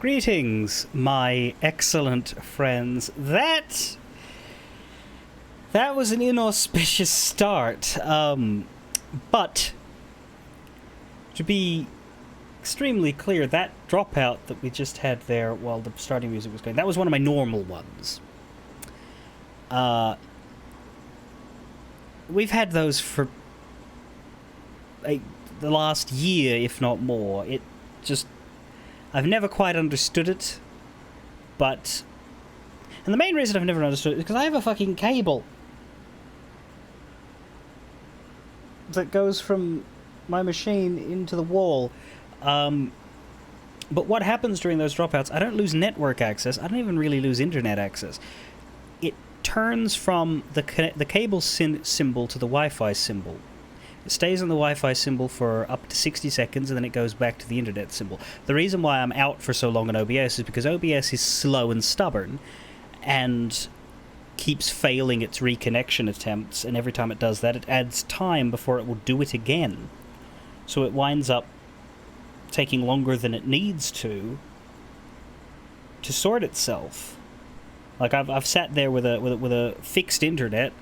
Greetings, my excellent friends. That was an inauspicious start. But to be extremely clear, that dropout that we just had there while the starting music was going, that was one of my normal ones. We've had those for the last year, if not more. I've never quite understood it, but... And the main reason I've never understood it is because I have a fucking cable that goes from my machine into the wall. But what happens during those dropouts, I don't lose network access, I don't even really lose internet access. It turns from the cable symbol to the Wi-Fi symbol. It stays on the Wi-Fi symbol for up to 60 seconds, and then it goes back to the internet symbol. The reason why I'm out for so long on OBS is because OBS is slow and stubborn, and keeps failing its reconnection attempts, and every time it does that, it adds time before it will do it again. So it winds up taking longer than it needs to sort itself. Like, I've sat there with a fixed internet,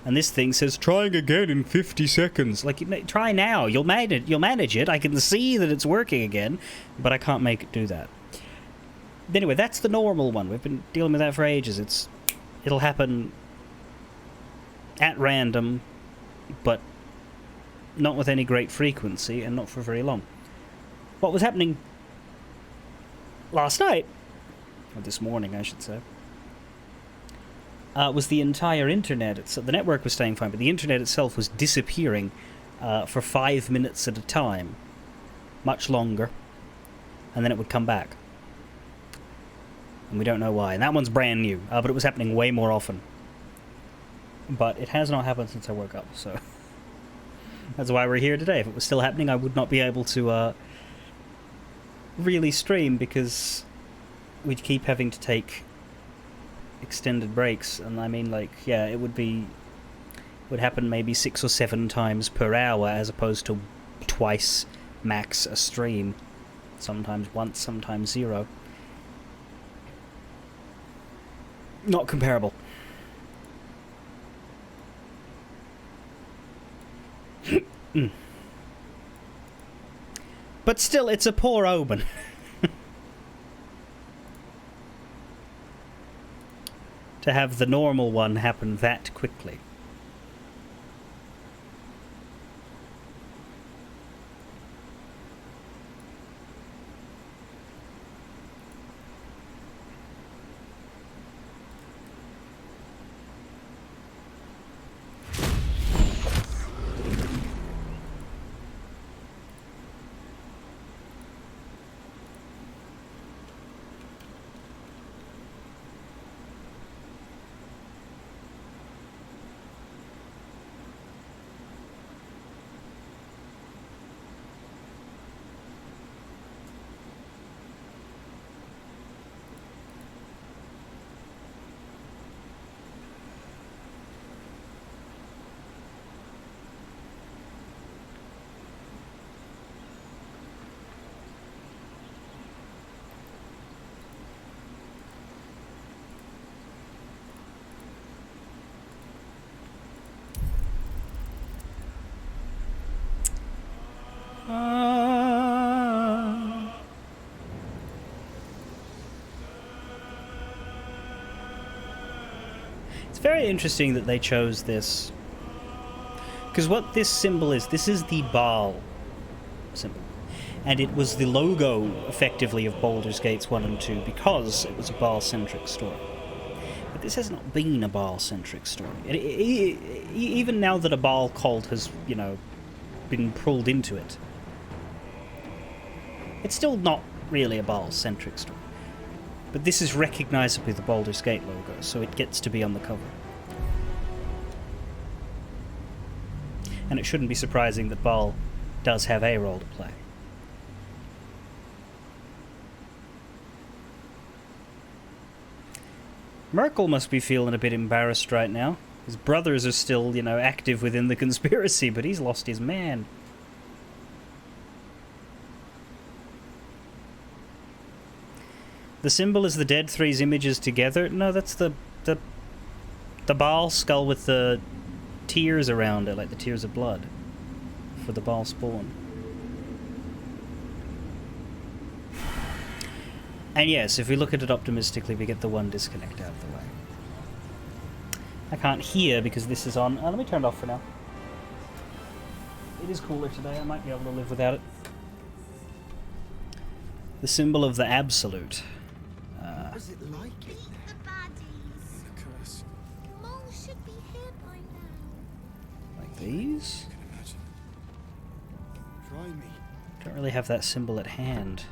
and this thing says, trying again in 50 seconds. Like, try now. You'll manage it. I can see that it's working again, but I can't make it do that. Anyway, that's the normal one. We've been dealing with that for ages. It'll happen at random, but not with any great frequency, and not for very long. What was happening last night, or this morning, I should say, was the entire internet. The network was staying fine, but the internet itself was disappearing for 5 minutes at a time, much longer, and then it would come back. And we don't know why. And that one's brand new, but it was happening way more often. But it has not happened since I woke up, so that's why we're here today. If it was still happening, I would not be able to really stream, because we'd keep having to take extended breaks, and I mean, like, yeah, it would happen maybe 6 or 7 times per hour, as opposed to twice max a stream. Sometimes once, sometimes 0. Not comparable. But still, it's a poor omen. To have the normal one happen that quickly. It's very interesting that they chose this, because what this symbol is, this is the Baal symbol, and it was the logo, effectively, of Baldur's Gates 1 and 2, because it was a Baal-centric story. But this has not been a Baal-centric story. Even now that a Baal cult has, been pulled into it, it's still not really a Baal-centric story. But this is recognisably the Baldur's Gate logo, so it gets to be on the cover. And it shouldn't be surprising that Baal does have a role to play. Merkel must be feeling a bit embarrassed right now. His brothers are still, active within the conspiracy, but he's lost his man. The symbol is the dead three's images together. No, that's the Baal skull with the tears around it, like the tears of blood for the Baal spawn. And yes, if we look at it optimistically, we get the one disconnect out of the way. I can't hear because this is on. Let me turn it off for now. It is cooler today. I might be able to live without it. The symbol of the Absolute. What was it like in Beat there? the baddies. The curse. Mole should be here by now. Like these? I can imagine. Try me. Don't really have that symbol at hand.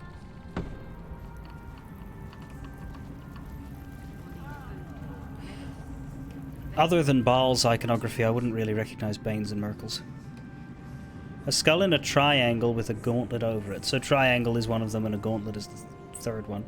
Other than Baal's iconography, I wouldn't really recognize Bane's and Merkel's. A skull in a triangle with a gauntlet over it. So triangle is one of them and a gauntlet is the third one.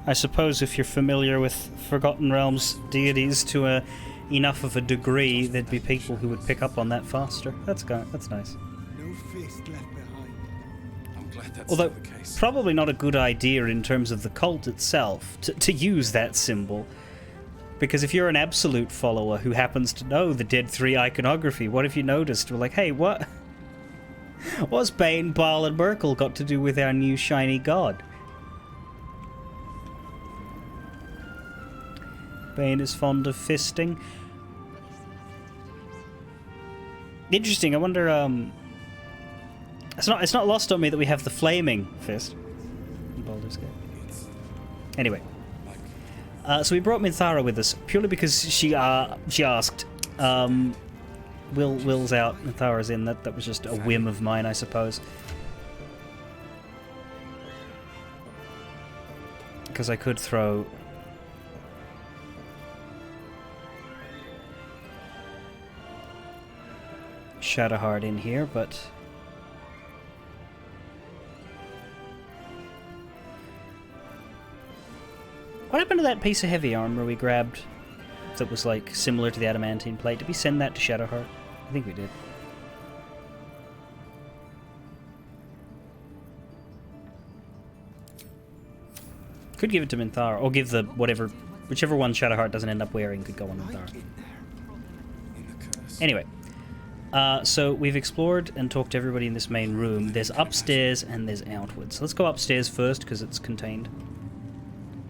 I suppose if you're familiar with Forgotten Realms deities to enough of a degree, there'd be people who would pick up on that faster. That's nice. No fist left behind. I'm glad that's Although, still the case. probably not a good idea in terms of the cult itself to use that symbol. Because if you're an Absolute follower who happens to know the Dead 3 iconography, what have you noticed? We're like, hey, what's Bane, Baal, and Merkel got to do with our new shiny god? Bane is fond of fisting. Interesting, I wonder, It's not lost on me that we have the flaming fist in Baldur's Gate. Anyway. So we brought Minthara with us, purely because she asked. Will's out, Minthara's in. That was just a whim of mine, I suppose. Because I could throw... Shadowheart in here, but... What happened to that piece of heavy armor we grabbed that was like similar to the adamantine plate? Did we send that to Shadowheart? I think we did. Could give it to Minthara, or give the whichever one Shadowheart doesn't end up wearing could go on Minthara. Anyway. So we've explored and talked to everybody in this main room. There's upstairs and there's outwards. So let's go upstairs first because it's contained.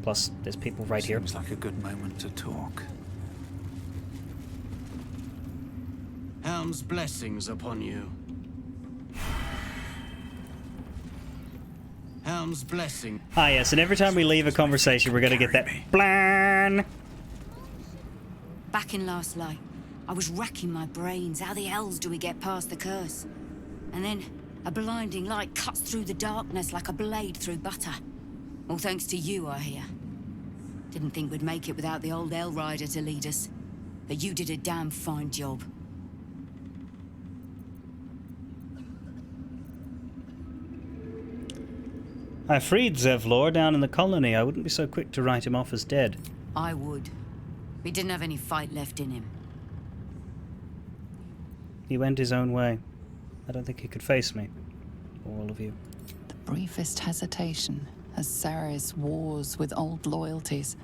Plus, there's people right here. Seems like a good moment to talk. Helm's blessings upon you. Helm's blessing. Ah, yes, and every time we leave a conversation, we're going to get that blan. Back in last light, I was racking my brains. How the hells do we get past the curse? And then a blinding light cuts through the darkness like a blade through butter. All thanks to you, I hear. Didn't think we'd make it without the old El Rider to lead us. But you did a damn fine job. I freed Zevlor down in the colony. I wouldn't be so quick to write him off as dead. I would. We didn't have any fight left in him. He went his own way. I don't think he could face me. Or all of you. The briefest hesitation as Saris wars with old loyalties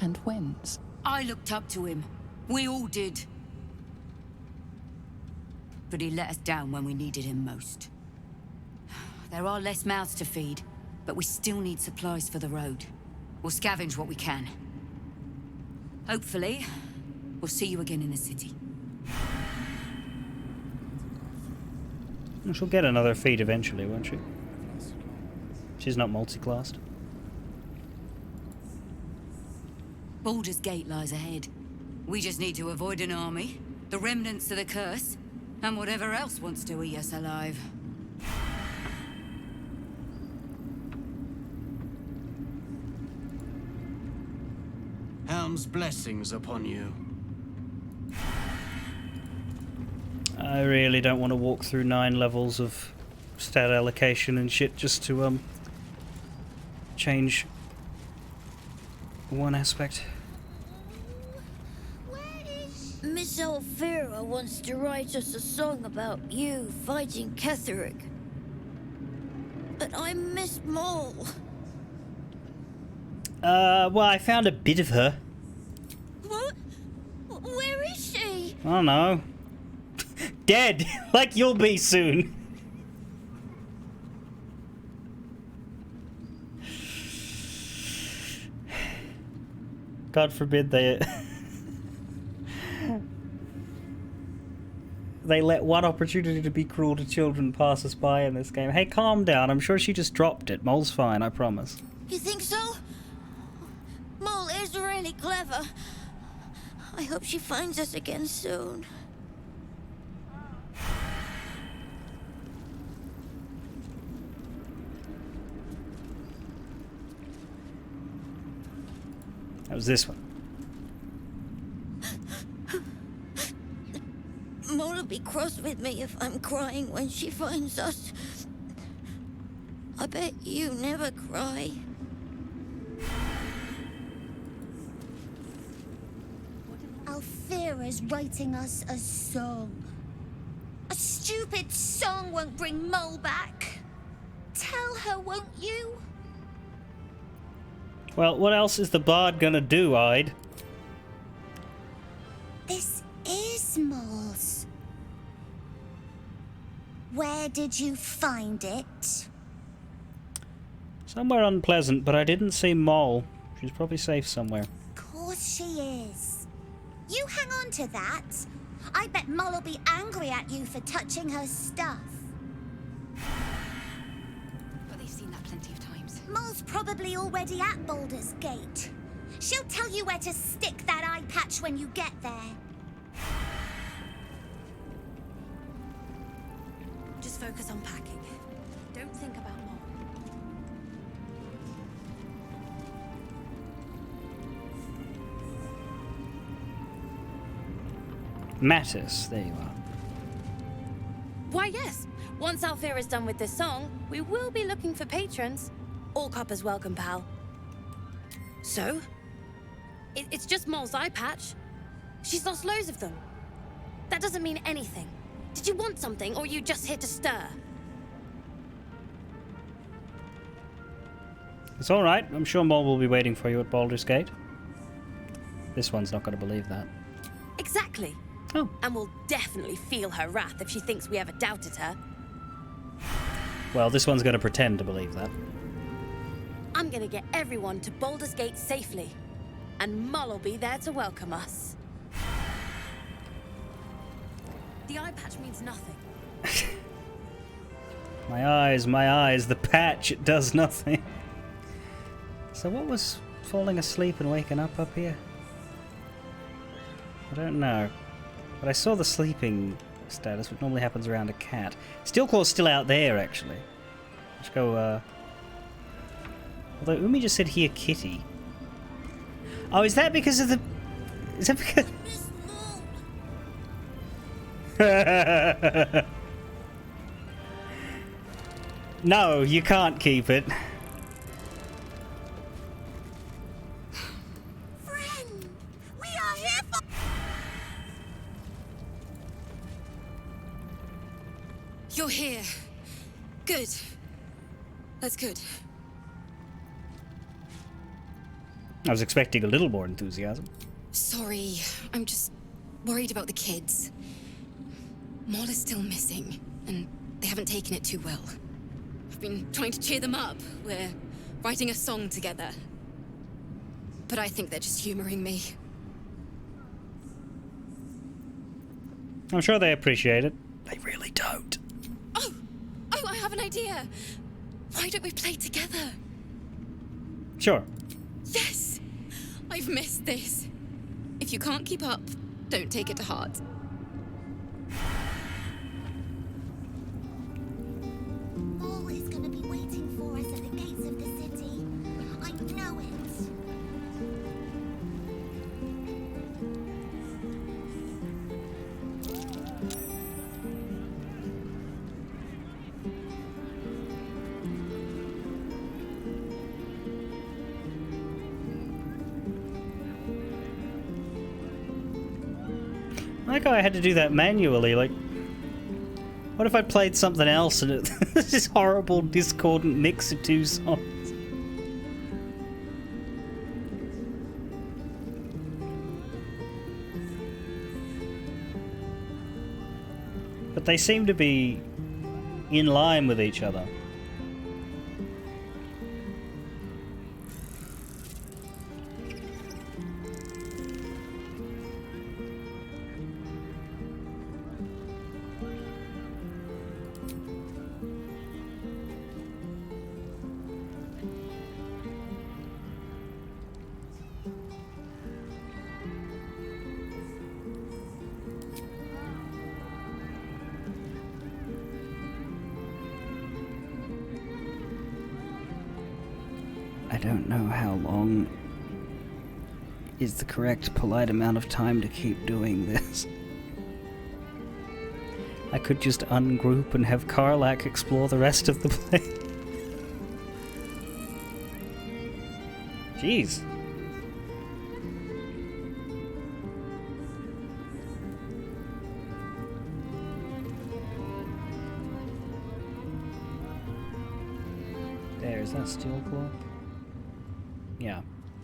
and wins. I looked up to him. We all did. But he let us down when we needed him most. There are less mouths to feed, but we still need supplies for the road. We'll scavenge what we can. Hopefully, we'll see you again in the city. Well, she'll get another feat eventually, won't she? She's not multi-classed. Baldur's Gate lies ahead. We just need to avoid an army, the remnants of the curse, and whatever else wants to eat us alive. Helm's blessings upon you. I really don't want to walk through 9 levels of stat allocation and shit just to change one aspect. Where is Miss Elvira wants to write us a song about you fighting Ketherick. But I miss Mole. Well, I found a bit of her. What? Where is she? I don't know. Dead! Like you'll be soon. God forbid they... they let one opportunity to be cruel to children pass us by in this game. Hey, calm down. I'm sure she just dropped it. Mole's fine, I promise. You think so? Mole is really clever. I hope she finds us again soon. That was this one. Mole'll be cross with me if I'm crying when she finds us. I bet you never cry. Alfira's writing us a song. A stupid song won't bring Mole back. Tell her, won't you? Well, what else is the bard gonna do, Ide? This is Mole's. Where did you find it? Somewhere unpleasant, but I didn't see Mole. She's probably safe somewhere. Of course she is. You hang on to that. I bet Mole will be angry at you for touching her stuff. But they've seen that plenty of times. Mole's probably already at Baldur's Gate. She'll tell you where to stick that eye patch when you get there. Just focus on packing. Don't think about Mole. Mattis, there you are. Why, yes. Once Alfira's done with this song, we will be looking for patrons. All coppers welcome, pal. So? It's just Mole's eye patch. She's lost loads of them. That doesn't mean anything. Did you want something, or are you just here to stir? It's alright. I'm sure Mole will be waiting for you at Baldur's Gate. This one's not going to believe that. Exactly. Oh. And we'll definitely feel her wrath if she thinks we ever doubted her. Well, this one's going to pretend to believe that. I'm gonna get everyone to Baldur's Gate safely. And Mull will be there to welcome us. The eye patch means nothing. My eyes, the patch, it does nothing. So what was falling asleep and waking up here? I don't know. But I saw the sleeping status, which normally happens around a cat. Steelclaw's still out there, actually. Let's go, although Umi just said here kitty. Oh, is that because of the... Is that because... No, you can't keep it. Friend, we are here for... You're here. Good. That's good. I was expecting a little more enthusiasm. Sorry, I'm just worried about the kids. Maul is still missing, and they haven't taken it too well. I've been trying to cheer them up. We're writing a song together. But I think they're just humoring me. I'm sure they appreciate it. They really don't. Oh, I have an idea. Why don't we play together? Sure. Yes! I've missed this. If you can't keep up, don't take it to heart. Mole is gonna be waiting for us at the gates of the city. I know it. I like how I had to do that manually, like... What if I played something else and it this horrible discordant mix of two songs? But they seem to be in line with each other. I don't know how long is the correct polite amount of time to keep doing this. I could just ungroup and have Karlak explore the rest of the place. Jeez. There, is that steel claw? Yeah.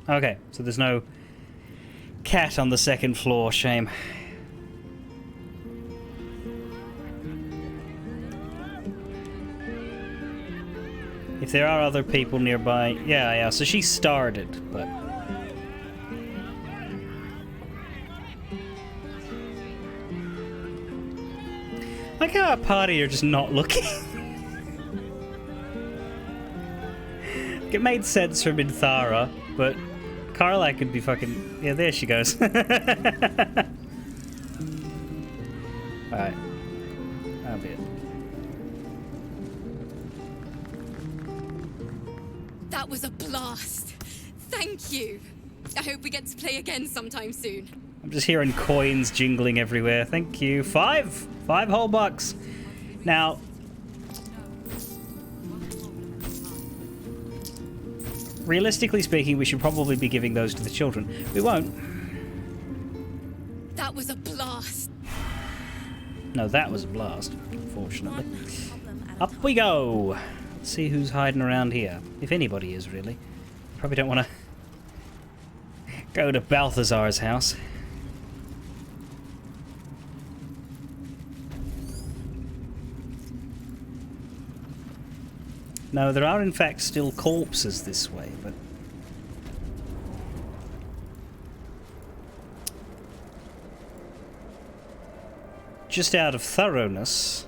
Okay, so there's no cat on the second floor, shame. If there are other people nearby... Yeah, so she started, but... Like how our party are just not looking. It made sense from Minthara, but Karlak could be fucking... Yeah, there she goes. Alright. That'll be it. That was a blast. Thank you. I hope we get to play again sometime soon. I'm just hearing coins jingling everywhere. Thank you. 5 whole bucks. Now... Realistically speaking, we should probably be giving those to the children. We won't. That was a blast. No, that was a blast, unfortunately. Up we go! Let's see who's hiding around here. If anybody is, really. Probably don't want to go to Balthazar's house. No, there are in fact still corpses this way, but... Just out of thoroughness...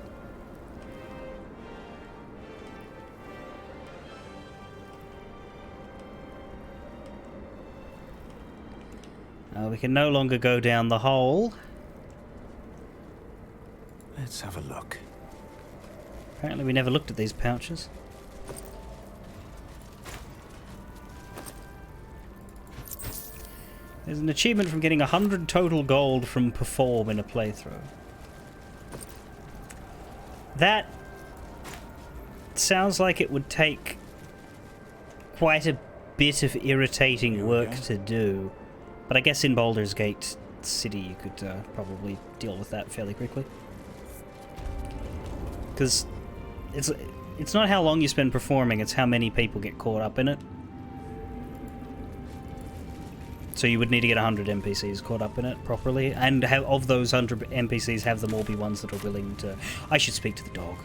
we can no longer go down the hole. Let's have a look. Apparently we never looked at these pouches. There's an achievement from getting 100 total gold from perform in a playthrough. That sounds like it would take quite a bit of irritating work to do. But I guess in Baldur's Gate City you could probably deal with that fairly quickly. Because it's not how long you spend performing, it's how many people get caught up in it. So you would need to get 100 NPCs caught up in it properly, and have, of those 100 NPCs, have them all be ones that are willing to... I should speak to the dog.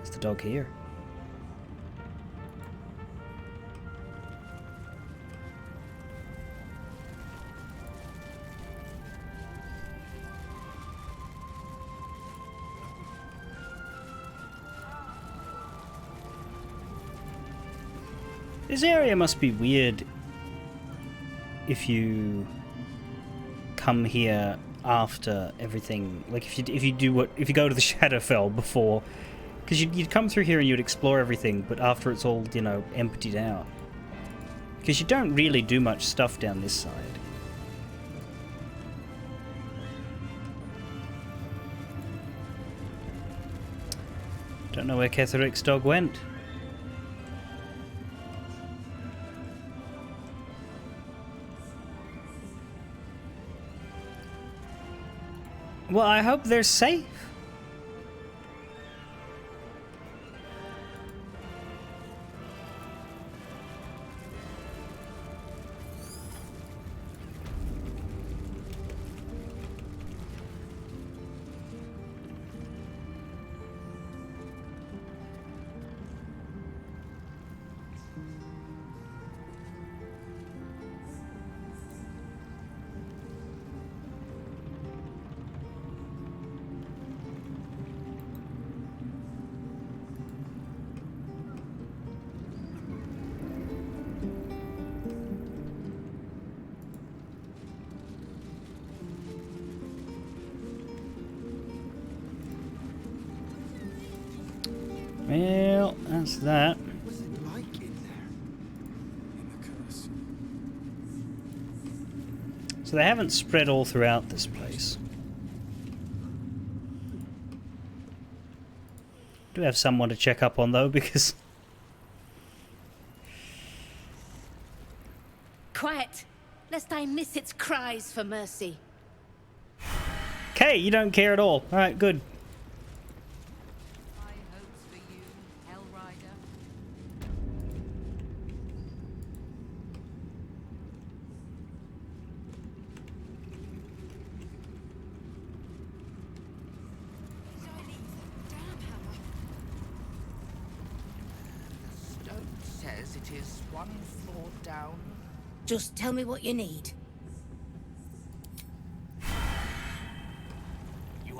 Is the dog here? This area must be weird if you come here after everything. Like if you go to the Shadowfell before, because you'd come through here and you'd explore everything, but after it's all, you know, emptied out. Because you don't really do much stuff down this side. Don't know where Ketheric's dog went. Well, I hope they're safe. Well, that's that. What's it like in there? In the curse. So they haven't spread all throughout this place. Do have someone to check up on though, because Quiet, lest I miss its cries for mercy. okay, you don't care at all. All right, good. High hopes for you, Hellrider. Stone says it is one floor down. Just tell me what you need.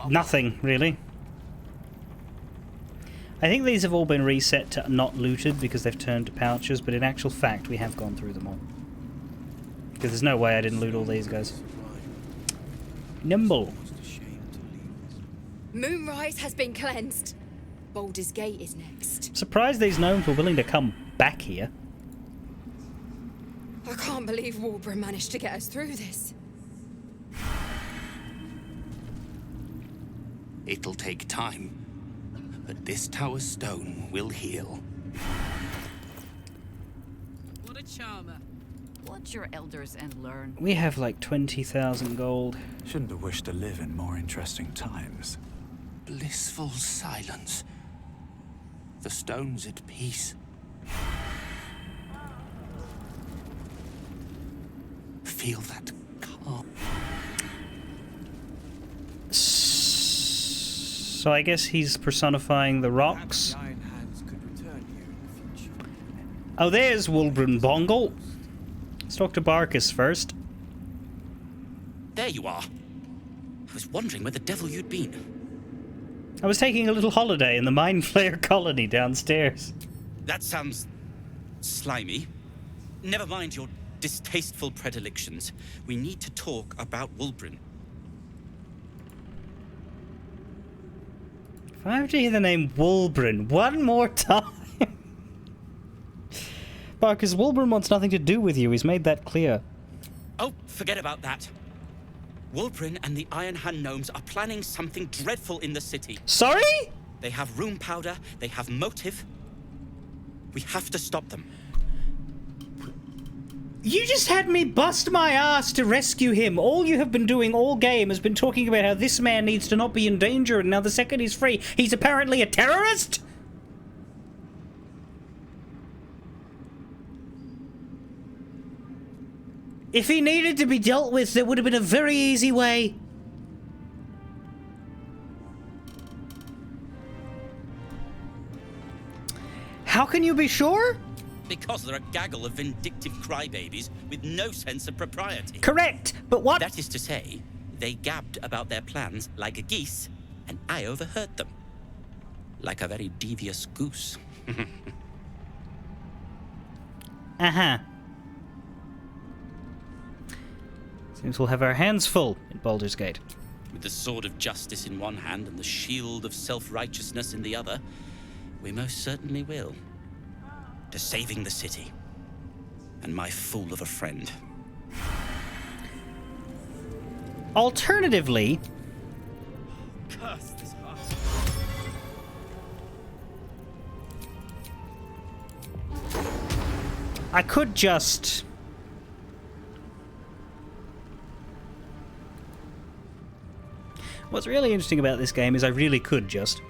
Nothing, really. I think these have all been reset to not looted because they've turned to pouches, but in actual fact, we have gone through them all. Because there's no way I didn't loot all these guys. Nimble. Moonrise has been cleansed. Baldur's Gate is next. Surprised these gnomes were willing to come back here. I can't believe Walbur managed to get us through this. It'll take time, but this tower stone will heal. What a charmer. Watch your elders and learn. We have like 20,000 gold. Shouldn't have wished to live in more interesting times. Blissful silence. The stone's at peace. Feel that calm. So I guess he's personifying the rocks. The Iron Hands could return here in the future. Oh, there's Wulbren Bongle. Let's talk to Barkus first. There you are. I was wondering where the devil you'd been. I was taking a little holiday in the Mind Flayer colony downstairs. That sounds slimy. Never mind your distasteful predilections. We need to talk about Wulbren. If I have to hear the name Wulbren one more time. Barkus, Wulbren wants nothing to do with you. He's made that clear. Oh, forget about that. Wulbren and the Iron Hand gnomes are planning something dreadful in the city. Sorry? They have room powder, they have motive. We have to stop them. You just had me bust my ass to rescue him. All you have been doing all game has been talking about how this man needs to not be in danger, and now the second he's free, he's apparently a terrorist? If he needed to be dealt with, there would have been a very easy way. How can you be sure? Because they're a gaggle of vindictive crybabies with no sense of propriety. Correct, but what? That is to say, they gabbed about their plans like a geese, and I overheard them. Like a very devious goose. Uh-huh. Seems we'll have our hands full in Baldur's Gate. With the sword of justice in one hand and the shield of self-righteousness in the other, we most certainly will. To saving the city. And my fool of a friend. Alternatively, Curse this heart. I could just... What's really interesting about this game is I really could just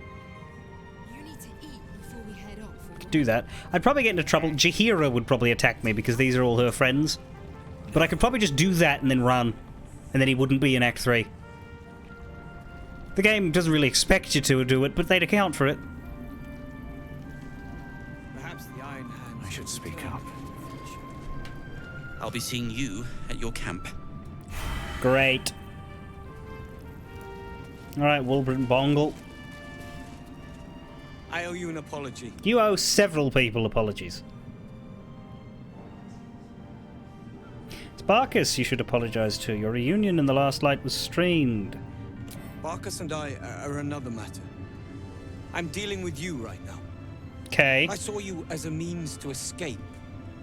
You need to eat before we head off. do that. I'd probably get into trouble. Jahira would probably attack me because these are all her friends. But I could probably just do that and then run. And then he wouldn't be in Act 3. The game doesn't really expect you to do it, but they'd account for it. Perhaps the Iron Hand. I should speak up. I'll be seeing you at your camp. Great. Alright, Wolverine Bongle. I owe you an apology. You owe several people apologies. It's Barkus you should apologize to. Your reunion in the Last Light was strained. Barkus and I are another matter. I'm dealing with you right now. Okay. I saw you as a means to escape.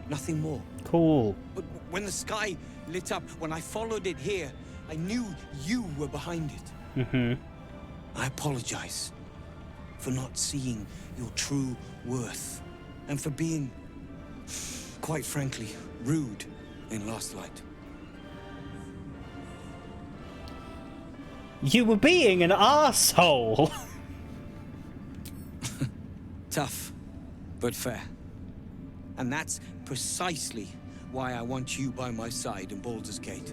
Nothing more. Cool. But when the sky lit up, when I followed it here, I knew you were behind it. Mm-hmm. I apologize for not seeing your true worth and for being, quite frankly, rude in Last Light. You were being an asshole. Tough, but fair. And that's precisely why I want you by my side in Baldur's Gate.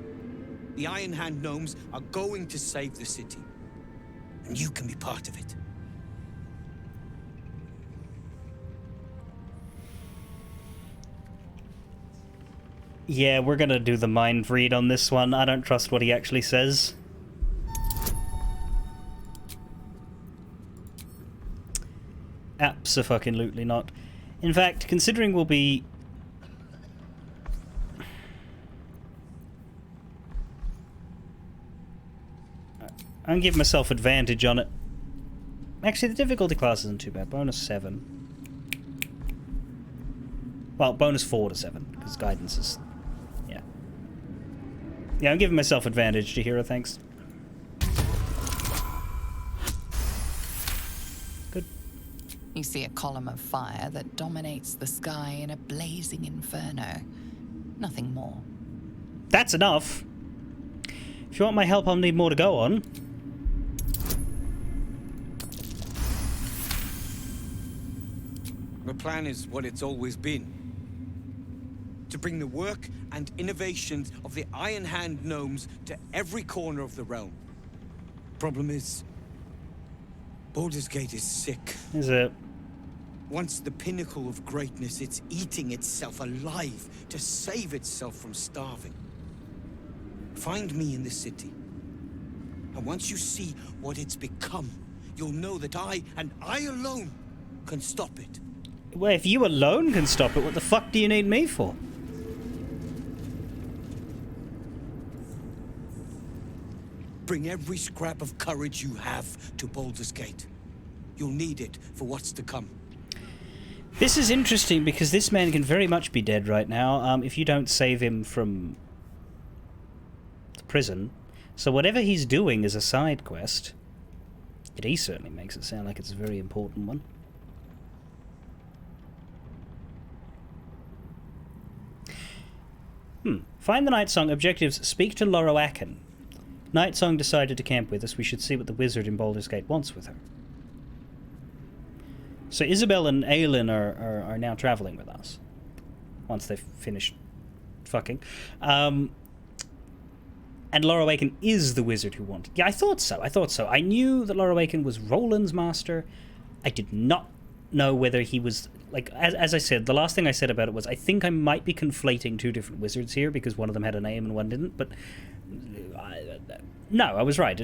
The Iron Hand gnomes are going to save the city, and you can be part of it. Yeah, we're gonna do the mind read on this one. I don't trust what he actually says. Abso-fucking-lutely not. In fact, considering we'll be... I'm gonna give myself advantage on it. Actually, the difficulty class isn't too bad. Bonus 7. Well, bonus 4 to 7, because guidance is... Yeah. Yeah, I'm giving myself advantage, Jahira, thanks. Good. You see a column of fire that dominates the sky in a blazing inferno. Nothing more. That's enough. If you want my help, I'll need more to go on. The plan is what it's always been. To bring the work and innovations of the Iron Hand gnomes to every corner of the realm. Problem is, Baldur's Gate is sick. Is it? Once the pinnacle of greatness, it's eating itself alive to save itself from starving. Find me in the city. And once you see what it's become, you'll know that I, and I alone, can stop it. Well, if you alone can stop it, what the fuck do you need me for? Bring every scrap of courage you have to Baldur's Gate. You'll need it for what's to come. This is interesting because this man can very much be dead right now if you don't save him from the prison. So whatever he's doing is a side quest. He certainly makes it sound like it's a very important one. Find the Night Song. Objectives: speak to Loroakan. Night Song decided to camp with us. We should see what the wizard in Baldur's Gate wants with her. So Isabel and Aelin are now traveling with us. Once they've finished fucking. And Loroakan is the wizard who wanted... Yeah, I thought so. I knew that Loroakan was Roland's master. I did not know whether he was... Like, as I said, the last thing I said about it was I think I might be conflating two different wizards here because one of them had a name and one didn't, but... no, I was right.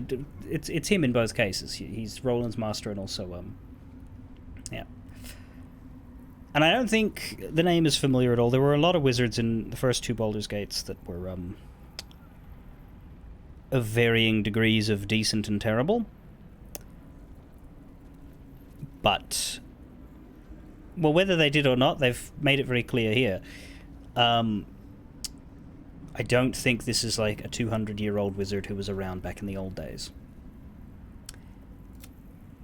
It's him in both cases. He's Roland's master and also... yeah. And I don't think the name is familiar at all. There were a lot of wizards in the first two Baldur's Gates that were of varying degrees of decent and terrible. But, well, whether they did or not, they've made it very clear here. I don't think this is like a 200-year-old wizard who was around back in the old days.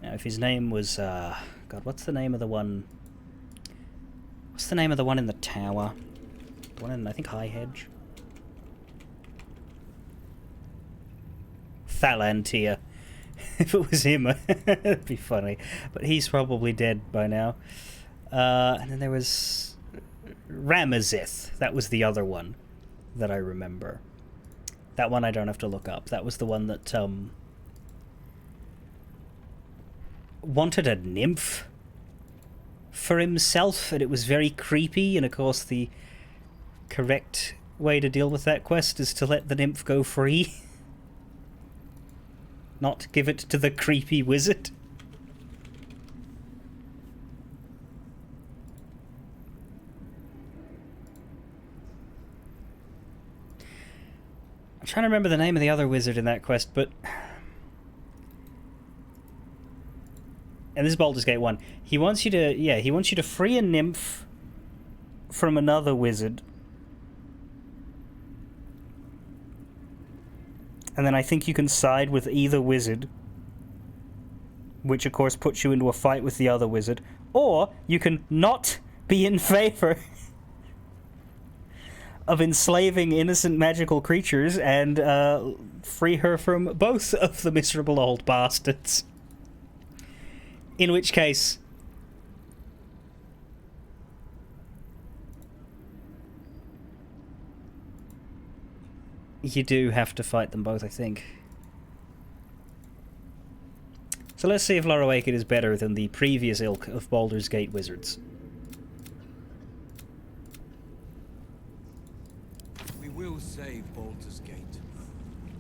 Now, if his name was, God, what's the name of the one? What's the name of the one in the tower? The one in, I think, High Hedge? Thalantir. If it was him, it'd be funny. But he's probably dead by now. And then there was Ramazith. That was the other one that I remember. That one I don't have to look up. That was the one that wanted a nymph for himself, and it was very creepy. And of course, the correct way to deal with that quest is to let the nymph go free. Not give it to the creepy wizard. I'm trying to remember the name of the other wizard in that quest, but... And this is Baldur's Gate 1. He wants you to... Yeah, he wants you to free a nymph from another wizard. And then I think you can side with either wizard, which of course puts you into a fight with the other wizard. Or you can not be in favor of enslaving innocent magical creatures and free her from both of the miserable old bastards. In which case... you do have to fight them both, I think. So let's see if Lorroaken is better than the previous ilk of Baldur's Gate wizards. We will save Baldur's Gate.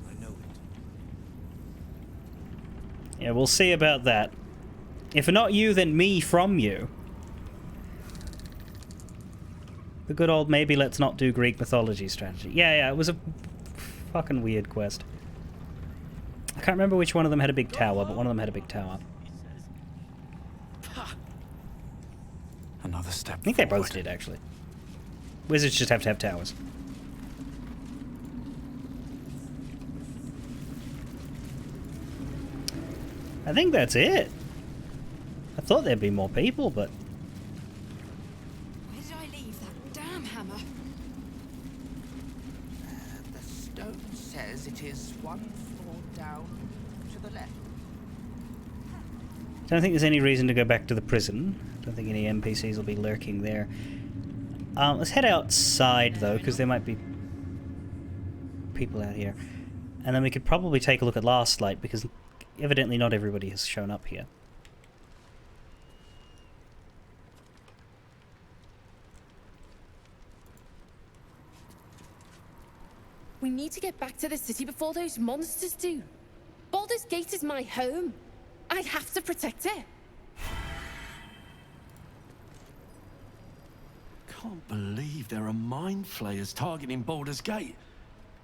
I know it. Yeah, we'll see about that. If not you, then me from you. The good old maybe let's not do Greek mythology strategy. Yeah, it was a fucking weird quest. I can't remember which one of them had a big tower, but one of them had a big tower. Another step I think they both did, actually. Wizards just have to have towers. I think that's it. I thought there'd be more people, but... Where did I leave that damn hammer? The stone says it is one floor down to the left. Don't think there's any reason to go back to the prison. Don't think any NPCs will be lurking there. Let's head outside, though, because there might be people out here. And then we could probably take a look at Last Light, because evidently not everybody has shown up here. We need to get back to the city before those monsters do. Baldur's Gate is my home. I have to protect it. Can't believe there are mind flayers targeting Baldur's Gate.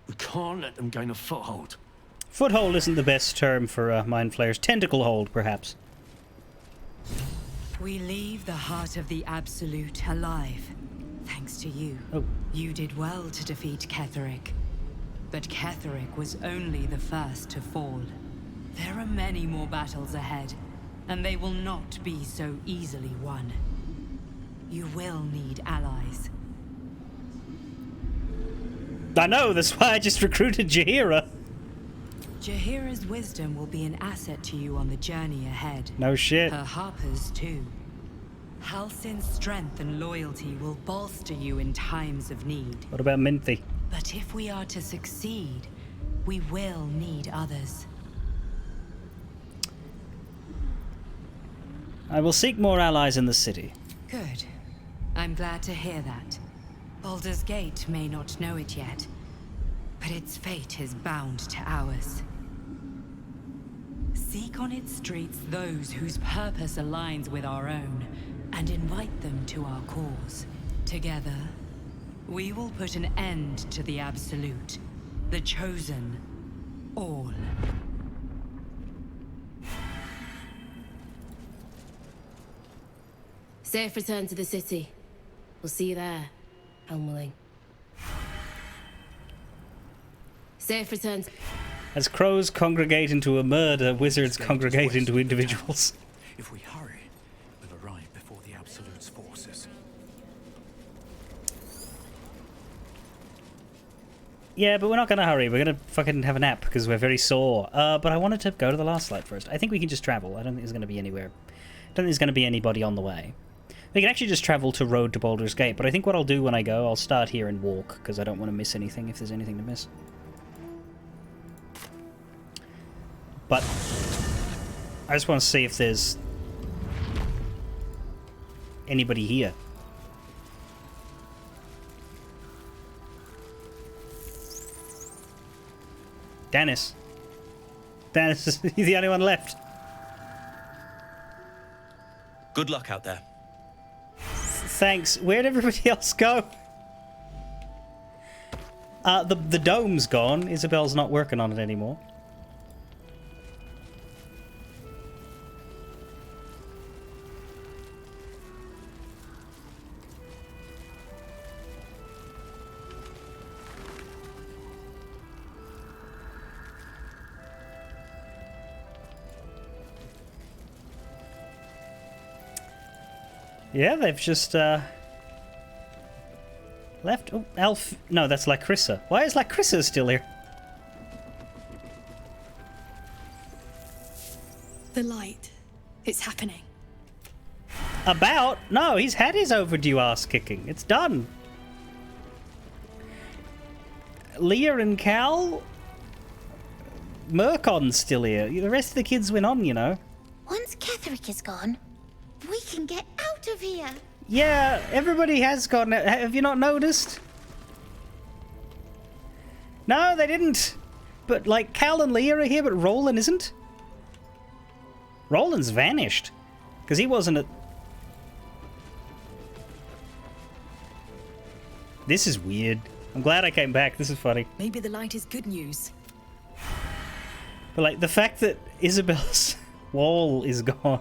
We can't let them gain a foothold. Foothold isn't the best term for mind flayers. Tentacle hold, perhaps. We leave the heart of the Absolute alive, thanks to you. Oh. You did well to defeat Ketheric. But Ketheric was only the first to fall. There are many more battles ahead, and they will not be so easily won. You will need allies. I know, that's why I just recruited Jaheira. Jaheira's wisdom will be an asset to you on the journey ahead. No shit. Her Harper's too. Halsin's strength and loyalty will bolster you in times of need. What about Minthy? But if we are to succeed, we will need others. I will seek more allies in the city. Good. I'm glad to hear that. Baldur's Gate may not know it yet, but its fate is bound to ours. Seek on its streets those whose purpose aligns with our own, and invite them to our cause. Together, we will put an end to the Absolute, the Chosen, all. Safe return to the city. We'll see you there, Helmling. Safe return. As crows congregate into a murder, wizards congregate into individuals. If we hurry, we'll arrive before the Absolute's forces. Yeah, but we're not gonna hurry. We're gonna fucking have a nap because we're very sore. But I wanted to go to the last light first. I think we can just travel. I don't think there's gonna be anywhere. I don't think there's gonna be anybody on the way. We can actually just travel to Road to Baldur's Gate, but I think what I'll do when I go, I'll start here and walk, because I don't want to miss anything if there's anything to miss. But I just want to see if there's anybody here. Dennis. Dennis, he's the only one left. Good luck out there. Thanks. Where'd everybody else go? The dome's gone. Isabel's not working on it anymore. Yeah, they've just left. Oh, Elf. No, that's Lycrissa. Why is Lycrissa still here? The light. It's happening. About? No, he's had his overdue ass kicking. It's done. Leah and Cal? Murkon's still here. The rest of the kids went on, you know. Once Ketherick is gone, we can get out of here. Yeah, everybody has gone. Have you not noticed? No, they didn't. But, like, Cal and Leah are here, but Roland isn't. Roland's vanished. Because he wasn't at... This is weird. I'm glad I came back. This is funny. Maybe the light is good news. But, like, the fact that Isabel's wall is gone.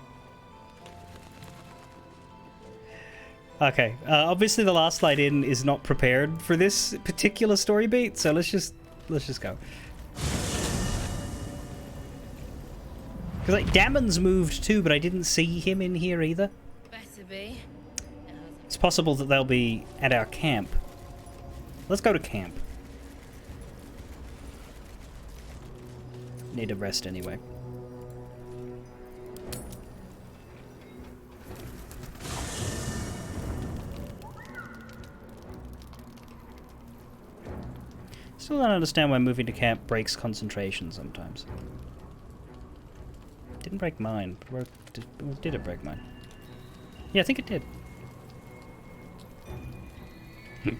Okay, obviously the last light in is not prepared for this particular story beat, so let's just go. Because, like, Dammon's moved too, but I didn't see him in here either. Better be. It's possible that they'll be at our camp. Let's go to camp. Need a rest anyway. Still don't understand why moving to camp breaks concentration sometimes. Didn't break mine, but did it break mine? Yeah, I think it did. The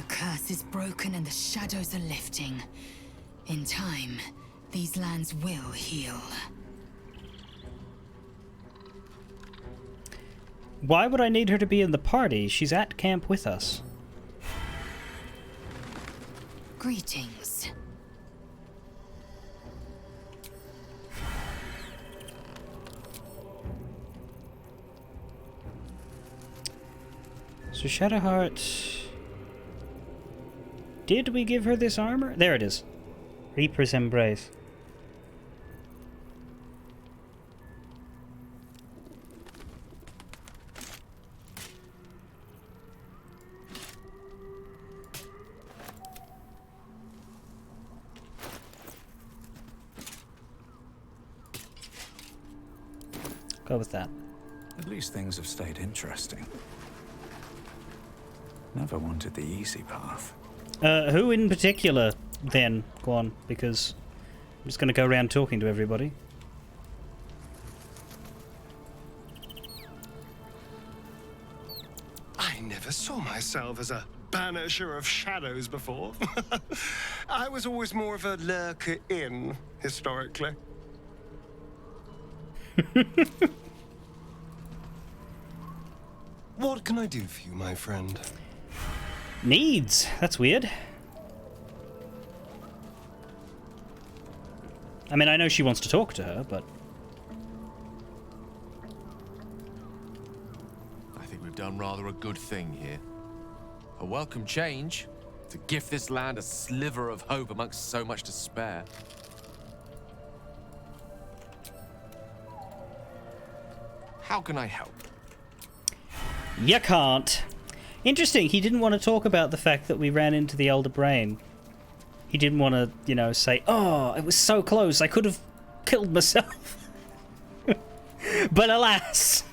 curse is broken and the shadows are lifting. In time, these lands will heal. Why would I need her to be in the party? She's at camp with us. Greetings. So Shadowheart... Did we give her this armor? There it is. Reaper's Embrace. Go with that. At least things have stayed interesting. Never wanted the easy path. Who in particular, then? Go on, because I'm just going to go around talking to everybody. I never saw myself as a banisher of shadows before. I was always more of a lurker-in, historically. What can I do for you, my friend? Needs. That's weird. I mean, I know she wants to talk to her, but... I think we've done rather a good thing here. A welcome change to gift this land a sliver of hope amongst so much despair. How can I help? You can't. Interesting, he didn't want to talk about the fact that we ran into the Elder Brain. He didn't want to, you know, say, oh, it was so close, I could have killed myself. But alas!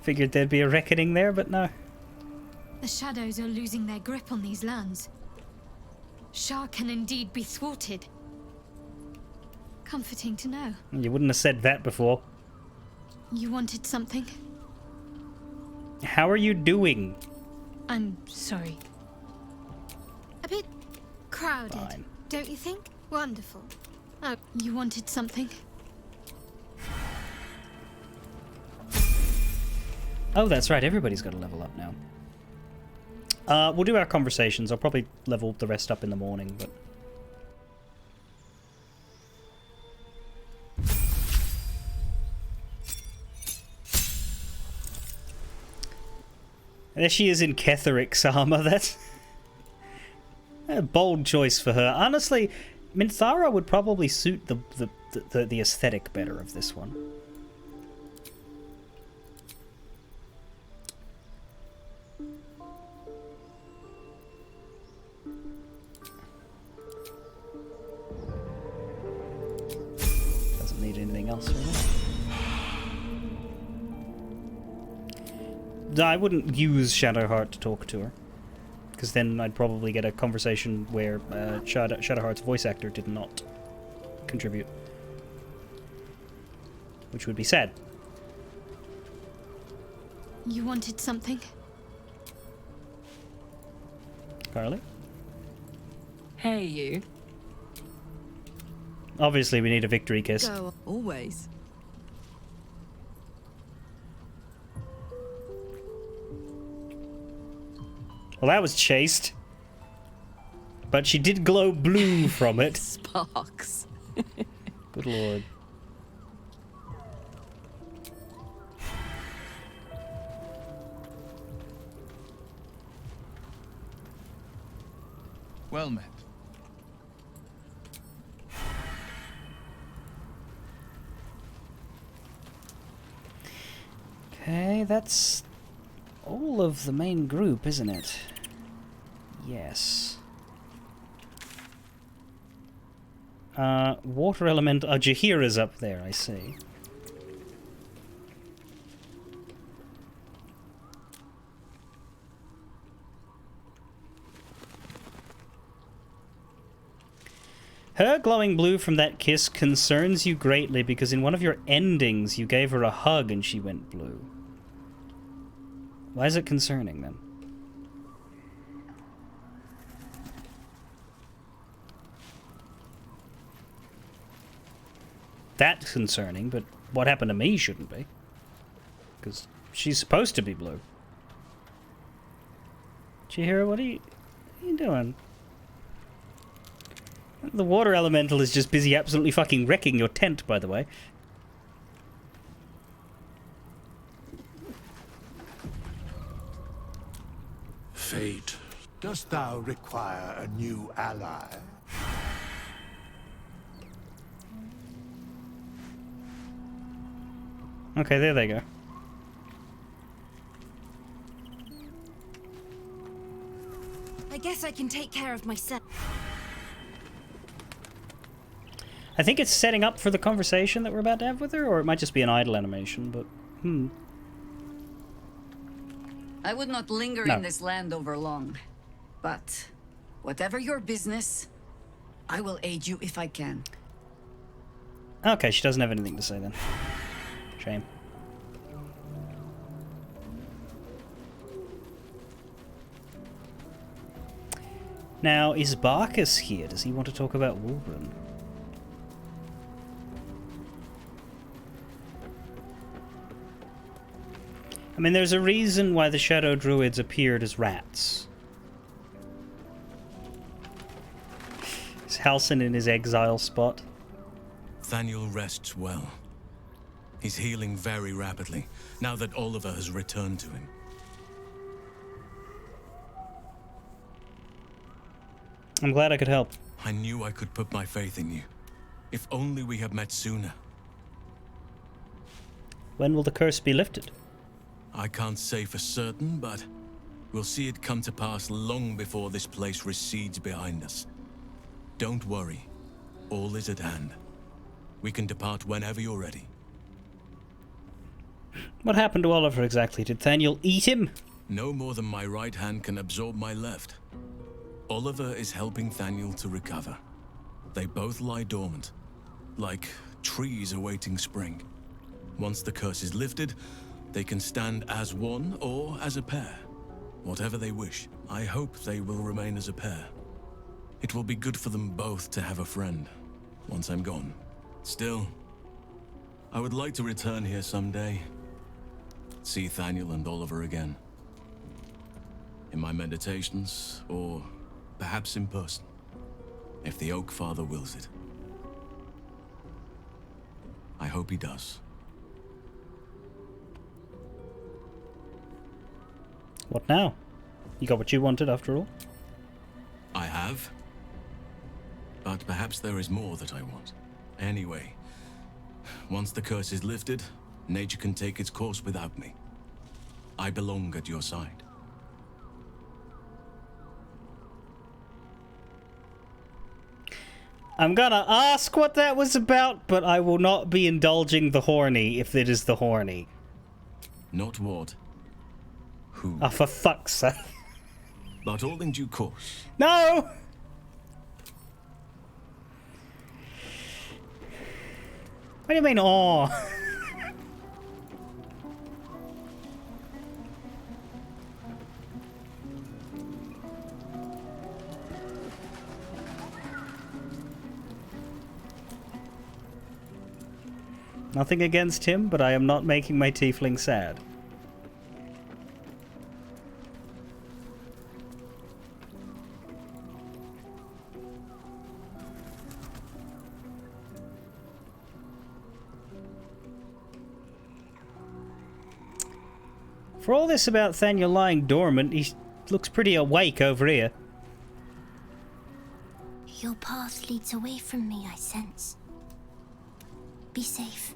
Figured there'd be a reckoning there, but no. The shadows are losing their grip on these lands. Shah can indeed be thwarted. Comforting to know. You wouldn't have said that before. You wanted something? How are you doing? I'm sorry. A bit crowded, Fine. don't you think? Wonderful. Oh, you wanted something? Oh, that's right. Everybody's got to level up now. We'll do our conversations. I'll probably level the rest up in the morning, but... There she is in Ketheric's armor. That's a bold choice for her. Honestly, Minthara would probably suit the aesthetic better of this one. Doesn't need anything else, really. I wouldn't use Shadowheart to talk to her, because then I'd probably get a conversation where Shadowheart's voice actor did not contribute, which would be sad. You wanted something? Carly? Hey, you. Obviously, we need a victory kiss. Go. Always. Well, that was chaste. But she did glow blue from it. Sparks. Good lord. Well met. Okay, that's all of the main group, isn't it? Yes. Water element. Jahira's up there, I see. Her glowing blue from that kiss concerns you greatly because in one of your endings you gave her a hug and she went blue. Why is it concerning then? That's concerning, but what happened to me shouldn't be. Because she's supposed to be blue. Chihiro, what are you doing? The water elemental is just busy absolutely fucking wrecking your tent, by the way. Fate, dost thou require a new ally? Okay, there they go. I guess I can take care of myself. I think it's setting up for the conversation that we're about to have with her, or it might just be an idle animation, but I would not linger in this land over long. But whatever your business, I will aid you if I can. Okay, she doesn't have anything to say then. Shame. Now, is Barkus here? Does he want to talk about Wolverine? I mean, there's a reason why the Shadow Druids appeared as rats. Is Halsin in his exile spot? Thaniel rests well. He's healing very rapidly, now that Oliver has returned to him. I'm glad I could help. I knew I could put my faith in you. If only we had met sooner. When will the curse be lifted? I can't say for certain, but we'll see it come to pass long before this place recedes behind us. Don't worry. All is at hand. We can depart whenever you're ready. What happened to Oliver exactly? Did Thaniel eat him? No more than my right hand can absorb my left. Oliver is helping Thaniel to recover. They both lie dormant, like trees awaiting spring. Once the curse is lifted, they can stand as one or as a pair. Whatever they wish. I hope they will remain as a pair. It will be good for them both to have a friend, once I'm gone. Still, I would like to return here someday. See Thaniel and Oliver again. In my meditations, or perhaps in person, if the Oak Father wills it. I hope he does. What now? You got what you wanted after all? I have. But perhaps there is more that I want. Anyway, once the curse is lifted, nature can take its course without me. I belong at your side. I'm gonna ask what that was about, but I will not be indulging the horny if it is the horny. Not what? Who? Oh, for fuck's sake. But all in due course. No! What do you mean, oh? Nothing against him, but I am not making my tiefling sad. For all this about Thaniel lying dormant, he looks pretty awake over here. Your path leads away from me, I sense. Be safe.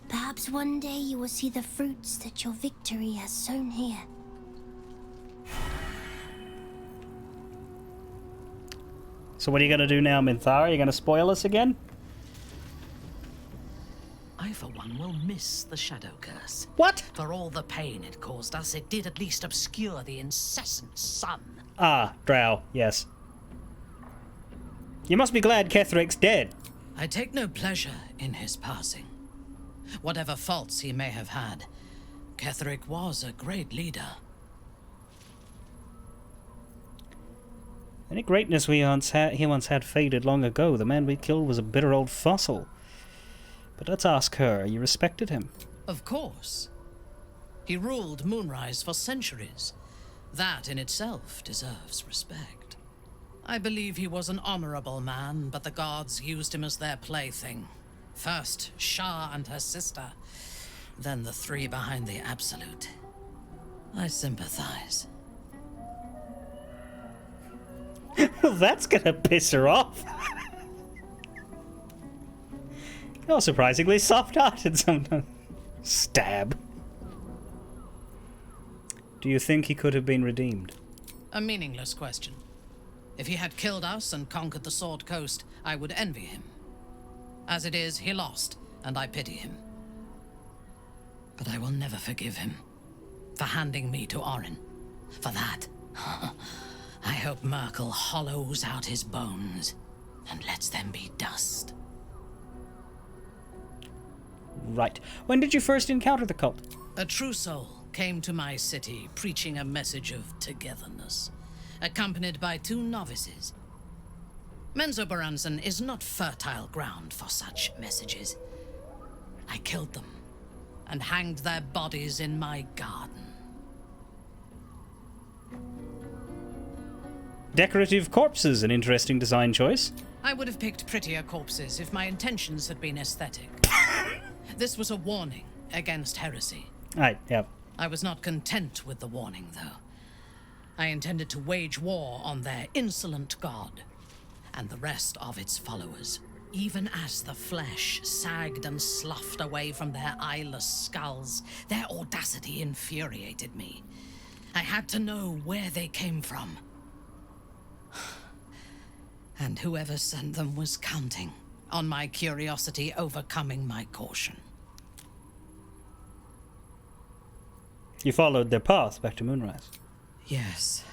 Perhaps one day you will see the fruits that your victory has sown here. So what are you going to do now, Minthara? Are you going to spoil us again? I, for one, will miss the Shadow Curse. What? For all the pain it caused us, it did at least obscure the incessant sun. Ah, Drow, yes. You must be glad Ketheric's dead. I take no pleasure in his passing. Whatever faults he may have had, Ketheric was a great leader. Any greatness he once had faded long ago. The man we killed was a bitter old fossil. But let's ask her, you respected him? Of course. He ruled Moonrise for centuries. That in itself deserves respect. I believe he was an honorable man, but the gods used him as their plaything. First, Shah and her sister, then the three behind the Absolute. I sympathize. That's gonna piss her off. You're surprisingly soft-hearted sometimes. Stab. Do you think he could have been redeemed? A meaningless question. If he had killed us and conquered the Sword Coast, I would envy him. As it is, he lost, and I pity him. But I will never forgive him for handing me to Orin. For that, I hope Merkel hollows out his bones and lets them be dust. Right. When did you first encounter the cult? A true soul came to my city preaching a message of togetherness, accompanied by 2 novices. Menzoberranzan is not fertile ground for such messages. I killed them and hanged their bodies in my garden. Decorative corpses, an interesting design choice. I would have picked prettier corpses if my intentions had been aesthetic. This was a warning against heresy. Right, yeah. I was not content with the warning, though. I intended to wage war on their insolent god and the rest of its followers. Even as the flesh sagged and sloughed away from their eyeless skulls, their audacity infuriated me. I had to know where they came from. And whoever sent them was counting on my curiosity overcoming my caution. You followed their path back to Moonrise. Yes.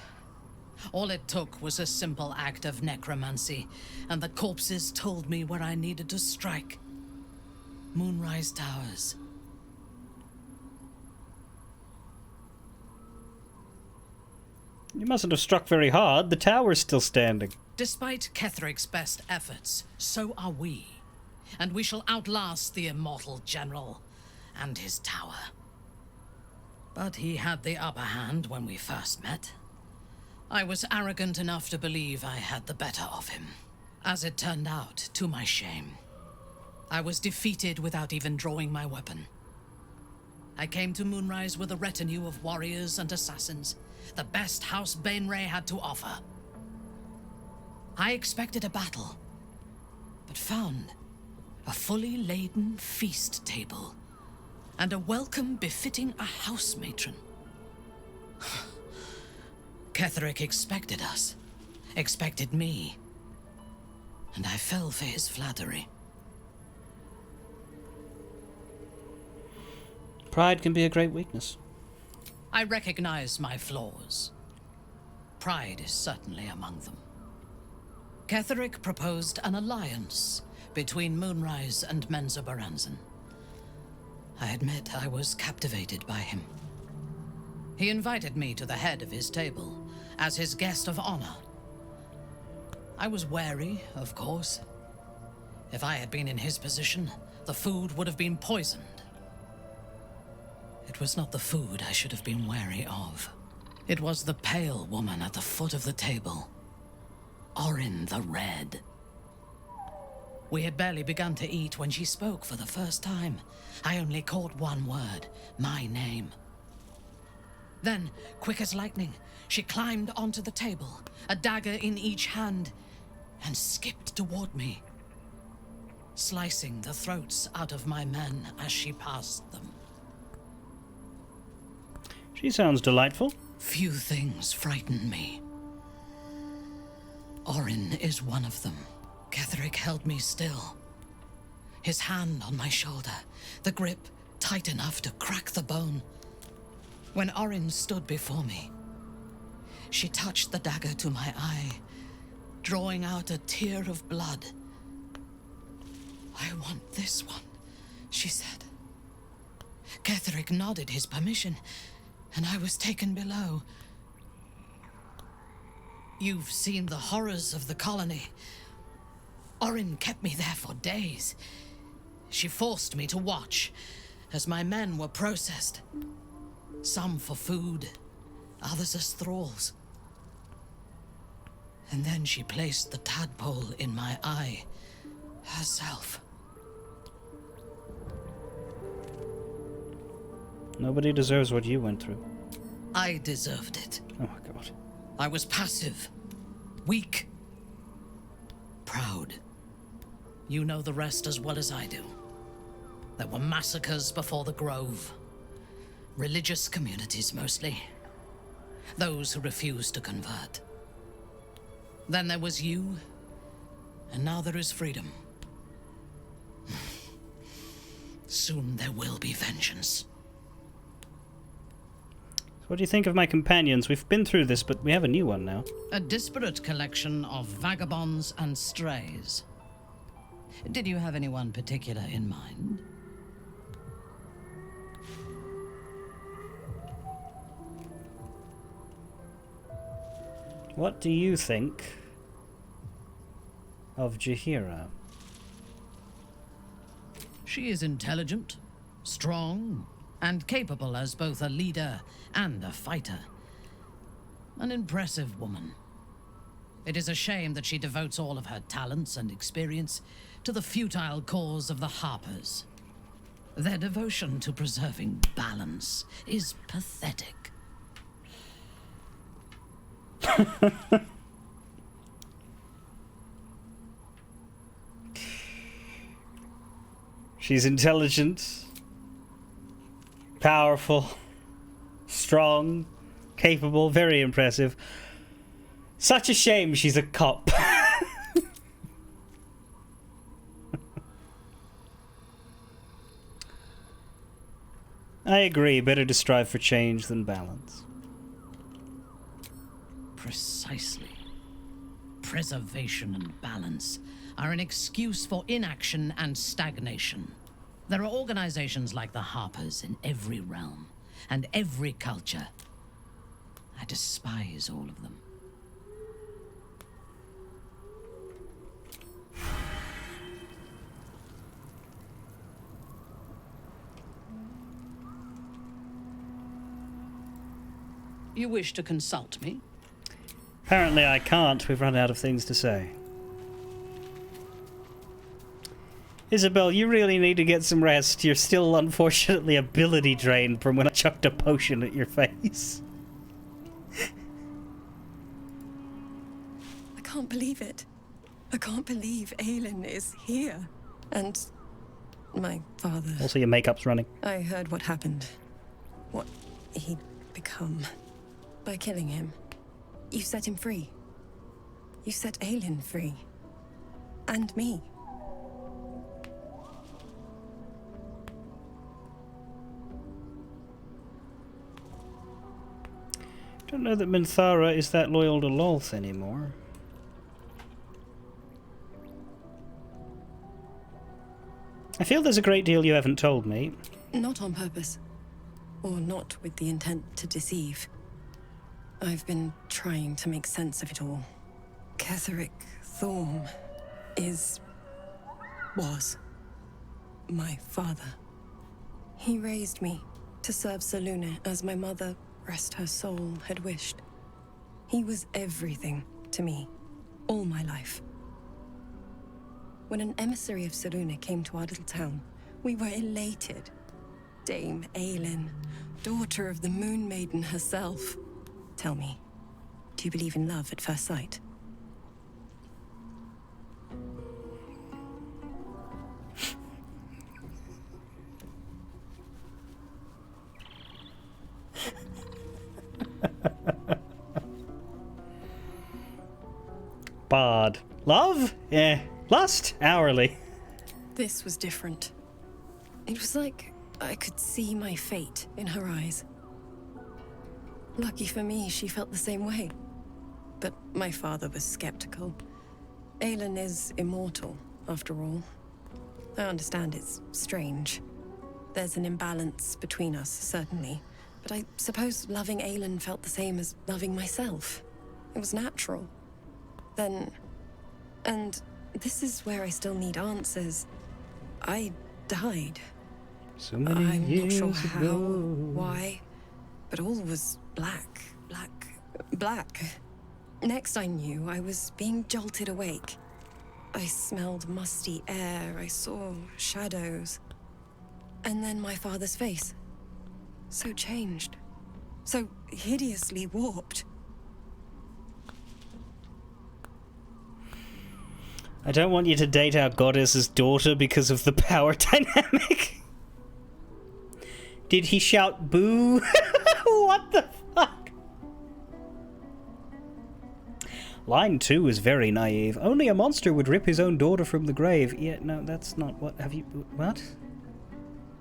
All it took was a simple act of necromancy, and the corpses told me where I needed to strike. Moonrise Towers. You mustn't have struck very hard. The tower's still standing. Despite Ketheric's best efforts, so are we. And we shall outlast the immortal general and his tower. But he had the upper hand when we first met. I was arrogant enough to believe I had the better of him. As it turned out, to my shame, I was defeated without even drawing my weapon. I came to Moonrise with a retinue of warriors and assassins, the best House Bainray had to offer. I expected a battle, but found a fully laden feast table and a welcome befitting a house matron. Ketheric expected us, expected me, and I fell for his flattery. Pride can be a great weakness. I recognize my flaws. Pride is certainly among them. Ketheric proposed an alliance between Moonrise and Menzoberranzan. I admit I was captivated by him. He invited me to the head of his table as his guest of honor. I was wary, of course. If I had been in his position, the food would have been poisoned. It was not the food I should have been wary of. It was the pale woman at the foot of the table. Orin the Red. We had barely begun to eat when she spoke for the first time. I only caught one word, my name. Then, quick as lightning, she climbed onto the table, a dagger in each hand, and skipped toward me, slicing the throats out of my men as she passed them. She sounds delightful. Few things frighten me. Orin is one of them. Ketheric held me still, his hand on my shoulder, the grip tight enough to crack the bone. When Orin stood before me, she touched the dagger to my eye, drawing out a tear of blood. I want this one, she said. Ketheric nodded his permission, and I was taken below. You've seen the horrors of the colony. Orin kept me there for days. She forced me to watch as my men were processed. Some for food, others as thralls. And then she placed the tadpole in my eye herself. Nobody deserves what you went through. I deserved it. Oh my god. I was passive, weak, proud. You know the rest as well as I do. There were massacres before the Grove. Religious communities, mostly. Those who refused to convert. Then there was you, and now there is freedom. Soon there will be vengeance. What do you think of my companions? We've been through this, but we have a new one now. A disparate collection of vagabonds and strays. Did you have anyone particular in mind? What do you think of Jaheira? She is intelligent, strong, and capable as both a leader and a fighter. An impressive woman. It is a shame that she devotes all of her talents and experience to the futile cause of the Harpers. Their devotion to preserving balance is pathetic. She's intelligent, powerful, strong, capable, very impressive. Such a shame she's a cop. I agree, better to strive for change than balance. Precisely. Preservation and balance are an excuse for inaction and stagnation. There are organizations like the Harpers in every realm and every culture. I despise all of them. You wish to consult me? Apparently I can't. We've run out of things to say. Isabel, you really need to get some rest. You're still unfortunately ability drained from when I chucked a potion at your face. I can't believe it. I can't believe Aelin is here. And my father. Also, your makeup's running. I heard what happened. What he'd become. By killing him. You set him free. You set Aelin free. And me. Don't know that Minthara is that loyal to Lolth anymore. I feel there's a great deal you haven't told me. Not on purpose. Or not with the intent to deceive. I've been trying to make sense of it all. Ketheric Thorm was my father. He raised me to serve Selûne as my mother, rest her soul, had wished. He was everything to me, all my life. When an emissary of Selûne came to our little town, we were elated. Dame Aelin, daughter of the Moon Maiden herself. Tell me, do you believe in love at first sight? Bard. Love? Yeah. Lust? Hourly. This was different. It was like I could see my fate in her eyes. Lucky for me, she felt the same way. But my father was skeptical. Aelin is immortal, after all. I understand it's strange. There's an imbalance between us, certainly. But I suppose loving Aelin felt the same as loving myself. It was natural. Then... And this is where I still need answers. I died. So many I'm not sure years how, ago. why, but all was black. Next I knew, I was being jolted awake. I smelled musty air, I saw shadows. And then my father's face. So changed. So hideously warped. I don't want you to date our goddess's daughter because of the power dynamic. Did he shout boo? What the fuck? Line 2 is very naive. Only a monster would rip his own daughter from the grave. Yeah, no, that's not what... Have you... What?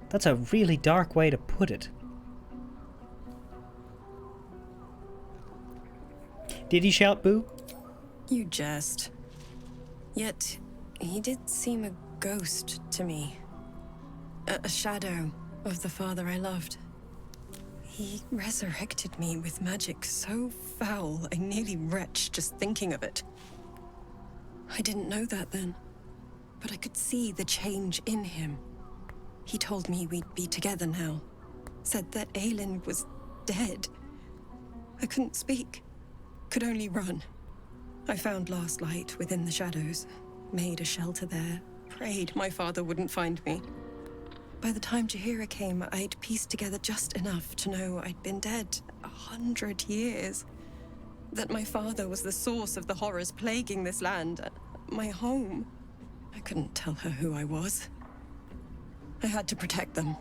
That's a really dark way to put it. Did he shout boo? You jest. Yet, he did seem a ghost to me. A shadow of the father I loved. He resurrected me with magic so foul, I nearly retch just thinking of it. I didn't know that then, but I could see the change in him. He told me we'd be together now. Said that Aelin was dead. I couldn't speak. Could only run. I found last light within the shadows. Made a shelter there. Prayed my father wouldn't find me. By the time Jaheira came, I'd pieced together just enough to know I'd been dead 100 years. That my father was the source of the horrors plaguing this land. My home. I couldn't tell her who I was. I had to protect them.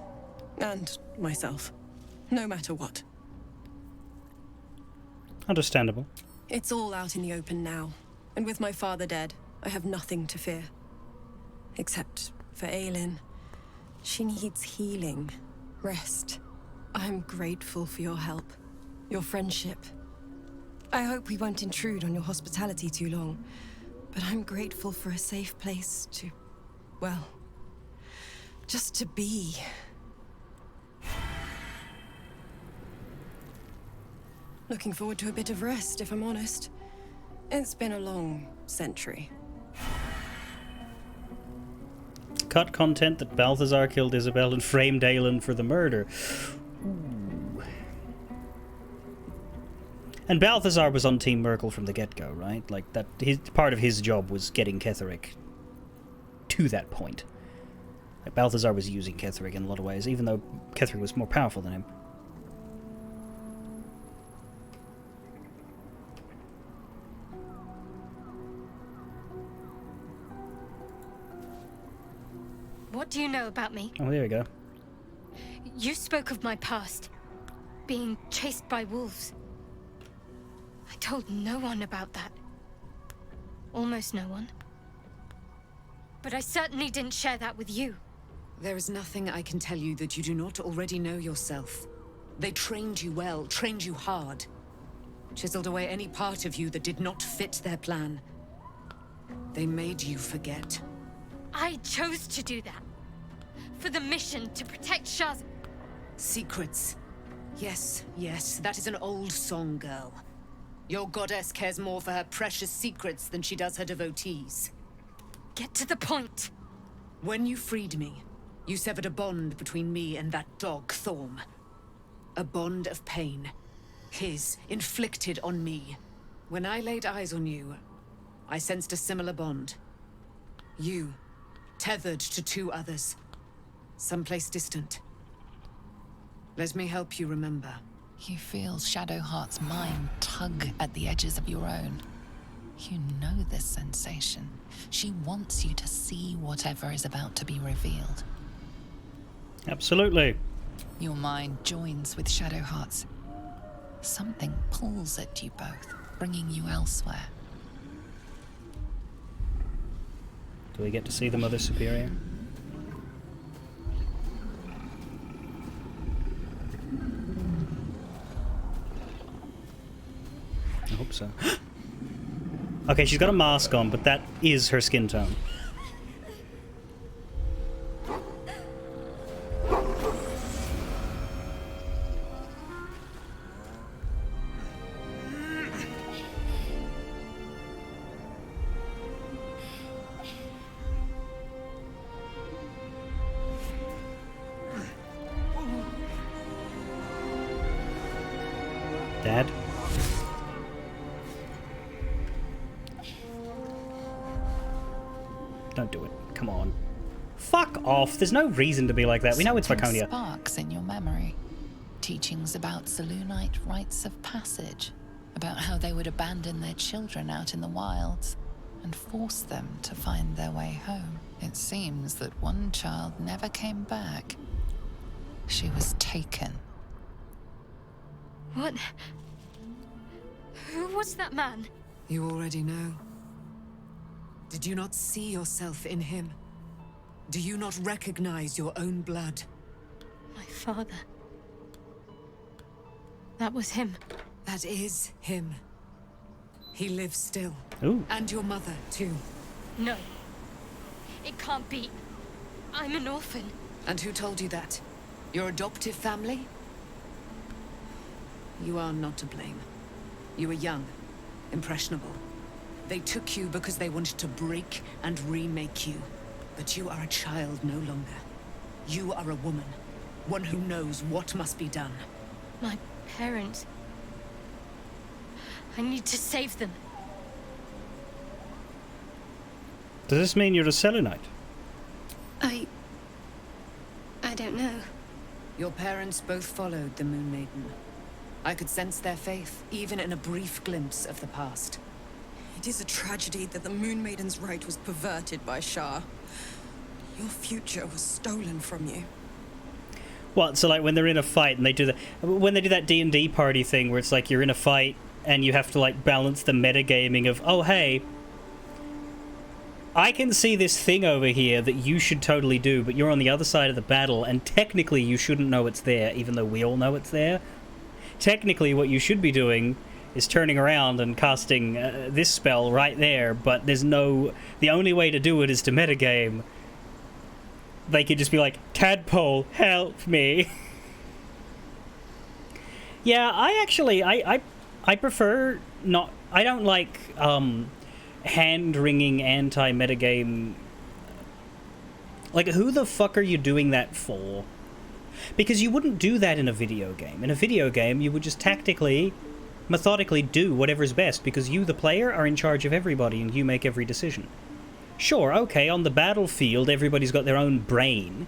And myself. No matter what. Understandable. It's all out in the open now. And with my father dead, I have nothing to fear. Except for Aelin. She needs healing. Rest. I'm grateful for your help. Your friendship. I hope we won't intrude on your hospitality too long. But I'm grateful for a safe place to... well... just to be. Looking forward to a bit of rest, if I'm honest. It's been a long century. Cut content that Balthazar killed Isabel and framed Aelin for the murder. Ooh. And Balthazar was on Team Merkel from the get-go, right? Like, that. Part of his job was getting Ketheric to that point. Like, Balthazar was using Ketheric in a lot of ways, even though Ketheric was more powerful than him. What do you know about me? Oh, there we go. You spoke of my past. Being chased by wolves. I told no one about that. Almost no one. But I certainly didn't share that with you. There is nothing I can tell you that you do not already know yourself. They trained you well, trained you hard. Chiseled away any part of you that did not fit their plan. They made you forget. I chose to do that. For the mission to protect Shaz. Secrets. Yes, yes, that is an old song, girl. Your goddess cares more for her precious secrets than she does her devotees. Get to the point. When you freed me, you severed a bond between me and that dog, Thorm. A bond of pain. His, inflicted on me. When I laid eyes on you, I sensed a similar bond. You, tethered to two others. Someplace distant. Let me help you remember. You feel Shadowheart's mind tug at the edges of your own. You know this sensation. She wants you to see whatever is about to be revealed. Absolutely. Your mind joins with Shadowheart's. Something pulls at you both, bringing you elsewhere. Do we get to see the Mother Superior? I hope so. Okay, she's got a mask on, but that is her skin tone. Dad? Don't do it. Come on. Fuck off. There's no reason to be like that. We know it's Something Laconia. sparks in your memory. Teachings about Selûnite rites of passage. About how they would abandon their children out in the wilds and force them to find their way home. It seems that one child never came back. She was taken. What? Who was that man? You already know. Did you not see yourself in him? Do you not recognize your own blood? My father. That was him. That is him. He lives still. Ooh. And your mother, too. No. It can't be. I'm an orphan. And who told you that? Your adoptive family? You are not to blame. You were young, impressionable. They took you because they wanted to break and remake you. But you are a child no longer. You are a woman. One who knows what must be done. My parents. I need to save them. Does this mean you're a Selûnite? I don't know. Your parents both followed the Moon Maiden. I could sense their faith, even in a brief glimpse of the past. It is a tragedy that the Moon Maiden's rite was perverted by Shah. Your future was stolen from you. What? So like when they're in a fight and they do that D&D party thing where it's like you're in a fight and you have to like balance the metagaming of, oh hey, I can see this thing over here that you should totally do, but you're on the other side of the battle and technically you shouldn't know it's there, even though we all know it's there. Technically what you should be doing is turning around and casting this spell right there, but there's no... The only way to do it is to metagame. They could just be like, Tadpole, help me. Yeah, I actually, I prefer not... I don't like hand-wringing anti-metagame... Like, who the fuck are you doing that for? Because you wouldn't do that in a video game. In a video game, you would just tactically, methodically do whatever's best, because you, the player, are in charge of everybody and you make every decision. Sure, okay, on the battlefield, everybody's got their own brain.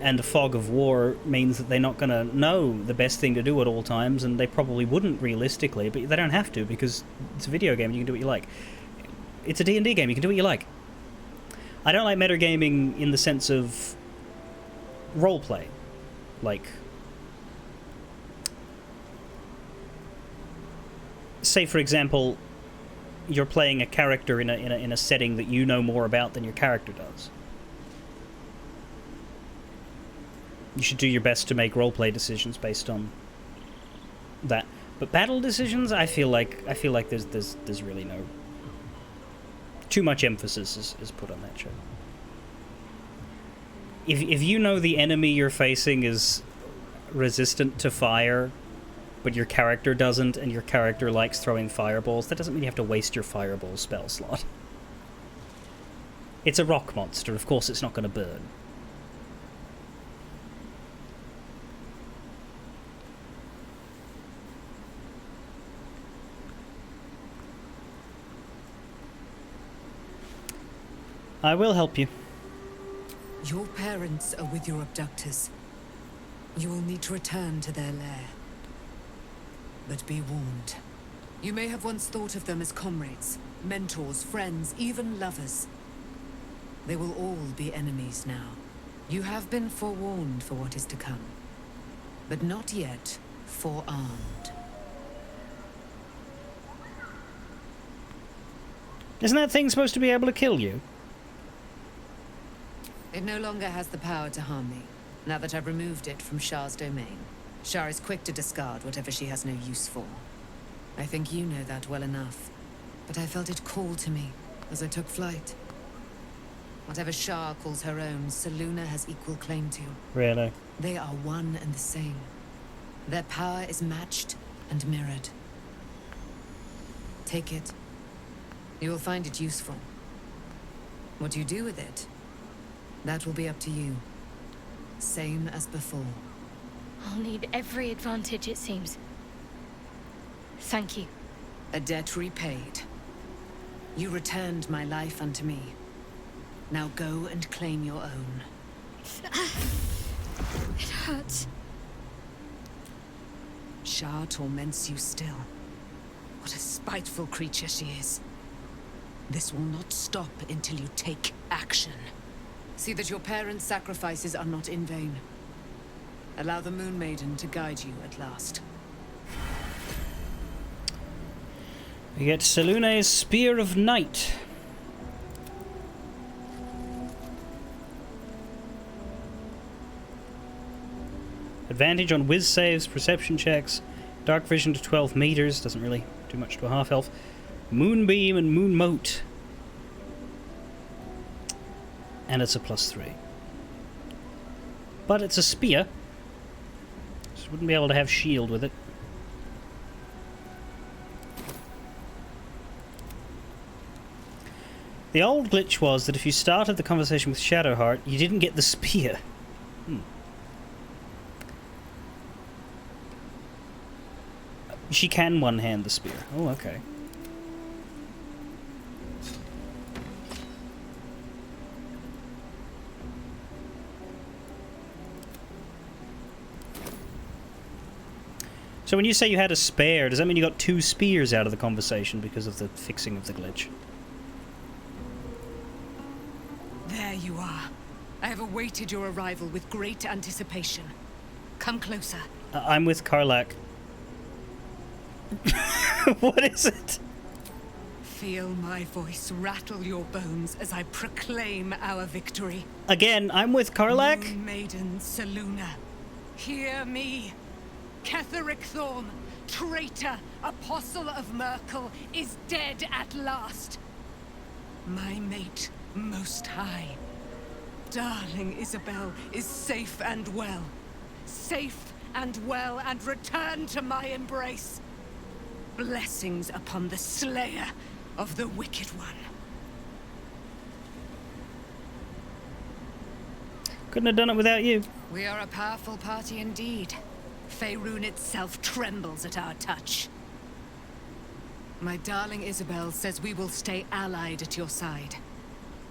And the fog of war means that they're not going to know the best thing to do at all times, and they probably wouldn't realistically, but they don't have to, because it's a video game and you can do what you like. It's a D&D game, you can do what you like. I don't like metagaming in the sense of roleplay. Like, say for example, you're playing a character in a setting that you know more about than your character does. You should do your best to make roleplay decisions based on that. But battle decisions, I feel like there's really no... Too much emphasis is put on that shit. If you know the enemy you're facing is resistant to fire, but your character doesn't, and your character likes throwing fireballs, that doesn't mean you have to waste your fireball spell slot. It's a rock monster, of course it's not going to burn. I will help you. Your parents are with your abductors. You will need to return to their lair. But be warned. You may have once thought of them as comrades, mentors, friends, even lovers. They will all be enemies now. You have been forewarned for what is to come, but not yet forearmed. Isn't that thing supposed to be able to kill you? It no longer has the power to harm me, now that I've removed it from Shah's domain. Shah is quick to discard whatever she has no use for. I think you know that well enough, but I felt it call to me as I took flight. Whatever Shah calls her own, Selûne has equal claim to. Really? They are one and the same. Their power is matched and mirrored. Take it. You will find it useful. What you do with it, that will be up to you. Same as before. I'll need every advantage, it seems. Thank you. A debt repaid. You returned my life unto me. Now go and claim your own. It hurts. Shah torments you still. What a spiteful creature she is. This will not stop until you take action. See that your parents' sacrifices are not in vain. Allow the Moon Maiden to guide you at last. We get Selûne's Spear of Night. Advantage on whiz saves, perception checks, dark vision to 12 meters, doesn't really do much to a half-elf. Moonbeam and Moon Mote. And it's a +3. But it's a spear, so wouldn't be able to have shield with it. The old glitch was that if you started the conversation with Shadowheart, you didn't get the spear. She can one-hand the spear. Oh, okay. So when you say you had a spare, does that mean you got 2 spears out of the conversation because of the fixing of the glitch? There you are. I have awaited your arrival with great anticipation. Come closer. I'm with Karlak. What is it? Feel my voice rattle your bones as I proclaim our victory. Again, I'm with Karlak. Moon Maiden Selûne, hear me. Ketheric Thorm, traitor, apostle of Merkel, is dead at last. My mate, Most High, darling Isabel, is safe and well. Safe and well, and returned to my embrace. Blessings upon the slayer of the Wicked One. Couldn't have done it without you. We are a powerful party indeed. Faerun itself trembles at our touch. My darling Isabel says we will stay allied at your side.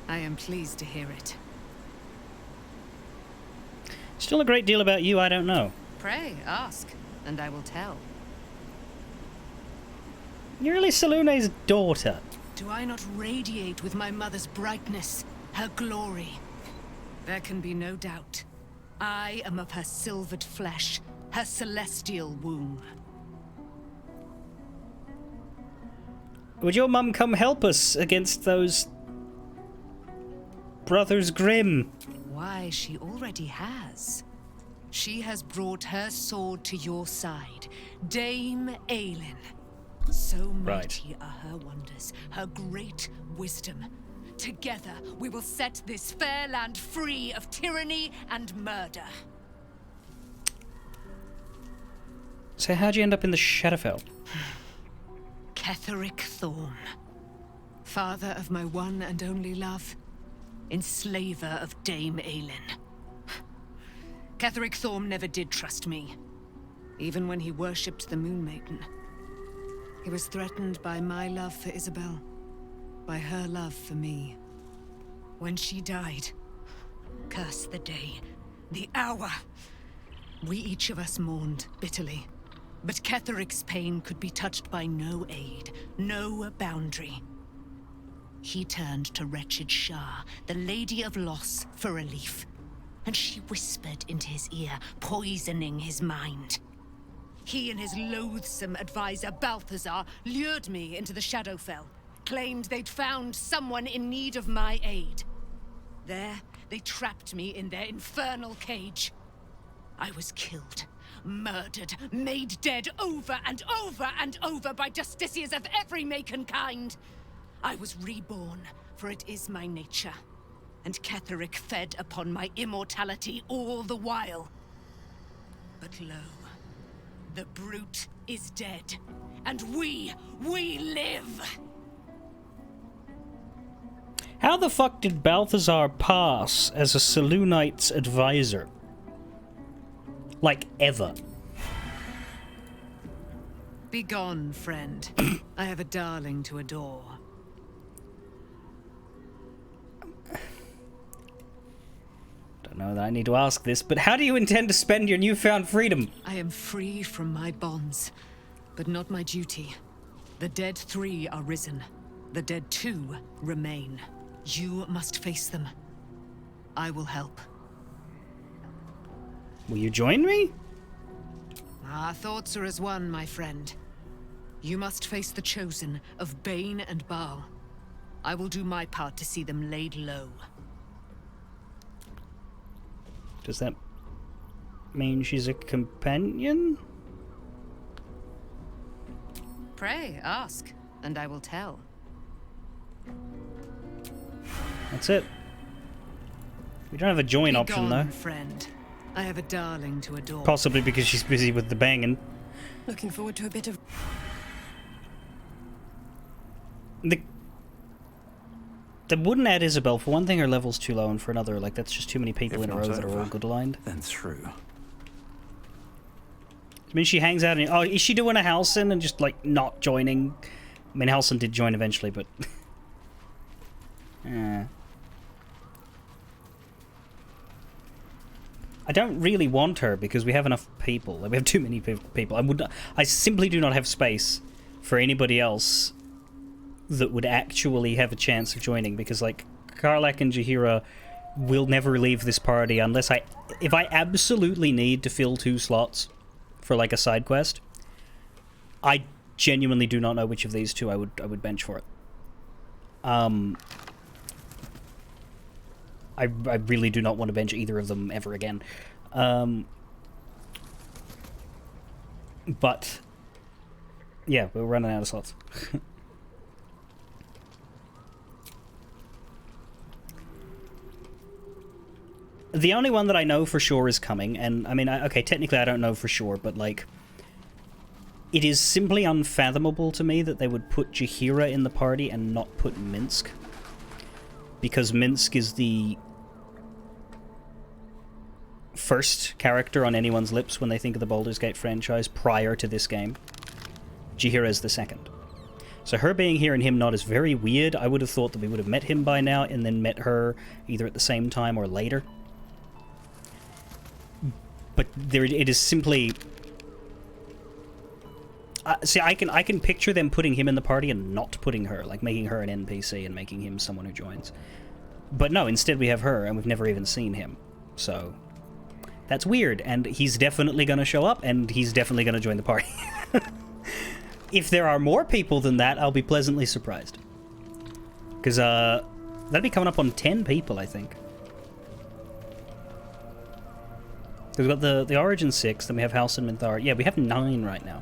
I am pleased to hear it. Still a great deal about you I don't know. Pray, ask, and I will tell. You're really Selûne's daughter. Do I not radiate with my mother's brightness, her glory? There can be no doubt. I am of her silvered flesh, her celestial womb. Would your mum come help us against those Brothers Grimm? Why, she already has. She has brought her sword to your side, Dame Aelin. So mighty are her wonders, her great wisdom. Together, we will set this fair land free of tyranny and murder. So how'd you end up in the Shadowfell? Ketheric Thorm, father of my one and only love, enslaver of Dame Aelin. Ketheric Thorm never did trust me, even when he worshipped the Moon Maiden. He was threatened by my love for Isabel, by her love for me. When she died, curse the day, the hour, we each of us mourned bitterly. But Ketheric's pain could be touched by no aid, no boundary. He turned to wretched Shah, the Lady of Loss, for relief. And she whispered into his ear, poisoning his mind. He and his loathsome advisor, Balthazar, lured me into the Shadowfell, claimed they'd found someone in need of my aid. There, they trapped me in their infernal cage. I was killed, murdered, made dead over and over and over by justiciars of every make and kind. I was reborn, for it is my nature. And Ketheric fed upon my immortality all the while. But lo, the brute is dead, and we live! How the fuck did Balthazar pass as a Selûnite's advisor? Like, ever? Begone, friend. I have a darling to adore. Don't know that I need to ask this, but how do you intend to spend your newfound freedom? I am free from my bonds, but not my duty. The dead 3 are risen. The dead 2 remain. You must face them. I will help. Will you join me? Our thoughts are as one, my friend. You must face the Chosen of Bane and Baal. I will do my part to see them laid low. Does that mean she's a companion? Pray, ask, and I will tell. That's it. We don't have a join option, though. Friend. I have a darling to adore. Possibly because she's busy with the banging. Looking forward to a bit of... They wouldn't add Isabel. For one thing, her level's too low, and for another, like, that's just too many people in a row that are all good aligned. Then through. I mean, she hangs out and... Oh, is she doing a Halcyon and just, like, not joining? I mean, Halcyon did join eventually, but... I don't really want her because we have enough people. Like, we have too many people. I simply do not have space for anybody else that would actually have a chance of joining because, like, Karlach and Jaheira will never leave this party unless if I absolutely need to fill 2 slots for like a side quest. I genuinely do not know which of these 2 I would bench for it. I really do not want to bench either of them ever again. But yeah, we're running out of slots. The only one that I know for sure is coming, and I mean, okay, technically I don't know for sure, but like, it is simply unfathomable to me that they would put Jaheira in the party and not put Minsk. Because Minsk is the first character on anyone's lips when they think of the Baldur's Gate franchise prior to this game. Jaheira is the second. So her being here and him not is very weird. I would have thought that we would have met him by now and then met her either at the same time or later. But it is simply... see, I can picture them putting him in the party and not putting her, like making her an NPC and making him someone who joins. But no, instead we have her, and we've never even seen him. So, that's weird, and he's definitely going to show up, and he's definitely going to join the party. If there are more people than that, I'll be pleasantly surprised. Because, that'd be coming up on 10 people, I think. Because we've got the Origin 6, then we have House and Minthara. Yeah, we have 9 right now.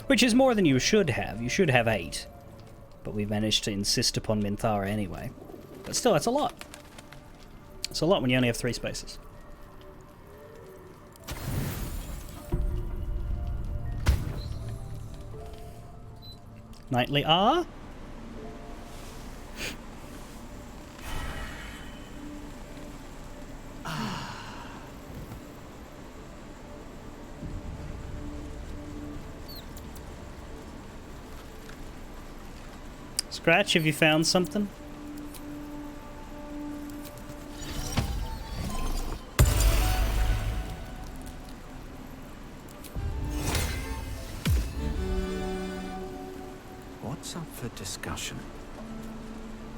Which is more than you should have. You should have 8. But we managed to insist upon Minthara anyway. But still, that's a lot. It's a lot when you only have 3 spaces. Nightly R? Scratch, have you found something? What's up for discussion?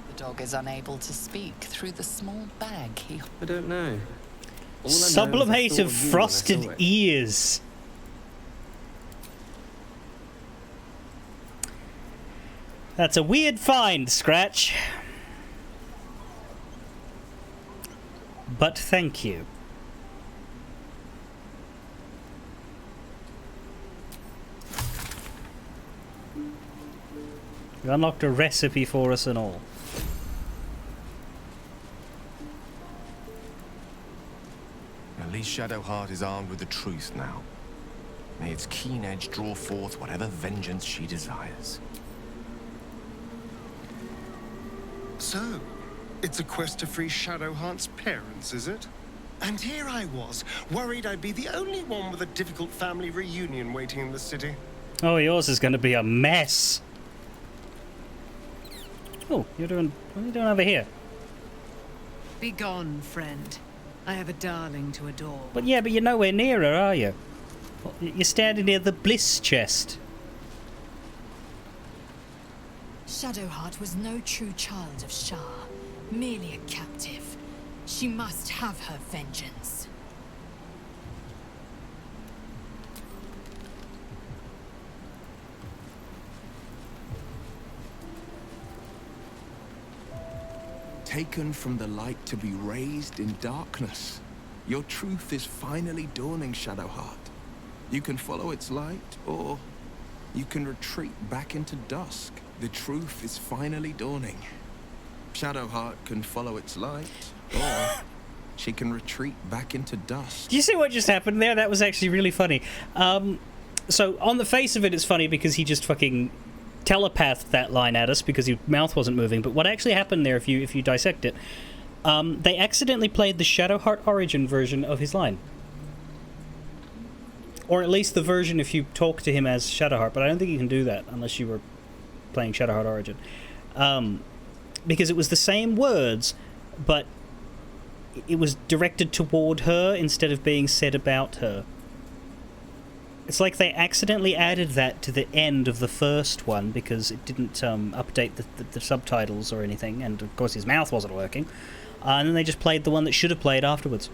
The dog is unable to speak through the small bag he... I don't know. Sublimate of frosted ears. That's a weird find, Scratch. But thank you. You unlocked a recipe for us and all. At least Shadowheart is armed with the truth now. May its keen edge draw forth whatever vengeance she desires. So, it's a quest to free Shadowheart's parents, is it? And here I was, worried I'd be the only one with a difficult family reunion waiting in the city. Oh, yours is going to be a mess. Oh, what are you doing over here? Be gone, friend. I have a darling to adore. But yeah, but you're nowhere near her, are you? You're standing near the bliss chest. Shadowheart was no true child of Shah, merely a captive. She must have her vengeance. Taken from the light to be raised in darkness. Your truth is finally dawning, Shadowheart. You can follow its light, or you can retreat back into dusk. The truth is finally dawning. Shadowheart can follow its light, or she can retreat back into dust. Do you see what just happened there? That was actually really funny. So on the face of it, it's funny because he just fucking telepathed that line at us because his mouth wasn't moving. But what actually happened there, if you dissect it, they accidentally played the Shadowheart Origin version of his line. Or at least the version if you talk to him as Shadowheart, but I don't think you can do that unless you were playing Shadowheart Origin. Because it was the same words, but it was directed toward her instead of being said about her. It's like they accidentally added that to the end of the first one because it didn't update the subtitles or anything, and of course his mouth wasn't working. And then they just played the one that should have played afterwards.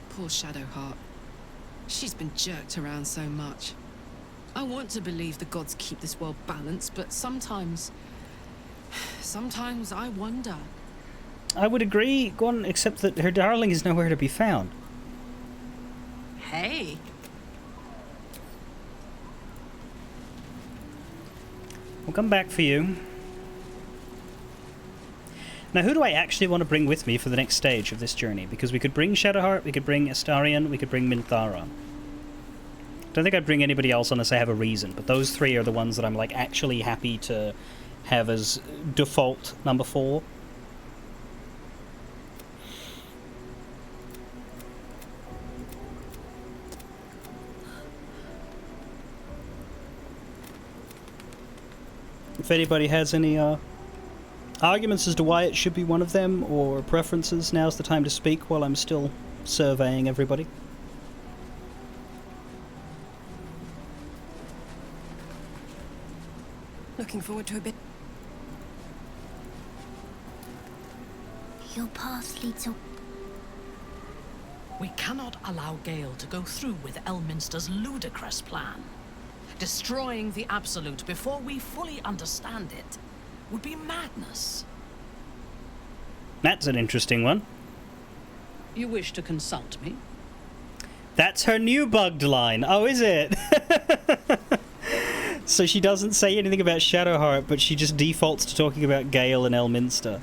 Poor Shadowheart. She's been jerked around so much. I want to believe the gods keep this world balanced, but sometimes I wonder. I would agree, Gwen, except that her darling is nowhere to be found. Hey. We'll come back for you. Now, who do I actually want to bring with me for the next stage of this journey? Because we could bring Shadowheart, we could bring Astarion, we could bring Minthara. Don't think I'd bring anybody else unless I have a reason, but those three are the ones that I'm like actually happy to have as default number 4. If anybody has any arguments as to why it should be one of them, or preferences, now's the time to speak while I'm still surveying everybody. Looking forward to a bit. Your path leads to... We cannot allow Gale to go through with Elminster's ludicrous plan. Destroying the Absolute before we fully understand it would be madness. That's an interesting one. You wish to consult me? That's her new bugged line. Oh, is it? So she doesn't say anything about Shadowheart, but she just defaults to talking about Gale and Elminster.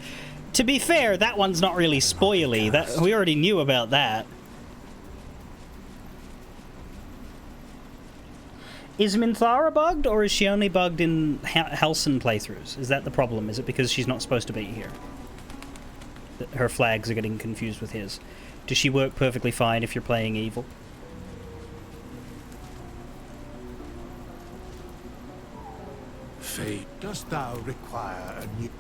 To be fair, that one's not really spoily. That we already knew about that. Is Minthara bugged, or is she only bugged in Halcyon playthroughs? Is that the problem? Is it because she's not supposed to be here? That her flags are getting confused with his. Does she work perfectly fine if you're playing evil? Fate, dost thou require a new...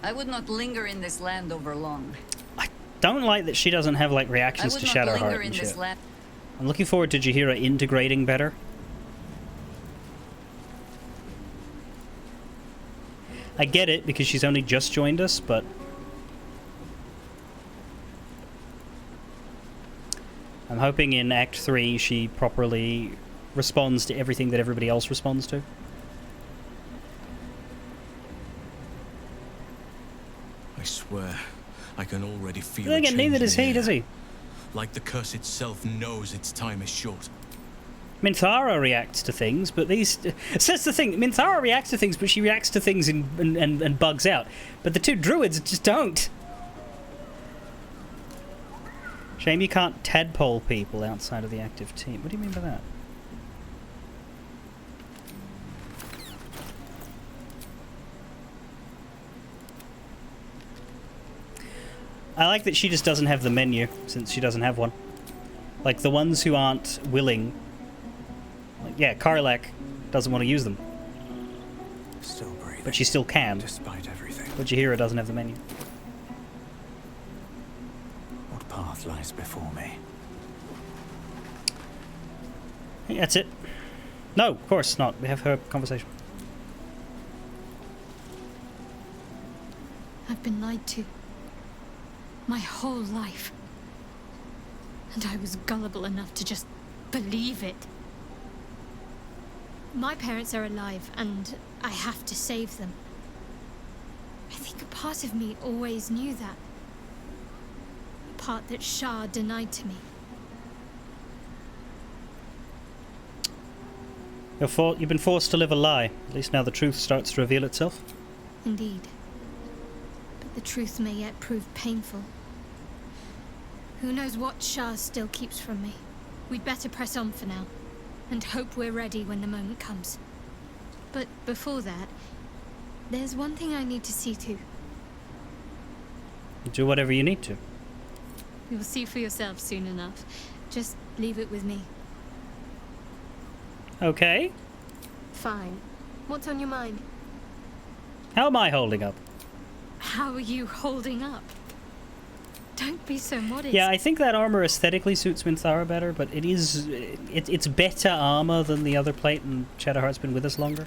I would not linger in this land over long. Don't like that she doesn't have like reactions to Shadowheart and shit. I'm looking forward to Jaheira integrating better. I get it because she's only just joined us, but I'm hoping in Act 3 she properly responds to everything that everybody else responds to. I swear, I can already feel Then again, neither does he, does he? Like the curse itself knows its time is short. Minthara reacts to things, but these... So that's the thing, Minthara reacts to things, but she reacts to things and bugs out. But the two druids just don't. Shame you can't tadpole people outside of the active team. What do you mean by that? I like that she just doesn't have the menu, since she doesn't have one. Like, the ones who aren't willing... Like, yeah, Karlak doesn't want to use them. Still breathing. But she still can. Despite everything. But Jaheira doesn't have the menu. What path lies before me? Yeah, that's it. No, of course not. We have her conversation. I've been lied to. My whole life. And I was gullible enough to just believe it. My parents are alive, and I have to save them. I think a part of me always knew that. A part that Shah denied to me. You've been forced to live a lie. At least now the truth starts to reveal itself. Indeed. But the truth may yet prove painful. Who knows what Shah still keeps from me. We'd better press on for now, and hope we're ready when the moment comes. But before that, there's one thing I need to see to. Do whatever you need to. You'll see for yourself soon enough. Just leave it with me. Okay. Fine. What's on your mind? How am I holding up? How are you holding up? Don't be so modest. Yeah, I think that armor aesthetically suits Minthara better, but it's better armor than the other plate, and Shadowheart's been with us longer.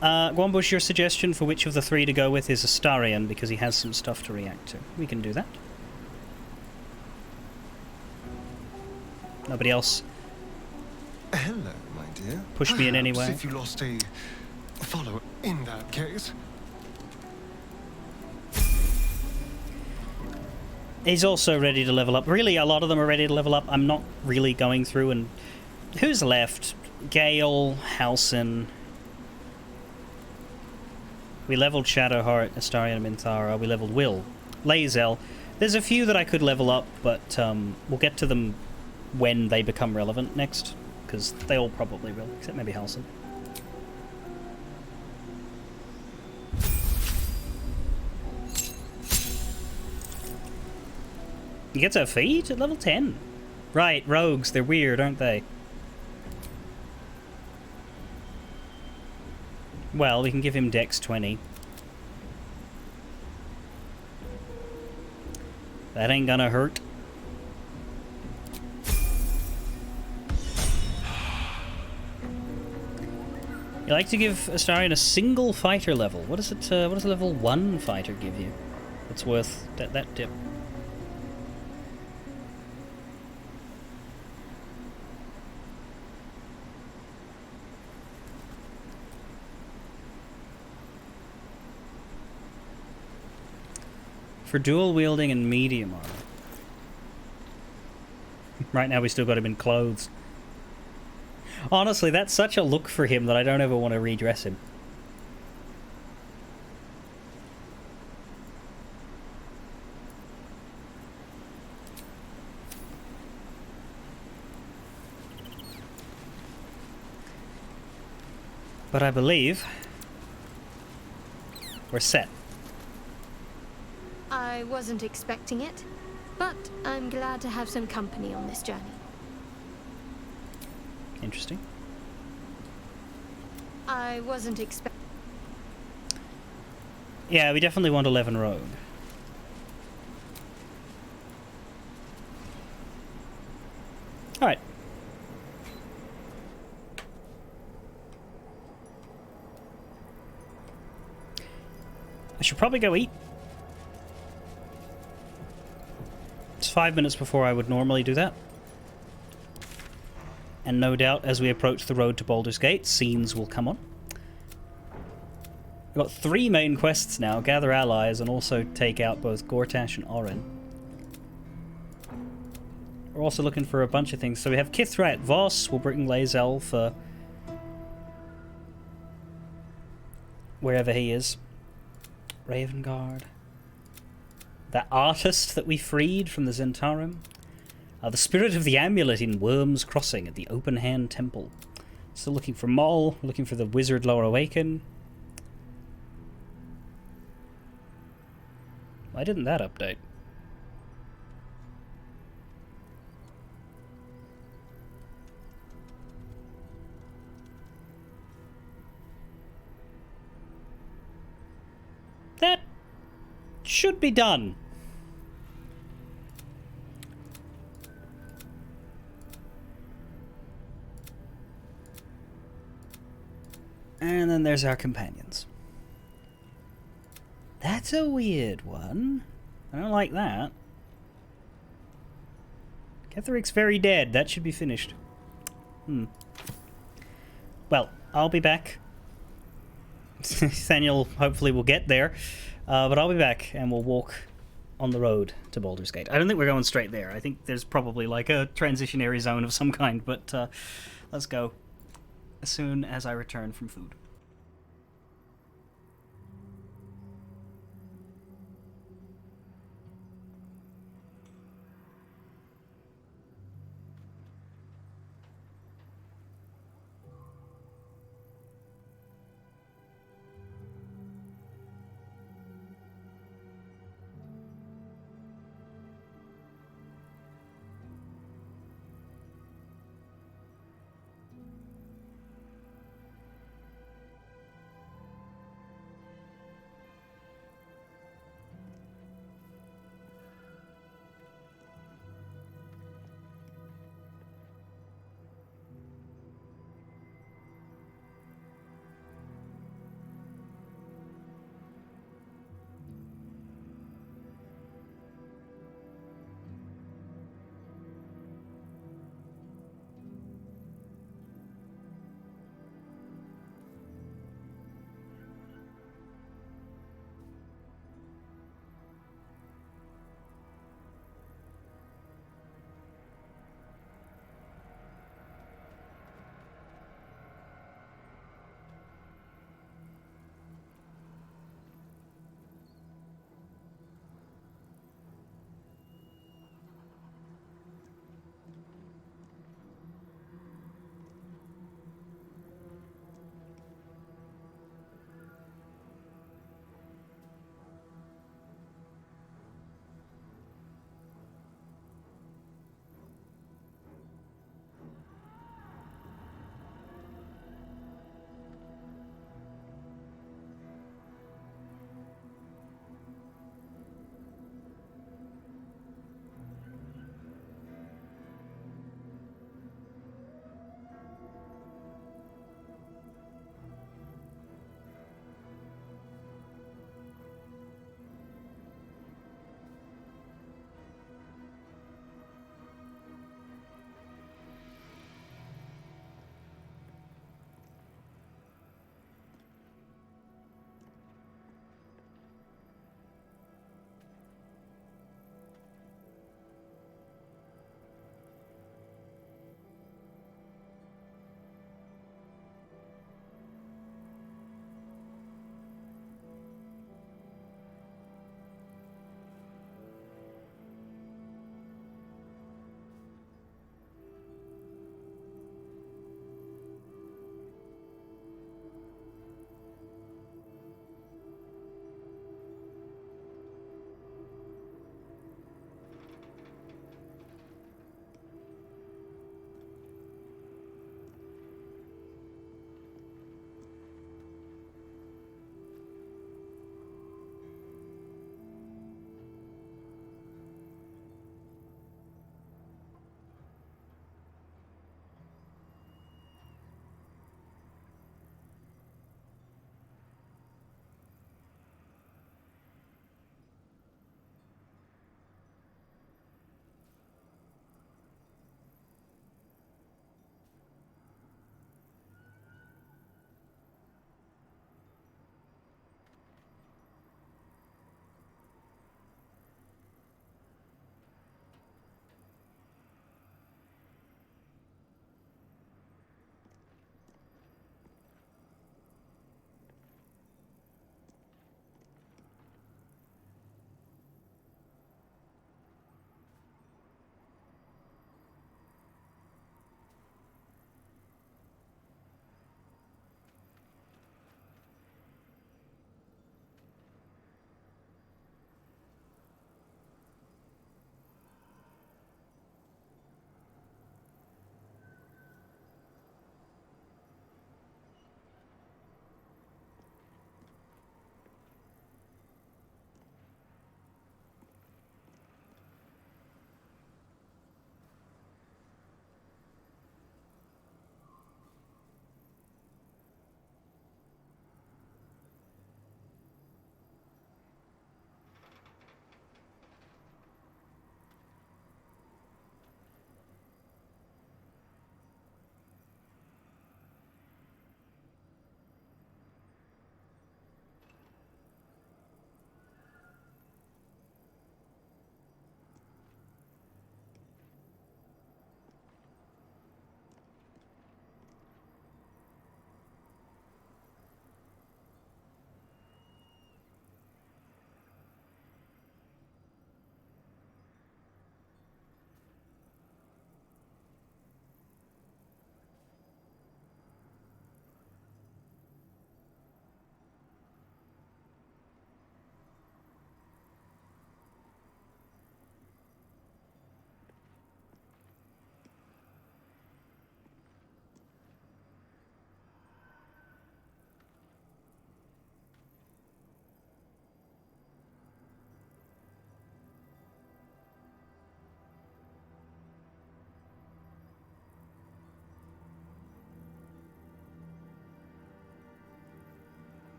Gwambush, your suggestion for which of the three to go with is Astarion, because he has some stuff to react to. We can do that. Nobody else Hello, my dear. push me in any way? If you lost a follower in that case. He's also ready to level up. Really, a lot of them are ready to level up. I'm not really going through and... Who's left? Gale, Halsin. We leveled Shadowheart, Astarion, and Minthara. We leveled Will. Lae'zel. There's a few that I could level up, but we'll get to them when they become relevant next. Because they all probably will, except maybe Halsin. He gets a feat at level 10. Right, rogues, they're weird, aren't they? Well, we can give him Dex 20. That ain't gonna hurt. You like to give Astarion a single fighter level. What does it? What does a level 1 fighter give you? It's worth that dip. For dual wielding and medium armor. Right now we still got him in clothes. Honestly, that's such a look for him that I don't ever want to redress him. But I believe we're set. I wasn't expecting it, but I'm glad to have some company on this journey. Interesting. I wasn't expecting... Yeah, we definitely want 11 rogue. Alright. I should probably go eat. It's 5 minutes before I would normally do that. And no doubt, as we approach the road to Baldur's Gate, scenes will come on. We've got 3 main quests now. Gather allies and also take out both Gortash and Orin. We're also looking for a bunch of things. So we have Kithrat Voss. We'll bring Lae'zel for wherever he is. Ravengard. That artist that we freed from the Zentarum. The spirit of the amulet in Worm's Crossing at the Open Hand Temple. Still looking for Moll, looking for the Wizard Lower Awaken. Why didn't that update? That should be done. And then there's our companions. That's a weird one. I don't like that. Ketheric's very dead. That should be finished. Well, I'll be back. Nathaniel hopefully will get there. But I'll be back and we'll walk on the road to Baldur's Gate. I don't think we're going straight there. I think there's probably like a transitionary zone of some kind. But let's go as soon as I return from food.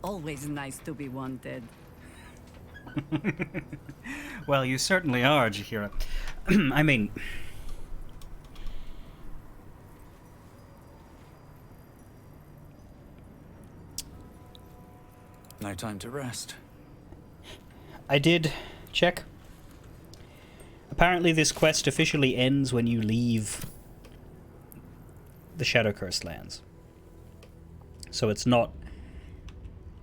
Always nice to be wanted. Well, you certainly are, Jahira. I mean... No time to rest. I did check. Apparently this quest officially ends when you leave the Shadow Cursed lands. So it's not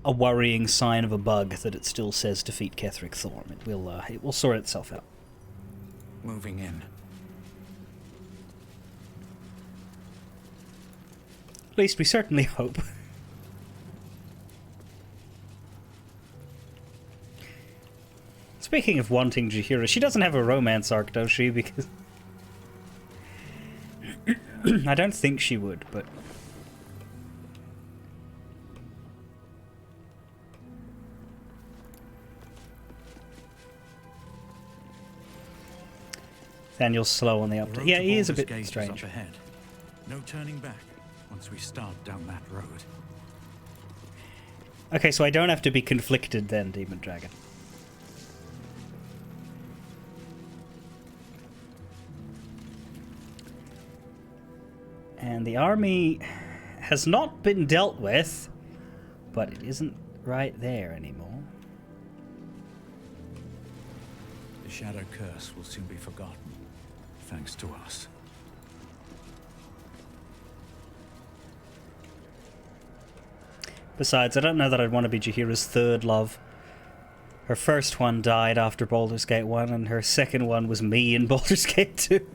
a worrying sign of a bug that it still says defeat Ketheric Thorm. It will sort itself out. Moving in. At least we certainly hope. Speaking of wanting Jahira, she doesn't have a romance arc, does she? Because I don't think she would, but Daniel's slow on the update. Yeah, he is a bit strange. Up ahead. No turning back once we start down that road. Okay, so I don't have to be conflicted then, Demon Dragon. And the army has not been dealt with, but it isn't right there anymore. The Shadow Curse will soon be forgotten, thanks to us. Besides, I don't know that I'd want to be Jahira's third love. Her first one died after Baldur's Gate 1, and her second one was me in Baldur's Gate 2.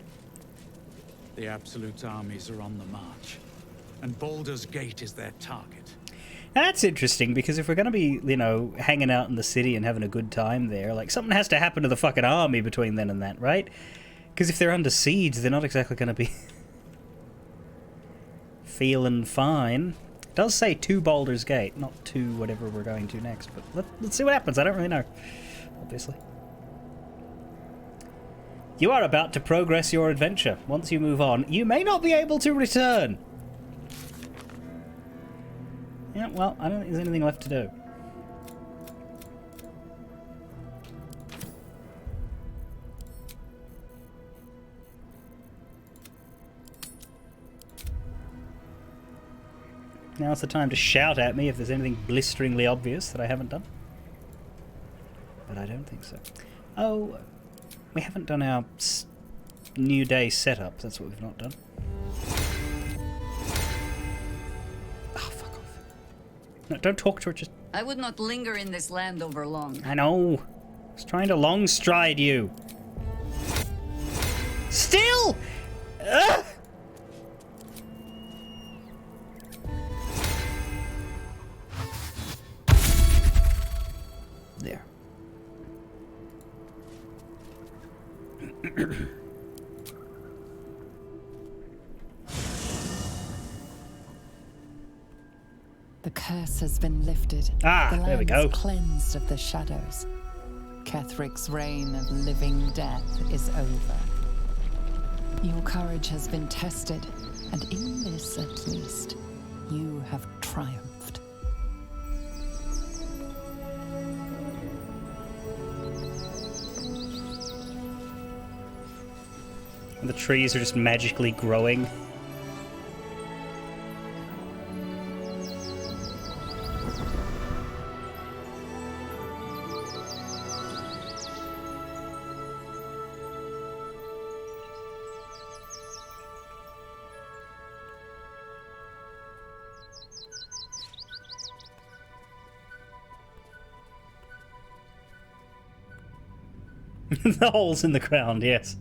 The Absolute's armies are on the march, and Baldur's Gate is their target. That's interesting, because if we're going to be, you know, hanging out in the city and having a good time there, like, something has to happen to the fucking army between then and that, right? Because if they're under siege, they're not exactly going to be feeling fine. It does say to Baldur's Gate, not to whatever we're going to next, but let's see what happens. I don't really know, obviously. You are about to progress your adventure. Once you move on, you may not be able to return. Yeah, well, I don't think there's anything left to do. Now's the time to shout at me if there's anything blisteringly obvious that I haven't done. But I don't think so. Oh, we haven't done our New Day setup. That's what we've not done. Oh, fuck off. No, don't talk to her, just... I would not linger in this land over long. I know. I was trying to long stride you. Still! Ugh! There. The curse has been lifted. Ah, the there we land go. is cleansed of the shadows. Kethric's reign of living death is over. Your courage has been tested, and in this at least, you have triumphed. And the trees are just magically growing. The holes in the ground, yes.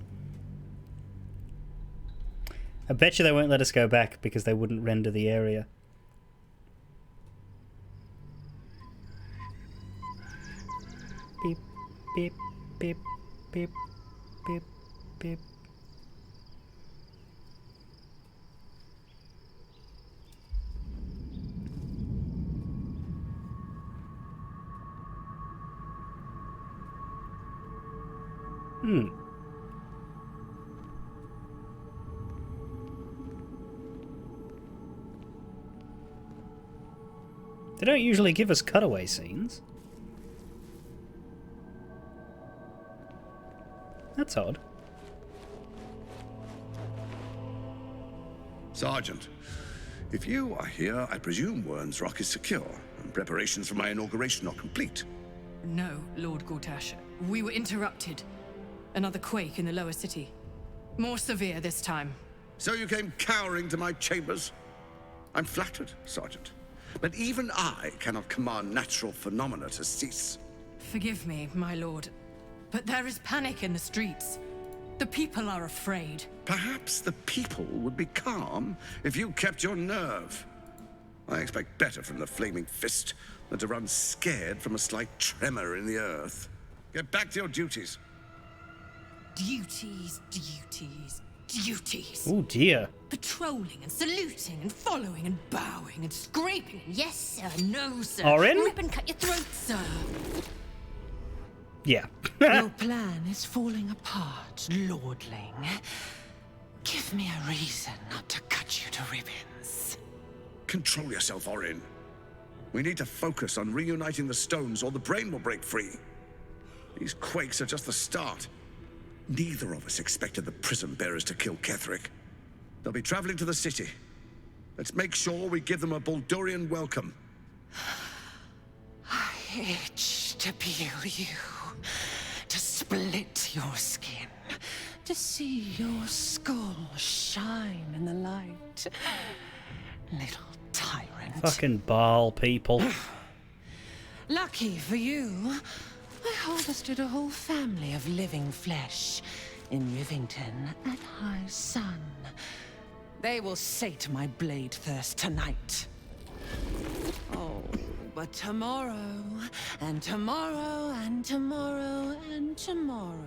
I bet you they won't let us go back because they wouldn't render the area. Beep, beep, beep, beep, beep, beep. They don't usually give us cutaway scenes. That's odd. Sergeant, if you are here, I presume Worm's Rock is secure, and preparations for my inauguration are complete. No, Lord Gortash. We were interrupted. Another quake in the lower city. More severe this time. So you came cowering to my chambers? I'm flattered, Sergeant. But even I cannot command natural phenomena to cease. Forgive me, my lord, but there is panic in the streets. The people are afraid. Perhaps the people would be calm if you kept your nerve. I expect better from the Flaming Fist than to run scared from a slight tremor in the earth. Get back to your duties. Duties, duties, duties. Oh dear. Patrolling and saluting and following and bowing and scraping. Yes, sir. No, sir. Orin? Rip and cut your throat, sir. Yeah. Your plan is falling apart, lordling. Give me a reason not to cut you to ribbons. Control yourself, Orin. We need to focus on reuniting the stones or the brain will break free. These quakes are just the start. Neither of us expected the prison bearers to kill Ketheric. They'll be traveling to the city. Let's make sure we give them a Baldurian welcome. I itch to peel you, to split your skin, to see your skull shine in the light. Little tyrant. Fucking Baal people. Lucky for you, I harvested a whole family of living flesh in Rivington at high sun. They will sate my blade thirst tonight. Oh, but tomorrow, and tomorrow, and tomorrow, and tomorrow,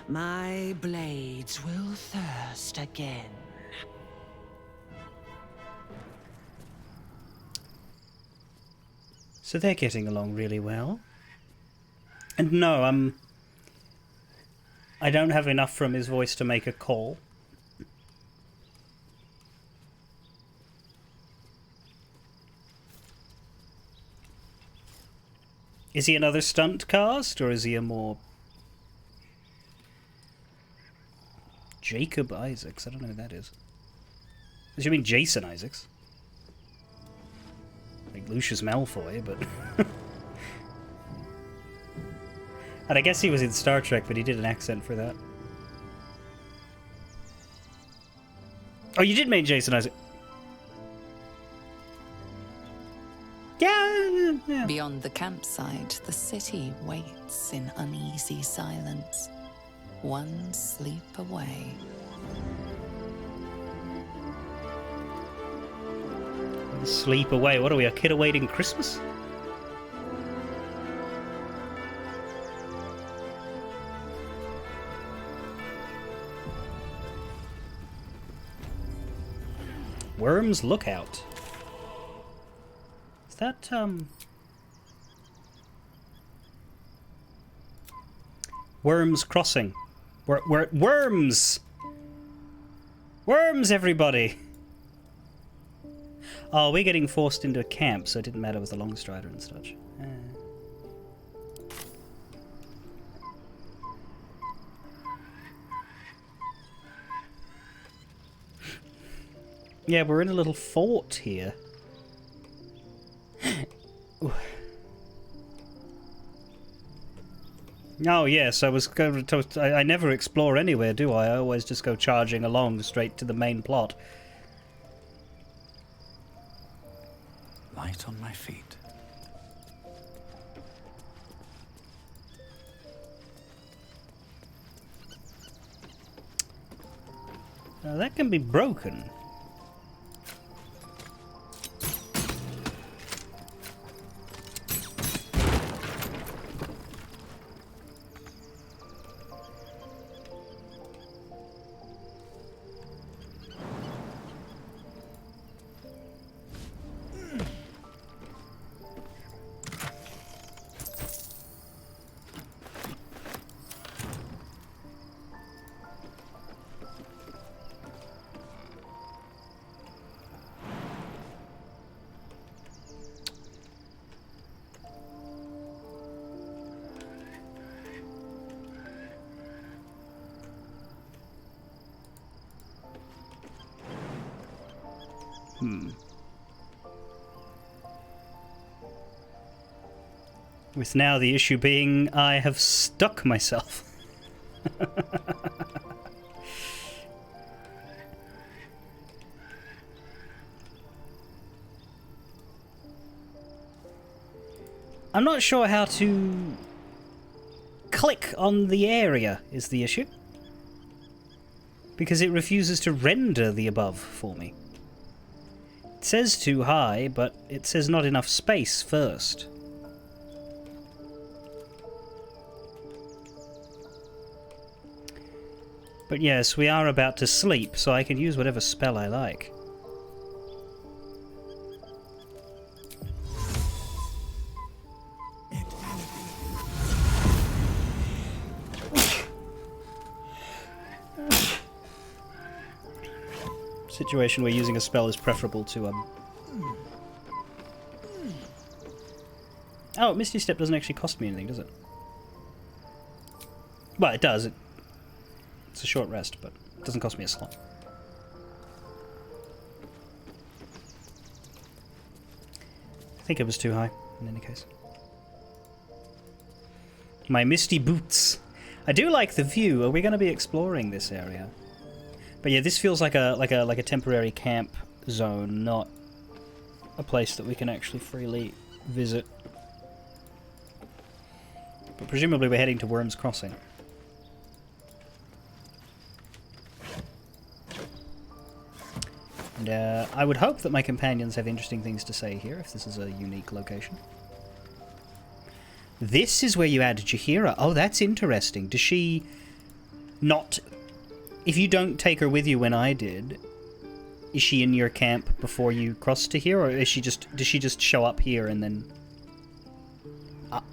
my blades will thirst again. So they're getting along really well. And no, I don't have enough from his voice to make a call. Is he another stunt cast, or is he a more... Jacob Isaacs? I don't know who that is. Does you mean Jason Isaacs? Like Lucius Malfoy, but... And I guess he was in Star Trek, but he did an accent for that. Oh, you did mean Jason Isaac. Yeah. Beyond the campsite, the city waits in uneasy silence, one sleep away. Sleep away. What are we, a kid awaiting Christmas? Worm's Lookout. Is that, Worm's Crossing. Worms! Worms, everybody! Oh, we're getting forced into a camp, so it didn't matter with the Longstrider and such. Yeah, we're in a little fort here. Oh yes, I was going to. I never explore anywhere, do I? I always just go charging along straight to the main plot. Light on my feet. That can be broken. With now the issue being I have stuck myself. I'm not sure how to click on the area is the issue. Because it refuses to render the above for me. It says too high, but it says not enough space first. But yes, we are about to sleep, so I can use whatever spell I like. Situation where using a spell is preferable to Oh, Misty Step doesn't actually cost me anything, does it? Well, it does. It's a short rest, but it doesn't cost me a slot. I think it was too high, in any case. My misty boots. I do like the view. Are we going to be exploring this area? But yeah, this feels like a temporary camp zone, not a place that we can actually freely visit. But presumably we're heading to Worm's Crossing. And I would hope that my companions have interesting things to say here, if this is a unique location. This is where you add Jaheira. Oh, that's interesting. Does she not... If you don't take her with you when I did, is she in your camp before you cross to here, or is she just... Does she just show up here and then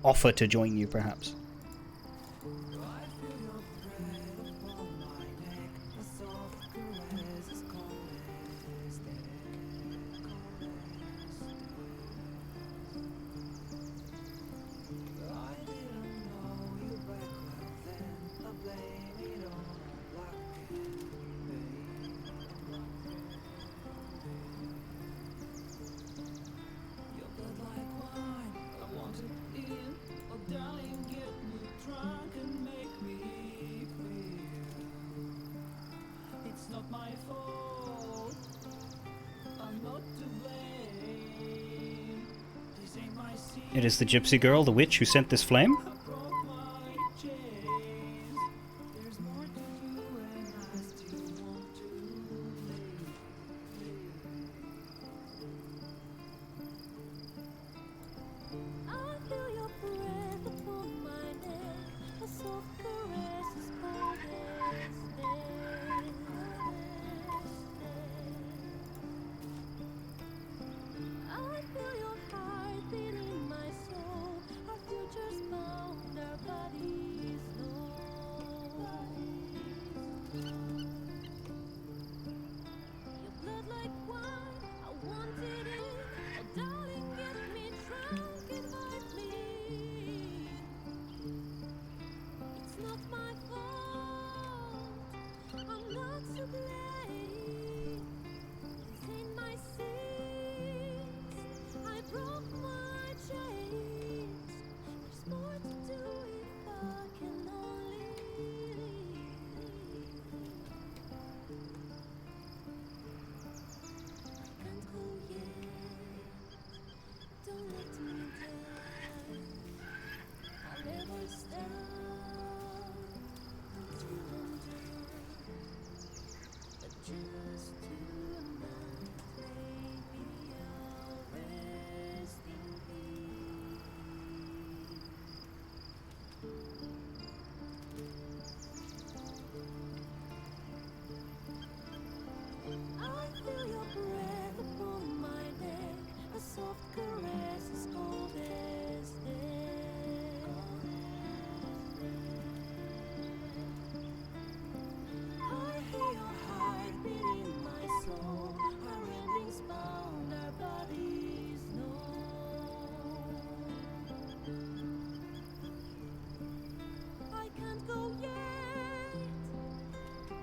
offer to join you, perhaps? It is the gypsy girl, the witch, who sent this flame?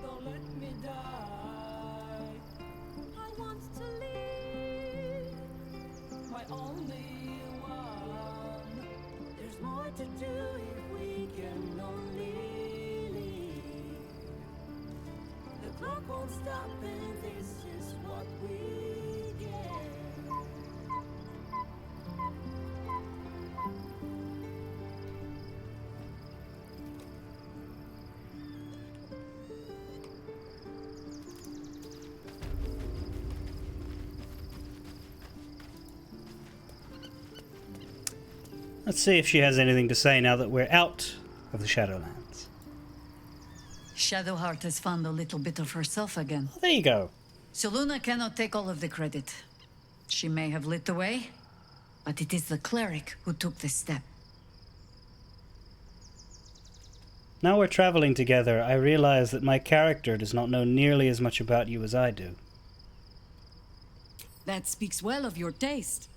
Don't let me die. I want to live. what to do if we can only leave. The clock won't stop and this is what we get. Let's see if she has anything to say now that we're out of the Shadowlands. Shadowheart has found a little bit of herself again. Oh, there you go. Selûne cannot take all of the credit. She may have lit the way, but it is the cleric who took this step. Now we're traveling together, I realize that my character does not know nearly as much about you as I do. That speaks well of your taste.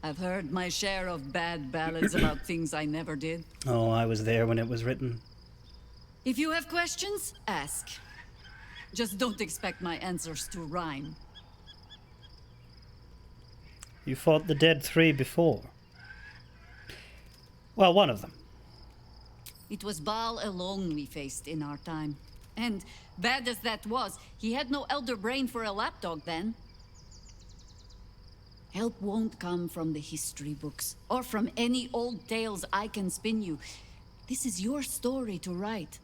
I've heard my share of bad ballads about things I never did. Oh, I was there when it was written. If you have questions, ask. Just don't expect my answers to rhyme. You fought the Dead Three before. Well, one of them. It was Baal alone we faced in our time. And, bad as that was, he had no elder brain for a lapdog then. Help won't come from the history books, or from any old tales I can spin you. This is your story to write.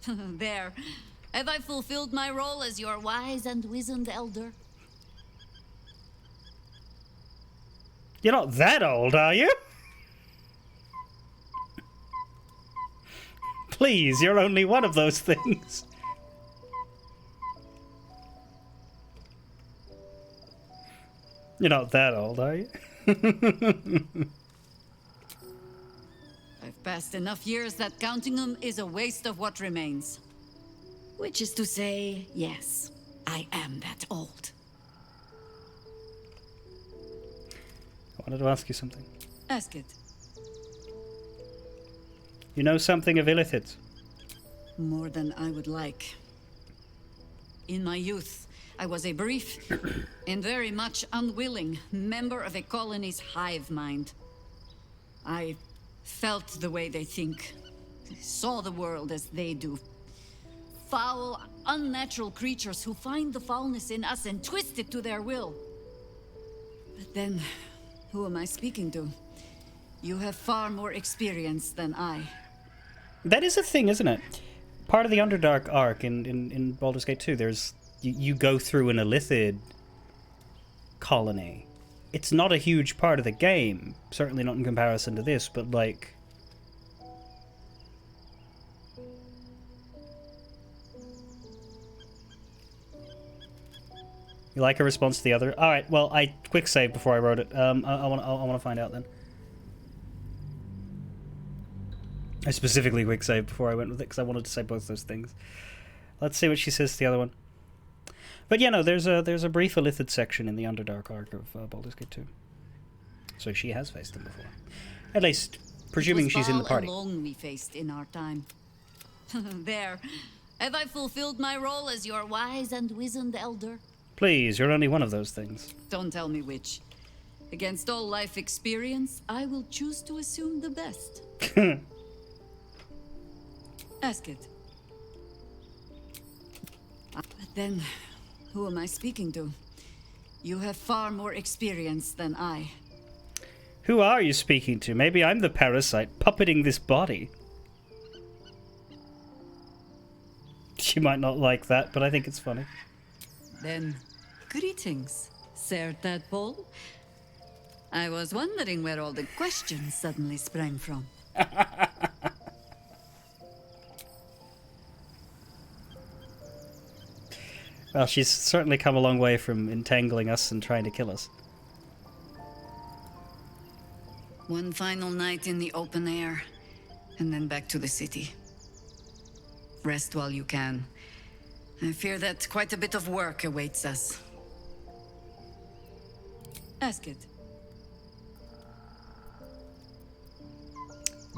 There. Have I fulfilled my role as your wise and wizened elder? You're not that old, are you? Please, you're only one of those things. You're not that old, are you? I've passed enough years that counting them is a waste of what remains. Which is to say, yes, I am that old. I wanted to ask you something. Ask it. You know something of Illithid? More than I would like. In my youth, I was a brief and very much unwilling member of a colony's hive mind. I felt the way they think, saw the world as they do. Foul, unnatural creatures who find the foulness in us and twist it to their will. But then, who am I speaking to? You have far more experience than I. That is a thing, isn't it? Part of the Underdark arc in Baldur's Gate 2, there's you go through an Illithid colony. It's not a huge part of the game, certainly not in comparison to this, but like... You like a response to the other? Alright, well, I quick saved before I wrote it. I want to find out then. I specifically quick saved before I went with it, because I wanted to say both those things. Let's see what she says to the other one. But yeah, no, there's a brief Illithid section in the Underdark arc of Baldur's Gate 2. So she has faced them before. At least, presuming she's in the party. It was alone we faced in our time. There. Have I fulfilled my role as your wise and wizened elder? Please, you're only one of those things. Don't tell me which. Against all life experience, I will choose to assume the best. Ask it. But then, who am I speaking to? You have far more experience than I. Who are you speaking to? Maybe I'm the parasite puppeting this body. She might not like that, but I think it's funny. Then, greetings, Sir Tadpole. I was wondering where all the questions suddenly sprang from. Well, she's certainly come a long way from entangling us and trying to kill us. One final night in the open air, and then back to the city. Rest while you can. I fear that quite a bit of work awaits us. Ask it.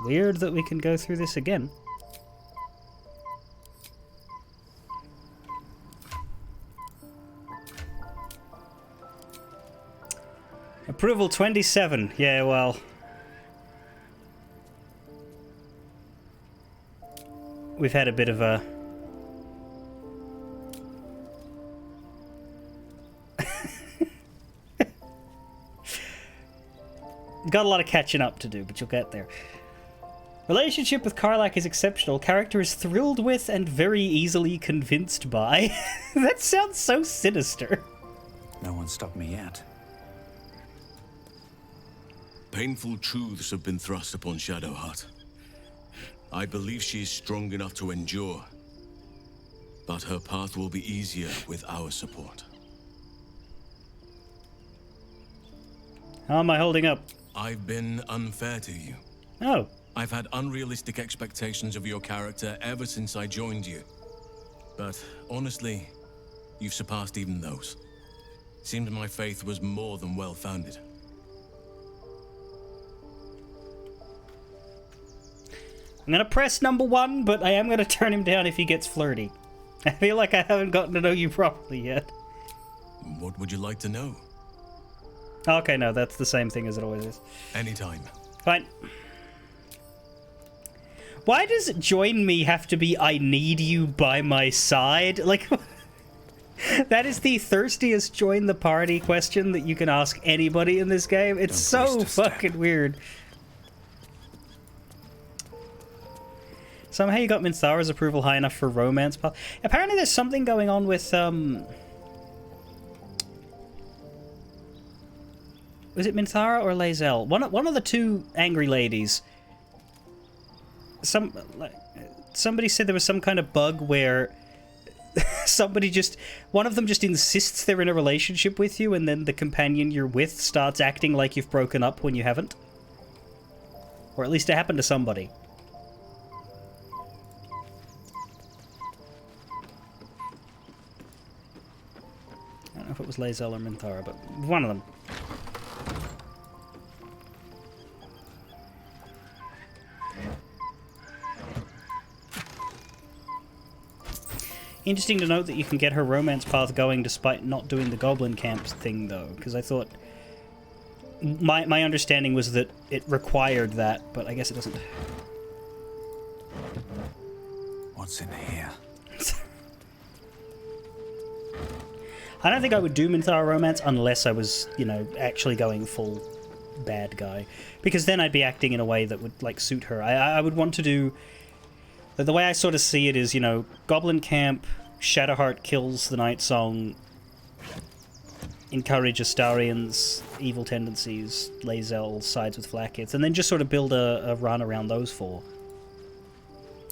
Weird that we can go through this again. Approval 27. Yeah, well... we've had a bit of a... Got a lot of catching up to do, but you'll get there. Relationship with Karlach is exceptional. Character is thrilled with and very easily convinced by. That sounds so sinister. No one stopped me yet. Painful truths have been thrust upon Shadowheart. I believe she is strong enough to endure, but her path will be easier with our support. How am I holding up? I've been unfair to you. Oh. I've had unrealistic expectations of your character ever since I joined you. But honestly, you've surpassed even those. Seemed my faith was more than well-founded. I'm gonna press number 1, but I am gonna turn him down if he gets flirty. I feel like I haven't gotten to know you properly yet. What would you like to know? Okay, no, that's the same thing as it always is. Anytime. Fine. Why does join me have to be I need you by my side? Like, that is the thirstiest join the party question that you can ask anybody in this game. It's so fucking weird. Somehow you got Minthara's approval high enough for romance. Apparently there's something going on with, was it Minthara or Lae'zel? One of the two angry ladies. Somebody said there was some kind of bug where one of them just insists they're in a relationship with you, and then the companion you're with starts acting like you've broken up when you haven't. Or at least it happened to somebody. I don't know if it was Lae'zel or Minthara, but one of them. Interesting to note that you can get her romance path going despite not doing the goblin camp thing, though, because I thought... My understanding was that it required that, but I guess it doesn't. What's in here? I don't think I would do Minthara romance unless I was, you know, actually going full bad guy. Because then I'd be acting in a way that would, like, suit her. I would want to do... The way I sort of see it is, you know, Goblin Camp, Shadowheart kills the Night Song, encourage Astarian's evil tendencies, Lae'zel sides with Flackits, and then just sort of build a run around those four.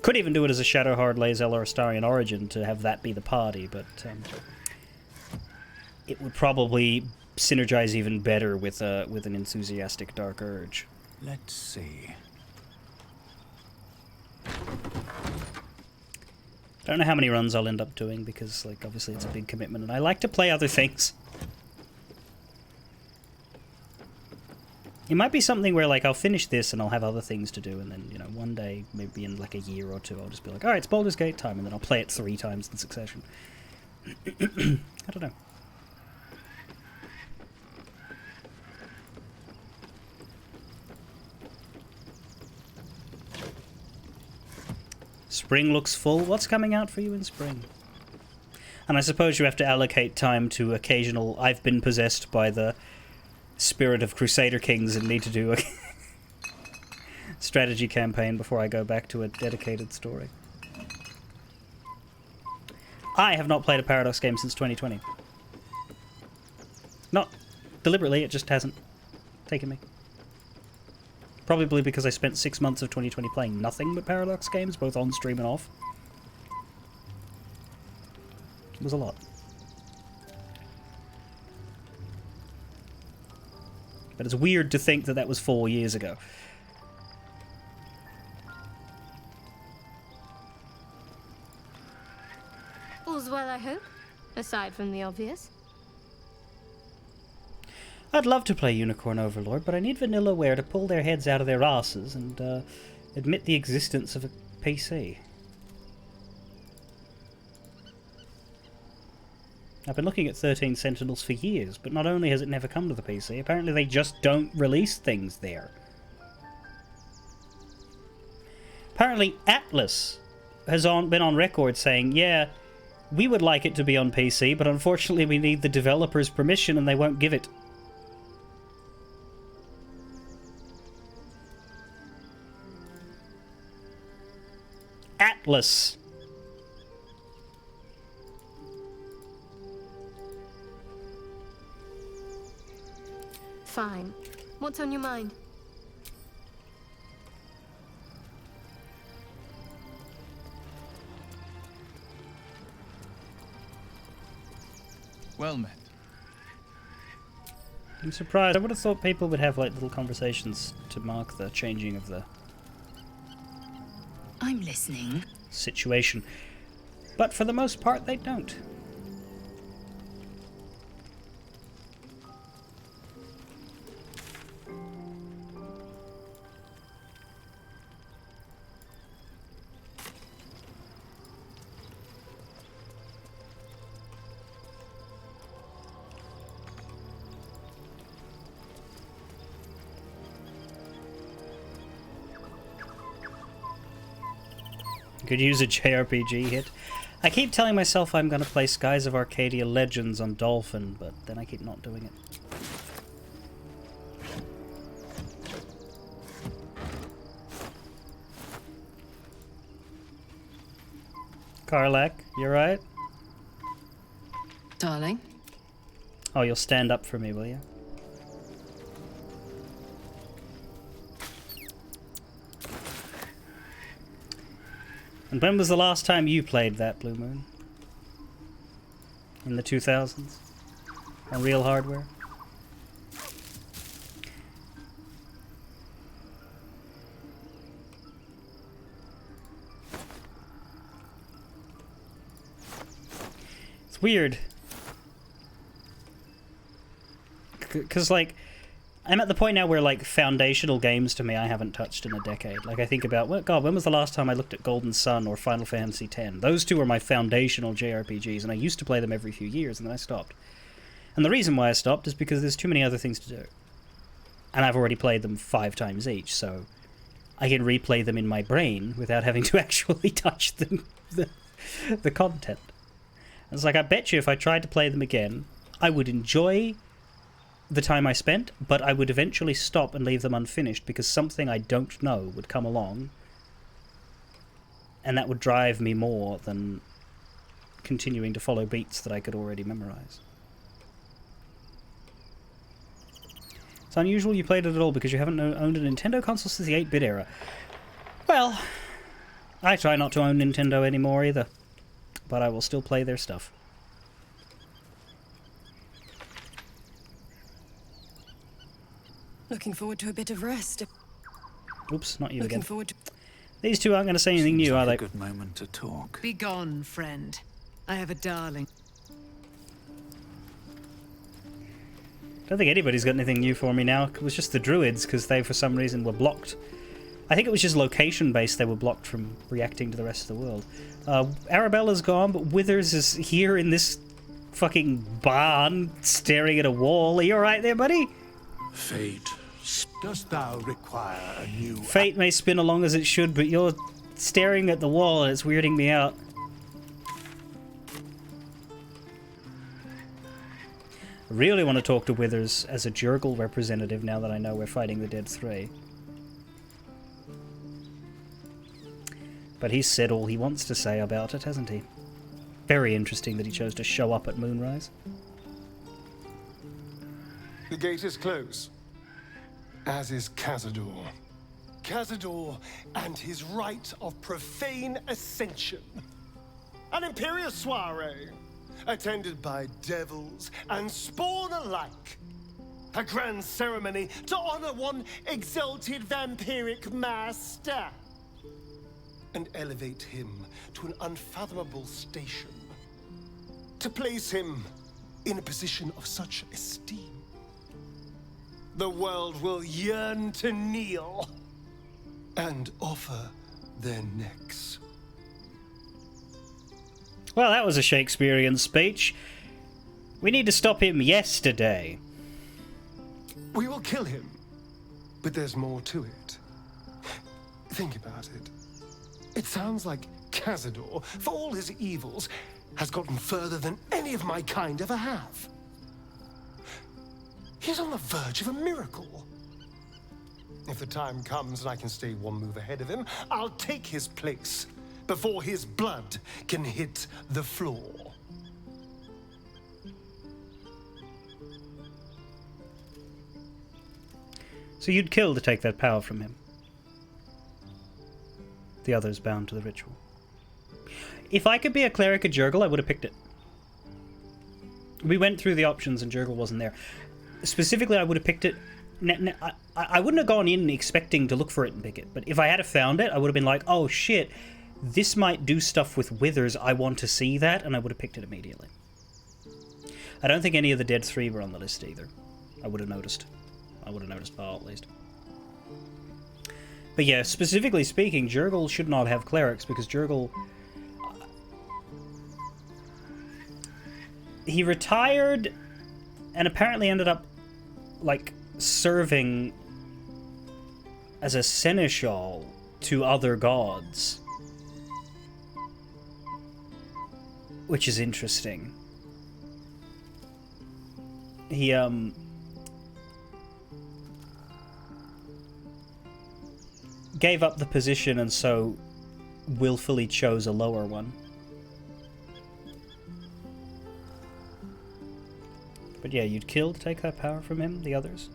Could even do it as a Shadowheart, Lae'zel, or Astarian origin to have that be the party, but it would probably synergize even better with an enthusiastic Dark Urge. Let's see. I don't know how many runs I'll end up doing because, like, obviously it's a big commitment and I like to play other things. It might be something where, like, I'll finish this and I'll have other things to do, and then, you know, one day, maybe in like a year or two, I'll just be like, alright, it's Baldur's Gate time, and then I'll play it 3 times in succession. I don't know. Spring looks full. What's coming out for you in spring? And I suppose you have to allocate time to occasional... I've been possessed by the spirit of Crusader Kings and need to do a strategy campaign before I go back to a dedicated story. I have not played a Paradox game since 2020. Not deliberately, it just hasn't taken me. Probably because I spent 6 months of 2020 playing nothing but Paradox games, both on stream and off. It was a lot. But it's weird to think that that was 4 years ago. All's well, I hope, aside from the obvious. I'd love to play Unicorn Overlord, but I need Vanillaware to pull their heads out of their asses and admit the existence of a PC. I've been looking at 13 Sentinels for years, but not only has it never come to the PC, apparently they just don't release things there. Apparently Atlas has been on record saying, yeah, we would like it to be on PC, but unfortunately we need the developer's permission and they won't give it. Atlas. Fine. What's on your mind? Well met. I'm surprised. I would have thought people would have like little conversations to mark the changing of the I'm listening. situation. But for the most part, they don't. Could use a JRPG hit. I keep telling myself I'm going to play Skies of Arcadia Legends on Dolphin, but then I keep not doing it. Karlak, you right? Darling? Oh, you'll stand up for me, will you? And when was the last time you played that, Blue Moon? In the 2000s? On real hardware? It's weird. Because, like, I'm at the point now where, like, foundational games to me I haven't touched in a decade. Like, I think about, well, God, when was the last time I looked at Golden Sun or Final Fantasy X? Those two are my foundational JRPGs, and I used to play them every few years, and then I stopped. And the reason why I stopped is because there's too many other things to do. And I've already played them 5 times each, so I can replay them in my brain without having to actually touch them, the content. And it's like, I bet you if I tried to play them again, I would enjoy the time I spent, but I would eventually stop and leave them unfinished because something I don't know would come along, and that would drive me more than continuing to follow beats that I could already memorize. It's unusual you played it at all because you haven't owned a Nintendo console since the 8-bit era. Well, I try not to own Nintendo anymore either, but I will still play their stuff. Looking forward to a bit of rest. Oops, not you Looking again. forward to... These two aren't going to say anything new, are they? Good moment to talk. Be gone, friend. I have a darling. I don't think anybody's got anything new for me now. It was just the druids, because they, for some reason, were blocked. I think it was just location-based they were blocked from reacting to the rest of the world. Arabella's gone, but Withers is here in this fucking barn, staring at a wall. Are you alright there, buddy? Fate, dost thou require a new... Fate may spin along as it should, but you're staring at the wall and it's weirding me out. I really want to talk to Withers as a Jurgle representative now that I know we're fighting the Dead 3. But he's said all he wants to say about it, hasn't he? Very interesting that he chose to show up at Moonrise. The gate is closed, as is Cazador. Cazador and his rite of profane ascension. An imperial soiree, attended by devils and spawn alike. A grand ceremony to honor one exalted vampiric master. And elevate him to an unfathomable station. To place him in a position of such esteem. The world will yearn to kneel and offer their necks. Well, that was a Shakespearean speech. We need to stop him yesterday. We will kill him, but there's more to it. Think about it. It sounds like Cazador, for all his evils, has gotten further than any of my kind ever have. He's on the verge of a miracle. If the time comes and I can stay one move ahead of him, I'll take his place before his blood can hit the floor. So you'd kill to take that power from him. The others bound to the ritual. If I could be a cleric at Jurgle, I would have picked it. We went through the options and Jurgle wasn't there. Specifically, I would have picked it. I wouldn't have gone in expecting to look for it and pick it, but if I had have found it, I would have been like, oh shit, this might do stuff with withers, I want to see that, and I would have picked it immediately. I don't think any of the Dead 3 were on the list either. I would have noticed. I would have noticed Val at least. But yeah, specifically speaking, Jurgle should not have clerics, because Jurgle... he retired and apparently ended up, like, serving as a seneschal to other gods. Which is interesting. He, gave up the position and so willfully chose a lower one. But yeah, you'd kill to take that power from him, the others?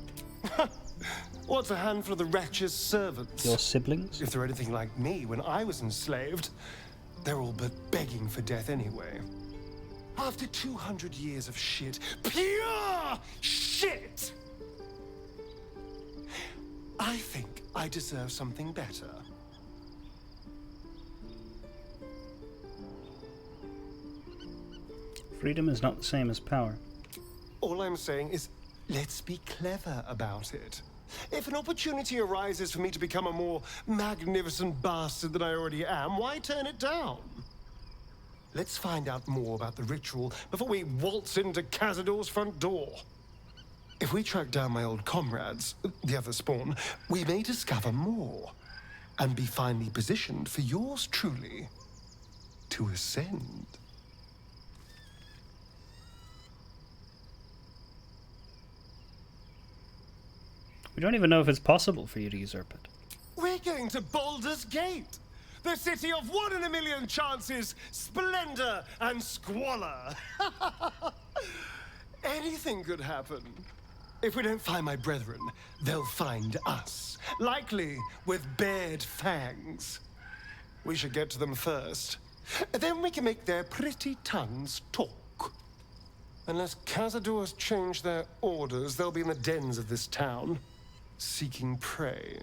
What's a handful of the wretched servants? Your siblings? If they're anything like me when I was enslaved, they're all but begging for death anyway. After 200 years of shit, pure shit! I think I deserve something better. Freedom is not the same as power. All I'm saying is, let's be clever about it. If an opportunity arises for me to become a more magnificent bastard than I already am, why turn it down? Let's find out more about the ritual before we waltz into Cazador's front door. If we track down my old comrades, the other spawn, we may discover more and be finely positioned for yours truly to ascend. We don't even know if it's possible for you to usurp it. We're going to Baldur's Gate, the city of 1 in a million chances, splendor and squalor. Anything could happen. If we don't find my brethren, they'll find us, likely with bared fangs. We should get to them first. Then we can make their pretty tongues talk. Unless Cazador's change their orders, they'll be in the dens of this town, seeking prey.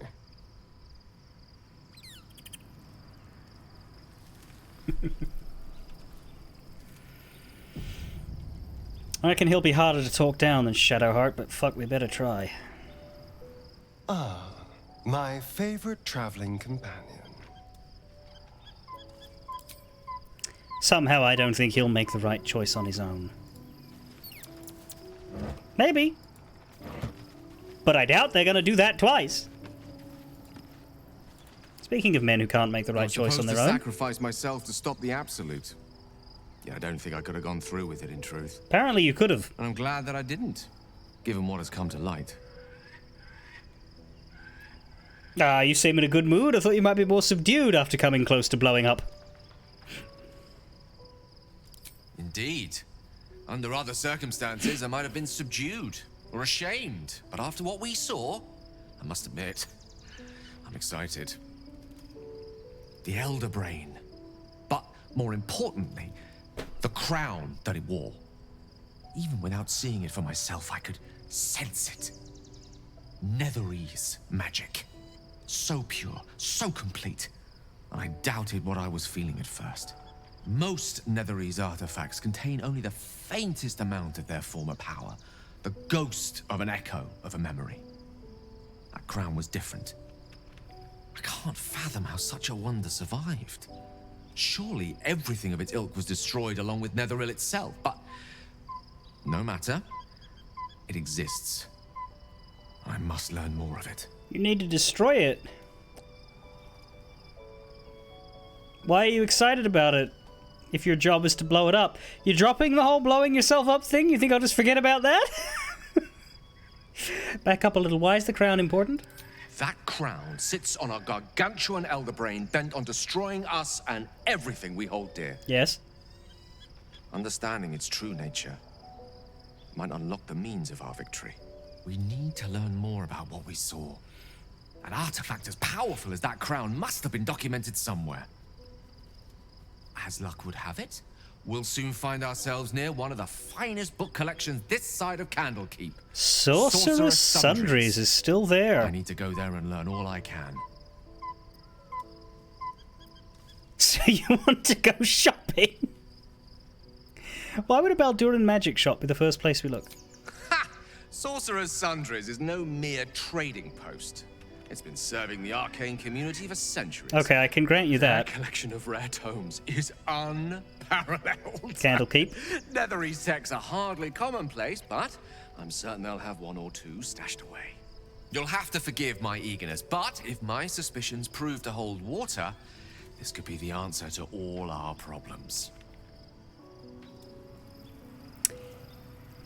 I reckon he'll be harder to talk down than Shadowheart, but fuck, we better try. Ah, my favorite traveling companion. Somehow I don't think he'll make the right choice on his own. Maybe. But I doubt they're gonna do that twice. Speaking of men who can't make the right choice on their own. I sacrifice myself to stop the Absolute. Yeah, I don't think I could have gone through with it, in truth. Apparently you could have. And I'm glad that I didn't, given what has come to light. You seem in a good mood. I thought you might be more subdued after coming close to blowing up. Indeed. Under other circumstances, I might have been subdued or ashamed. But after what we saw, I must admit, I'm excited. The Elder Brain. But more importantly, the crown that it wore. Even without seeing it for myself, I could sense it. Netherese magic. So pure, so complete. And I doubted what I was feeling at first. Most Netherese artifacts contain only the faintest amount of their former power. The ghost of an echo of a memory. That crown was different. I can't fathom how such a wonder survived. Surely everything of its ilk was destroyed along with Netheril itself, but no matter. It exists. I must learn more of it. You need to destroy it. Why are you excited about it? If your job is to blow it up. You're dropping the whole blowing yourself up thing? You think I'll just forget about that? Back up a little. Why is the crown important? That crown sits on a gargantuan elder brain bent on destroying us and everything we hold dear. Yes. Understanding its true nature might unlock the means of our victory. We need to learn more about what we saw. An artifact as powerful as that crown must have been documented somewhere. As luck would have it, we'll soon find ourselves near one of the finest book collections this side of Candlekeep. Sorcerer's Sundries is still there. I need to go there and learn all I can. So you want to go shopping? Why would a Balduran magic shop be the first place we look? Ha! Sorcerer's Sundries is no mere trading post. It's been serving the arcane community for centuries. Okay, I can grant you that. Their collection of rare tomes is unparalleled. Candlekeep. Nethery texts are hardly commonplace, but I'm certain they'll have one or two stashed away. You'll have to forgive my eagerness, but if my suspicions prove to hold water, this could be the answer to all our problems.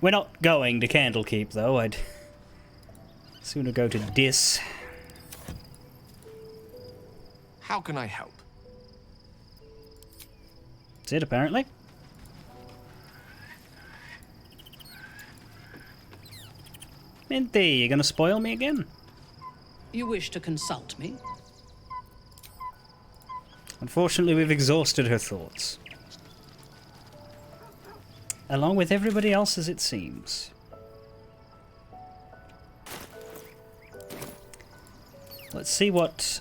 We're not going to Candlekeep, though. I'd sooner go to Dis. How can I help? That's it, apparently. Minty, you gonna spoil me again? You wish to consult me? Unfortunately, we've exhausted her thoughts. Along with everybody else, as it seems. Let's see what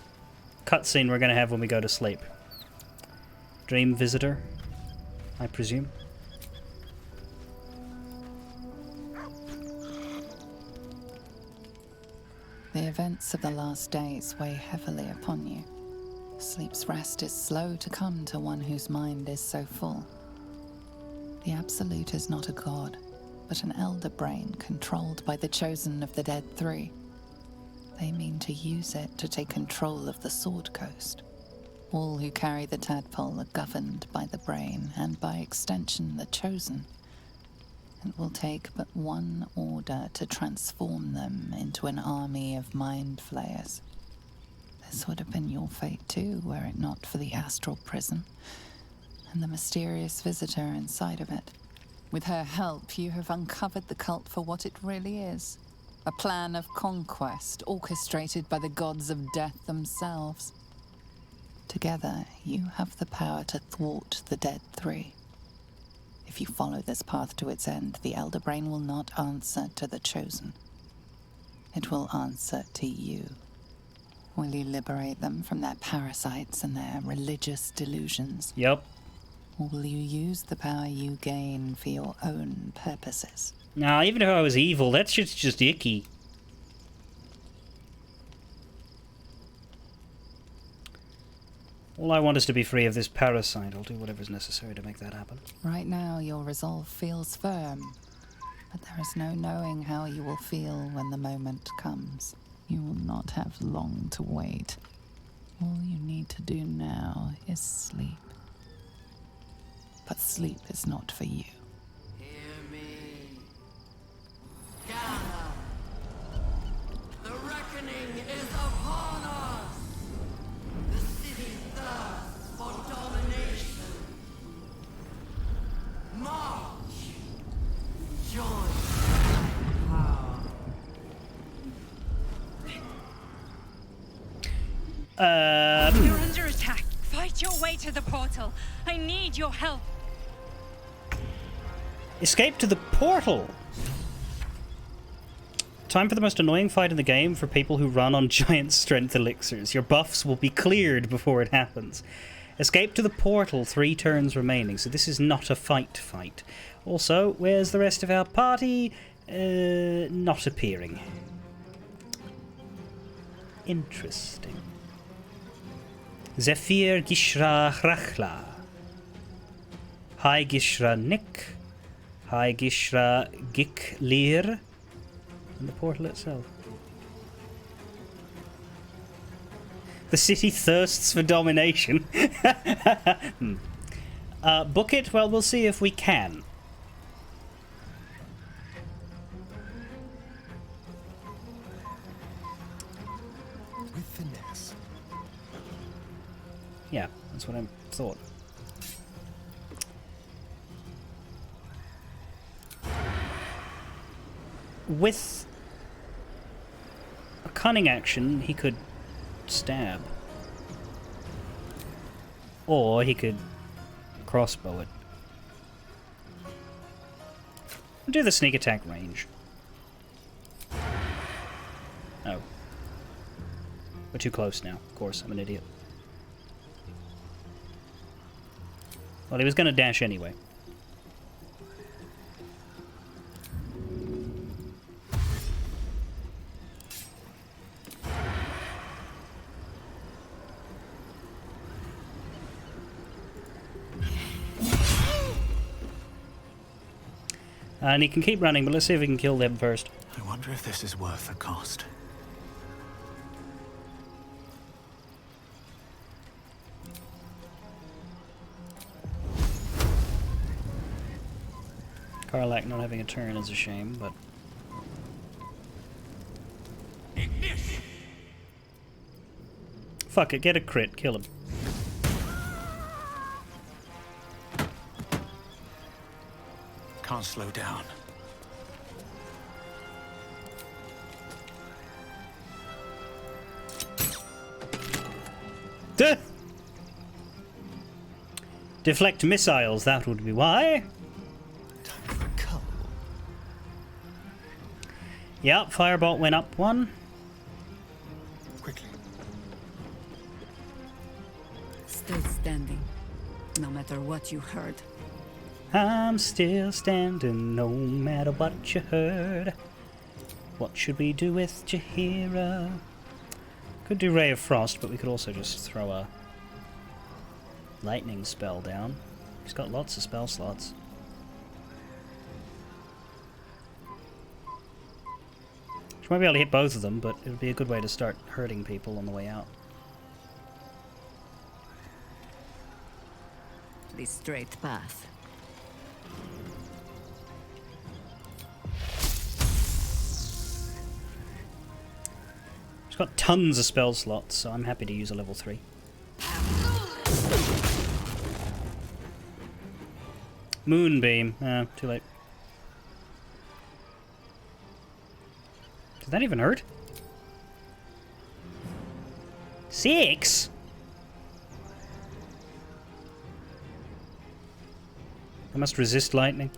cutscene we're going to have when we go to sleep. Dream visitor, I presume. The events of the last days weigh heavily upon you. Sleep's rest is slow to come to one whose mind is so full. The Absolute is not a god, but an elder brain controlled by the chosen of the Dead Three. They mean to use it to take control of the Sword Coast. All who carry the tadpole are governed by the brain, and by extension the chosen. It will take but one order to transform them into an army of mind flayers. This would have been your fate too, were it not for the astral prison and the mysterious visitor inside of it. With her help, you have uncovered the cult for what it really is. A plan of conquest orchestrated by the gods of death themselves. Together, you have the power to thwart the Dead Three. If you follow this path to its end, the Elder Brain will not answer to the Chosen. It will answer to you. Will you liberate them from their parasites and their religious delusions? Yep. Or will you use the power you gain for your own purposes? Nah, even if I was evil, that shit's just icky. All I want is to be free of this parasite. I'll do whatever's necessary to make that happen. Right now, your resolve feels firm, but there is no knowing how you will feel when the moment comes. You will not have long to wait. All you need to do now is sleep. But sleep is not for you. Hear me. Gather. The reckoning is upon us. The city thirsts for domination. March. Join power. You're under attack. Fight your way to the portal. I need your help. Escape to the portal! Time for the most annoying fight in the game for people who run on giant strength elixirs. Your buffs will be cleared before it happens. Escape to the portal, 3 turns remaining, so this is not a fight. Also, where's the rest of our party? Not appearing. Interesting. Zephyr Gishra Hrachla. Hi Gishra Nick. Hi Gishra Giklir. And the portal itself. The city thirsts for domination. Book it? Well, we'll see if we can. With finesse. Yeah, that's what I thought. With a cunning action, he could stab. Or he could crossbow it. Do the sneak attack range. Oh. We're too close now. Of course, I'm an idiot. Well, he was going to dash anyway. And he can keep running, but let's see if we can kill them first. I wonder if this is worth the cost. Karlak not having a turn is a shame, but... Fuck it, get a crit, kill him. Can't slow down. Duh! Deflect missiles, that would be why. Yep, firebolt went up one. Quickly. Still standing, no matter what you heard. I'm still standing, no matter what you heard. What should we do with Jaheira? Could do Ray of Frost, but we could also just throw a lightning spell down. He's got lots of spell slots. She might be able to hit both of them, but it would be a good way to start hurting people on the way out. The straight path. She's got tons of spell slots, so I'm happy to use a level 3. Moonbeam. Too late. Did that even hurt? 6? I must resist lightning.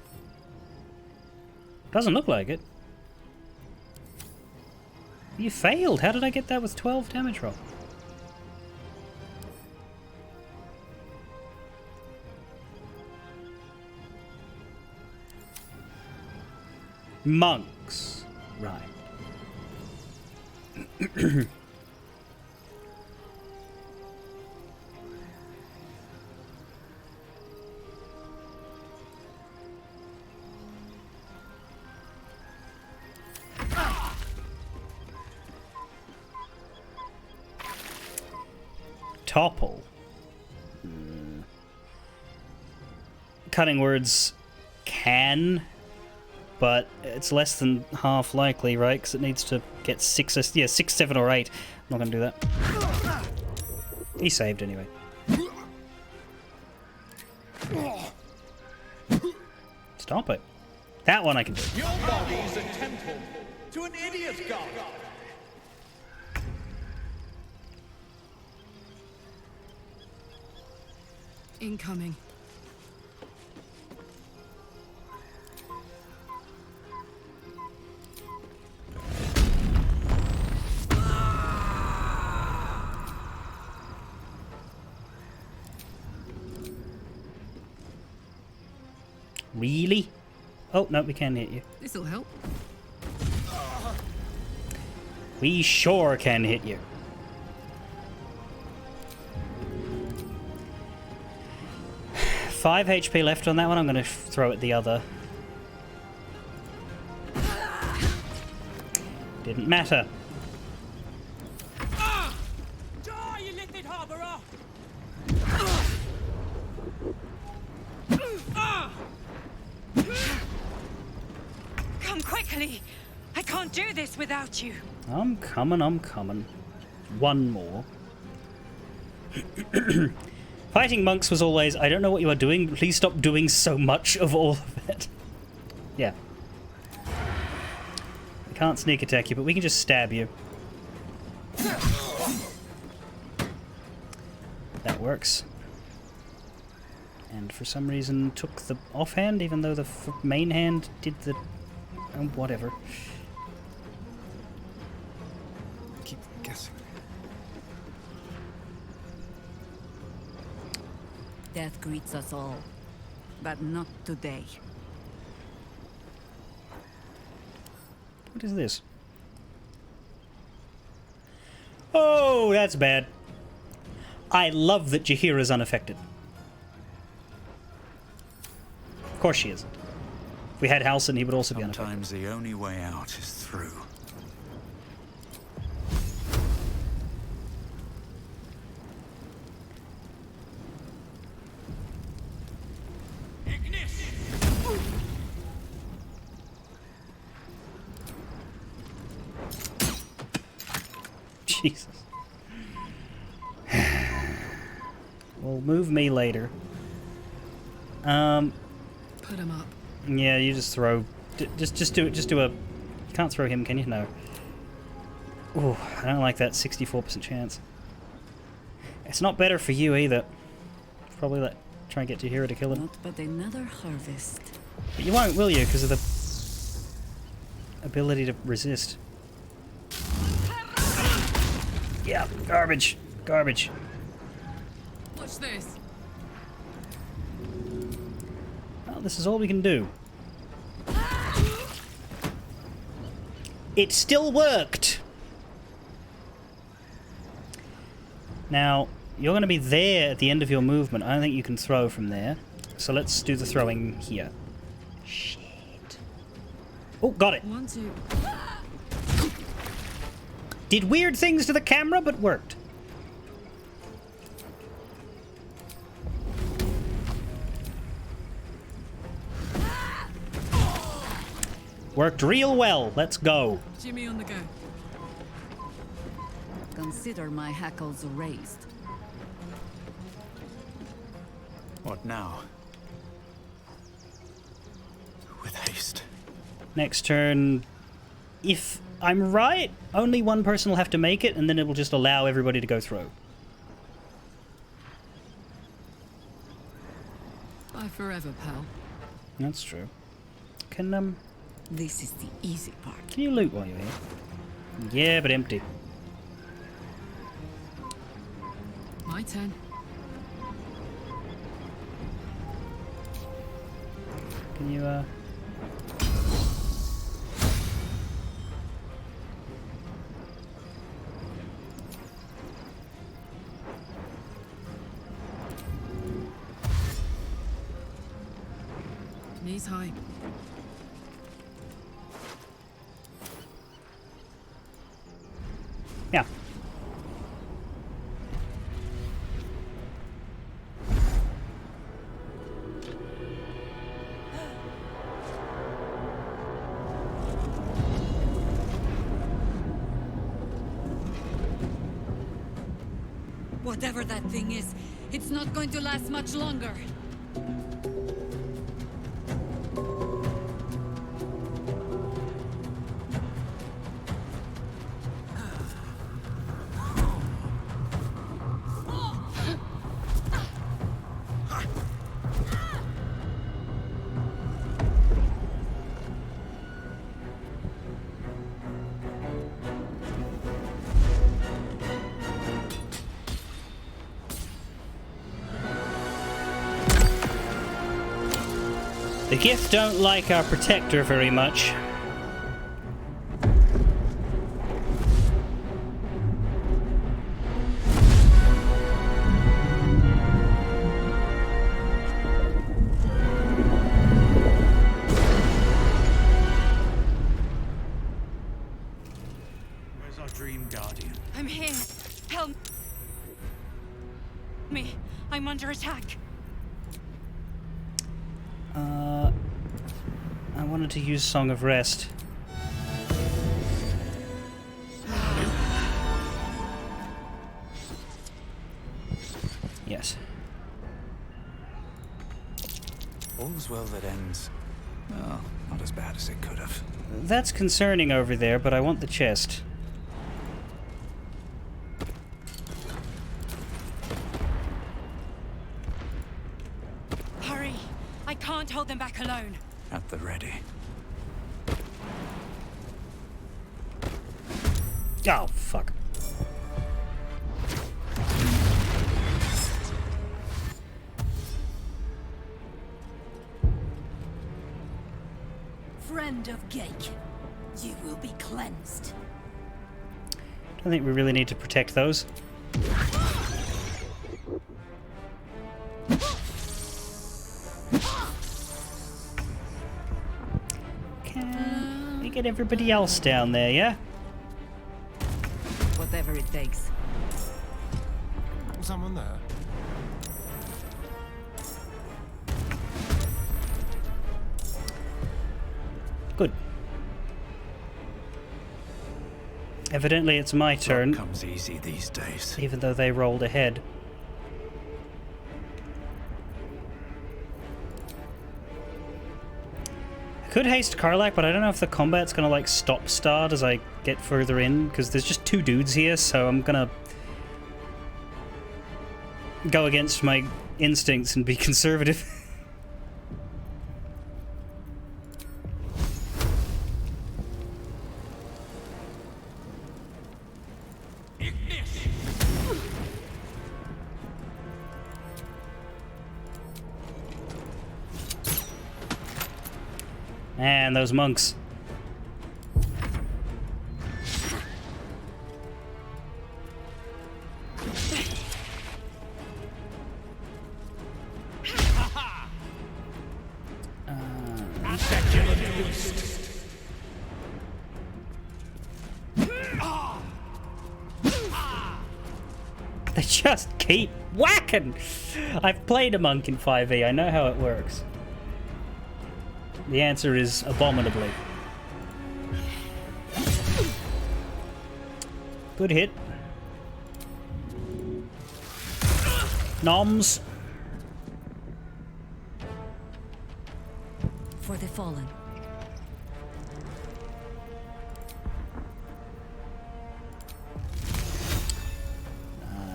Doesn't look like it. You failed. How did I get that with 12 damage roll? Monks. Right. Topple. Cutting words can, but it's less than half likely, right? Because it needs to get 6, 7, or 8. I'm not going to do that. He saved anyway. Stop it. That one I can do. Your body is a temple to an idiot god. Incoming. Really? Oh, no, we can hit you. This'll help. We sure can hit you. Five HP left on that one. I'm going to throw at the other. Didn't matter. Die, you Come quickly! I can't do this without you. I'm coming, I'm coming. One more. Fighting monks was always, I don't know what you are doing, please stop doing so much of all of it. Yeah. We can't sneak attack you, but we can just stab you. That works. And for some reason took the offhand, even though the main hand did the... whatever. Keep guessing. Death greets us all, but not today. What is this? Oh, that's bad. I love that Jaheira's unaffected. Of course she isn't. If we had Halsin, he would also be unaffected. Sometimes the only way out is through. Jesus. Well, move me later. Put him up. Yeah, you just throw. Just do it. Just do a. You can't throw him, can you? No. Ooh, I don't like that 64% chance. It's not better for you either. Probably try and get Jaheira to kill him. Not but another harvest. But you won't, will you? Because of the ability to resist. Yeah, garbage. Garbage. Watch this. Well, this is all we can do. It still worked! Now, you're going to be there at the end of your movement. I don't think you can throw from there. So let's do the throwing here. Shit. Oh, got it. 1, 2. Did weird things to the camera, but worked. Worked real well. Let's go. Jimmy on the go. Consider my hackles raised. What now? With haste. Next turn, if I'm right, only one person will have to make it, and then it will just allow everybody to go through. Bye forever, pal. That's true. Can, This is the easy part. Can you loot while you're here? Yeah, but empty. My turn. Can you, Knees high. Yeah. Whatever that thing is, it's not going to last much longer. The Gith don't like our protector very much. Where's our dream guardian? I'm here. Help me. I'm under attack. I wanted to use Song of Rest. Yes. All's well that ends. Well, not as bad as it could have. That's concerning over there, but I want the chest. Hurry! I can't hold them back alone. At the ready. Oh, fuck. Friend of Gake, you will be cleansed. Don't think we really need to protect those. Can we get everybody else down there, yeah? Whatever it takes. Someone there? Good. Evidently it's my turn. Luck comes easy these days. Even though they rolled ahead. I could haste Karlach, but I don't know if the combat's gonna like start as I get further in, because there's just two dudes here, so I'm gonna go against my instincts and be conservative. Man, those monks. They just keep whacking! I've played a monk in 5e, I know how it works. The answer is abominably. Good hit. Noms. For the fallen.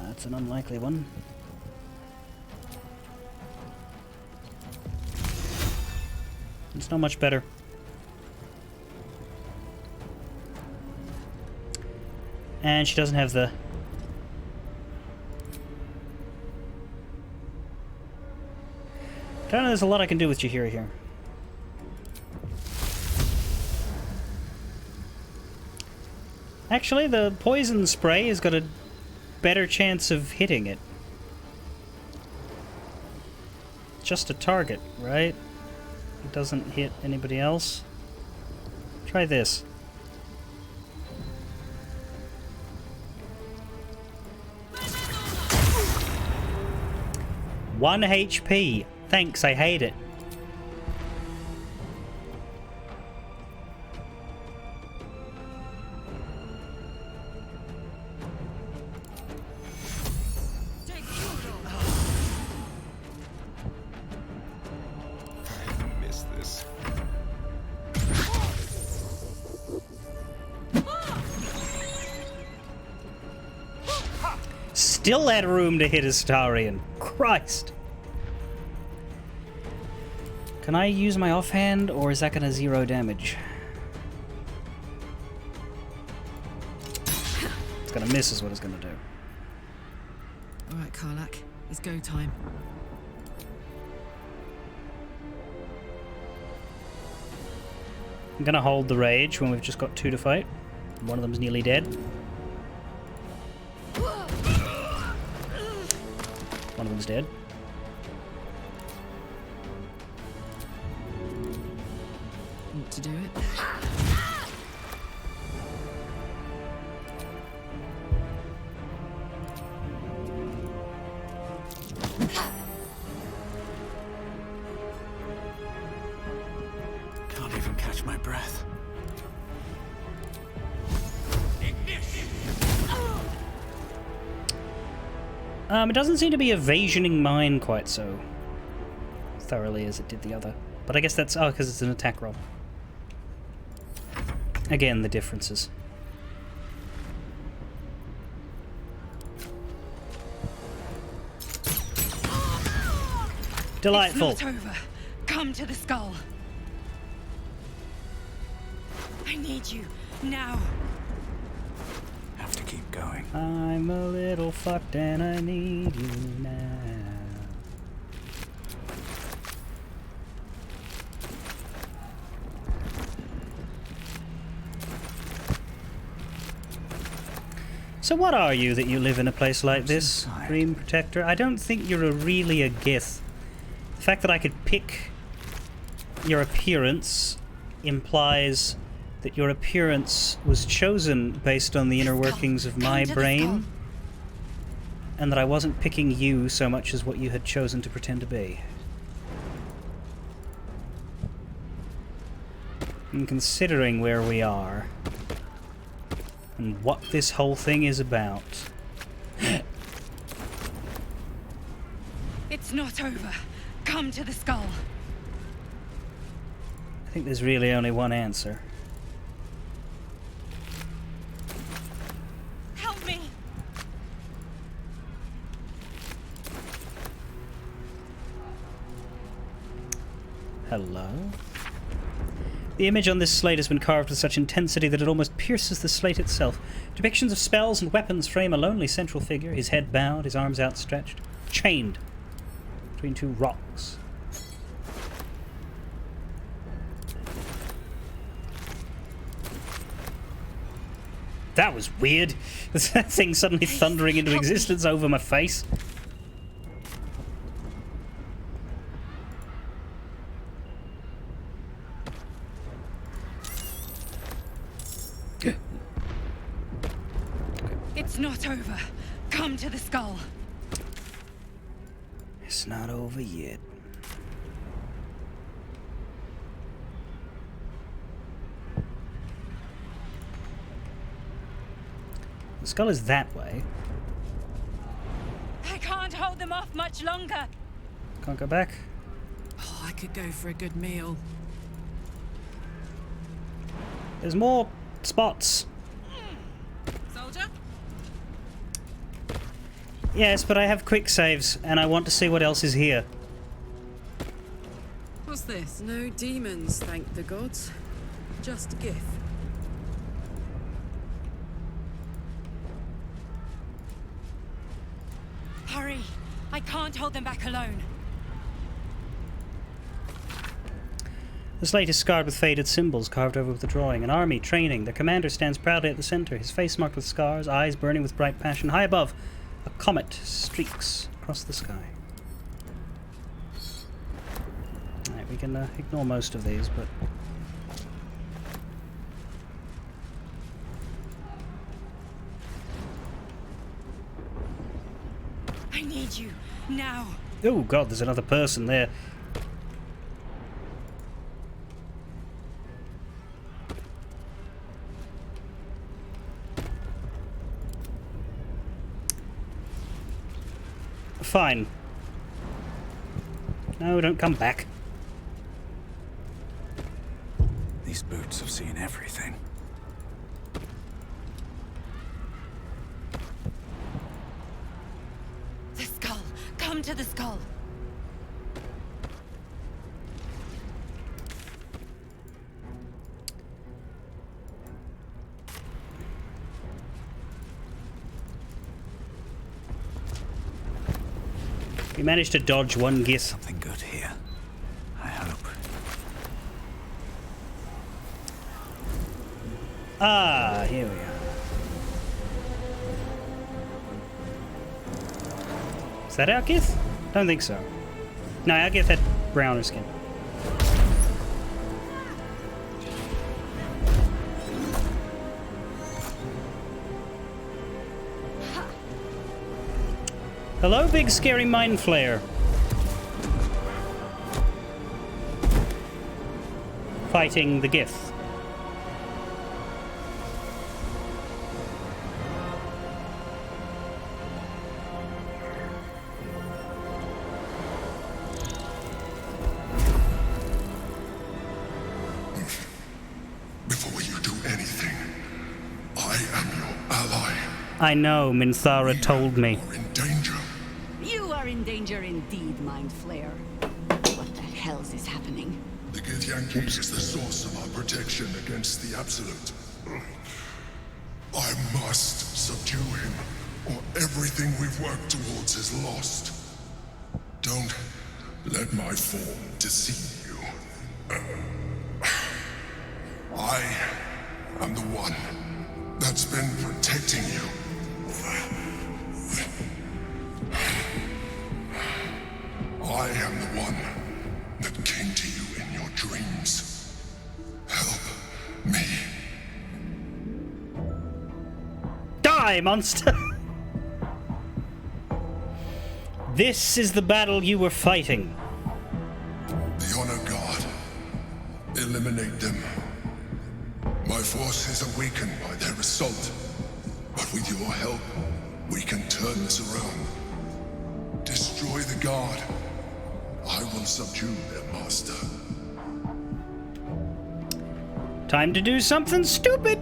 That's an unlikely one. It's not much better. And she doesn't have the... I don't know, there's a lot I can do with Jaheira here. Actually, the poison spray has got a better chance of hitting it. Just a target, right? It doesn't hit anybody else. Try this. One HP. Thanks, I hate it. Still had room to hit Astarion. Christ. Can I use my offhand, or is that going to zero damage? It's going to miss is what it's going to do. Alright, Karlach. It's go time. I'm going to hold the rage when we've just got two to fight. One of them's nearly dead. One of them's dead. Want to do it? catch my breath. It doesn't seem to be evasioning mine quite so thoroughly as it did the other. But I guess that's... oh, because it's an attack roll. Again, the differences. Delightful. It's not over. Come to the skull. I need you now. Have to keep going. I'm a little fucked and I need you now. So what are you that you live in a place like this, Dream Protector? I don't think you're really a Gith. The fact that I could pick your appearance implies that your appearance was chosen based on the inner workings of my brain, and that I wasn't picking you so much as what you had chosen to pretend to be. And considering where we are, and what this whole thing is about... It's not over. Come to the skull. I think there's really only one answer. Help me. Hello? The image on this slate has been carved with such intensity that it almost pierces the slate itself. Depictions of spells and weapons frame a lonely central figure, his head bowed, his arms outstretched, chained between two rocks. That was weird. That thing suddenly thundering into existence over my face. It's not over. Come to the skull. It's not over yet. The skull is that way. I can't hold them off much longer. Can't go back. Oh, I could go for a good meal. There's more spots. Soldier? Yes, but I have quick saves, and I want to see what else is here. What's this? No demons, thank the gods. Just Gith. Hurry. I can't hold them back alone. The slate is scarred with faded symbols carved over with a drawing. An army training. Their commander stands proudly at the center, his face marked with scars, eyes burning with bright passion. High above, a comet streaks across the sky. Alright, we can ignore most of these, but... I need you now. oh god, there's another person there. Fine. No, don't come back. These boots have seen everything. The skull. Come to the skull. We managed to dodge one Gith. Something good here. I hope. Ah, here we are. Is that our Gith? Don't think so. No, our Gith had browner skin. Hello, big scary mind flayer. fighting the Gith. Before you do anything, I am your ally. I know, Minthara told me. In danger. You are in danger indeed, Mind Flayer. What the hell's is happening? The Githyanki is the source of our protection against the Absolute. I must subdue him, or everything we've worked towards is lost. Don't let my form deceive you. I am the one that's been protecting you. I am the one that came to you in your dreams. Help me. Die, monster! This is the battle you were fighting. The Honor Guard. Eliminate them. My forces are weakened by their assault. But with your help, we can turn this around. Destroy the Guard. I will subdue their master. Time to do something stupid!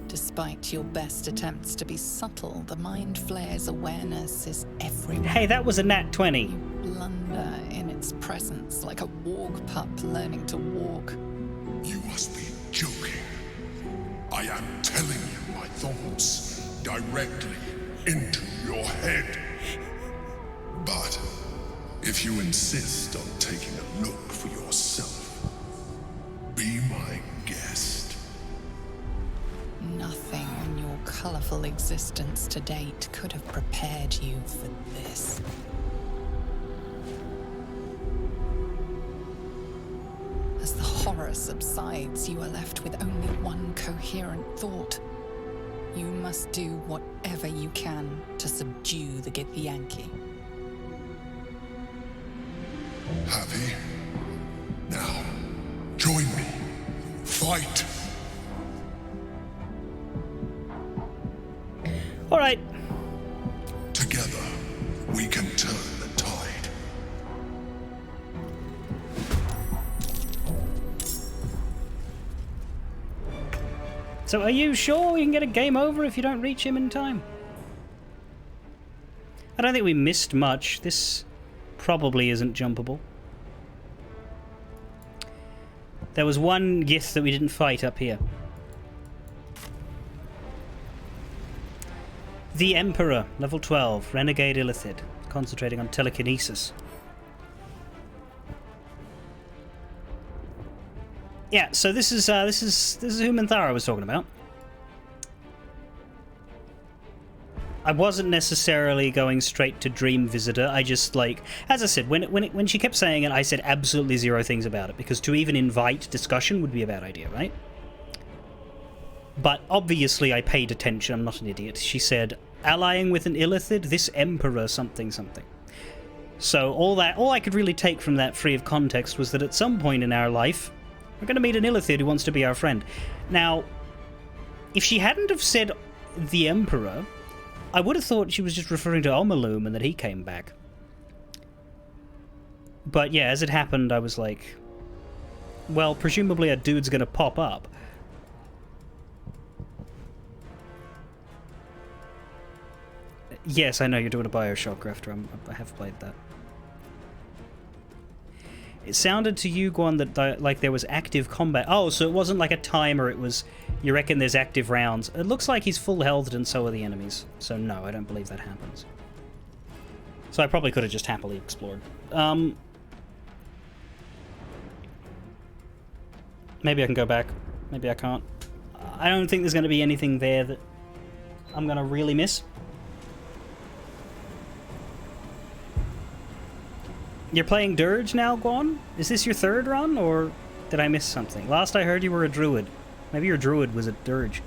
Despite your best attempts to be subtle, the Mind Flayer's awareness is everywhere. Hey, that was a nat 20. You blunder in its presence like a warg pup learning to walk. You must be joking. I am telling you my thoughts directly into your head. But if you insist on taking a look for yourself, be my guest. Nothing in your colorful existence to date could have prepared you for this. As the horror subsides, you are left with only one coherent thought. You must do whatever you can to subdue the Githyanki. Happy? Now, join me. Fight! All right. Together, we can turn the tide. So are you sure you can get a game over if you don't reach him in time? I don't think we missed much. This probably isn't jumpable. There was one Gith that we didn't fight up here. The Emperor, level 12, Renegade Illithid, concentrating on telekinesis. Yeah, so this is who Minthara was talking about. I wasn't necessarily going straight to Dream Visitor. I just, like, as I said, when she kept saying it, I said absolutely zero things about it, because to even invite discussion would be a bad idea, right? But obviously I paid attention, I'm not an idiot. She said, allying with an Illithid, this Emperor something something. So all I could really take from that free of context was that at some point in our life, we're going to meet an Illithid who wants to be our friend. Now, if she hadn't have said the Emperor, I would have thought she was just referring to Omalum and that he came back. But yeah, as it happened, I was like, well, presumably a dude's going to pop up. Yes, I know you're doing a Bioshock after I have played that. It sounded to you, Guan, that like there was active combat. Oh, so it wasn't like a timer, it was, you reckon there's active rounds. It looks like he's full healthed and so are the enemies. So no, I don't believe that happens. So I probably could have just happily explored. Maybe I can go back. Maybe I can't. I don't think there's going to be anything there that I'm going to really miss. You're playing Dirge now, Guan? Is this your third run, or did I miss something? Last I heard you were a druid. Maybe your druid was a Dirge.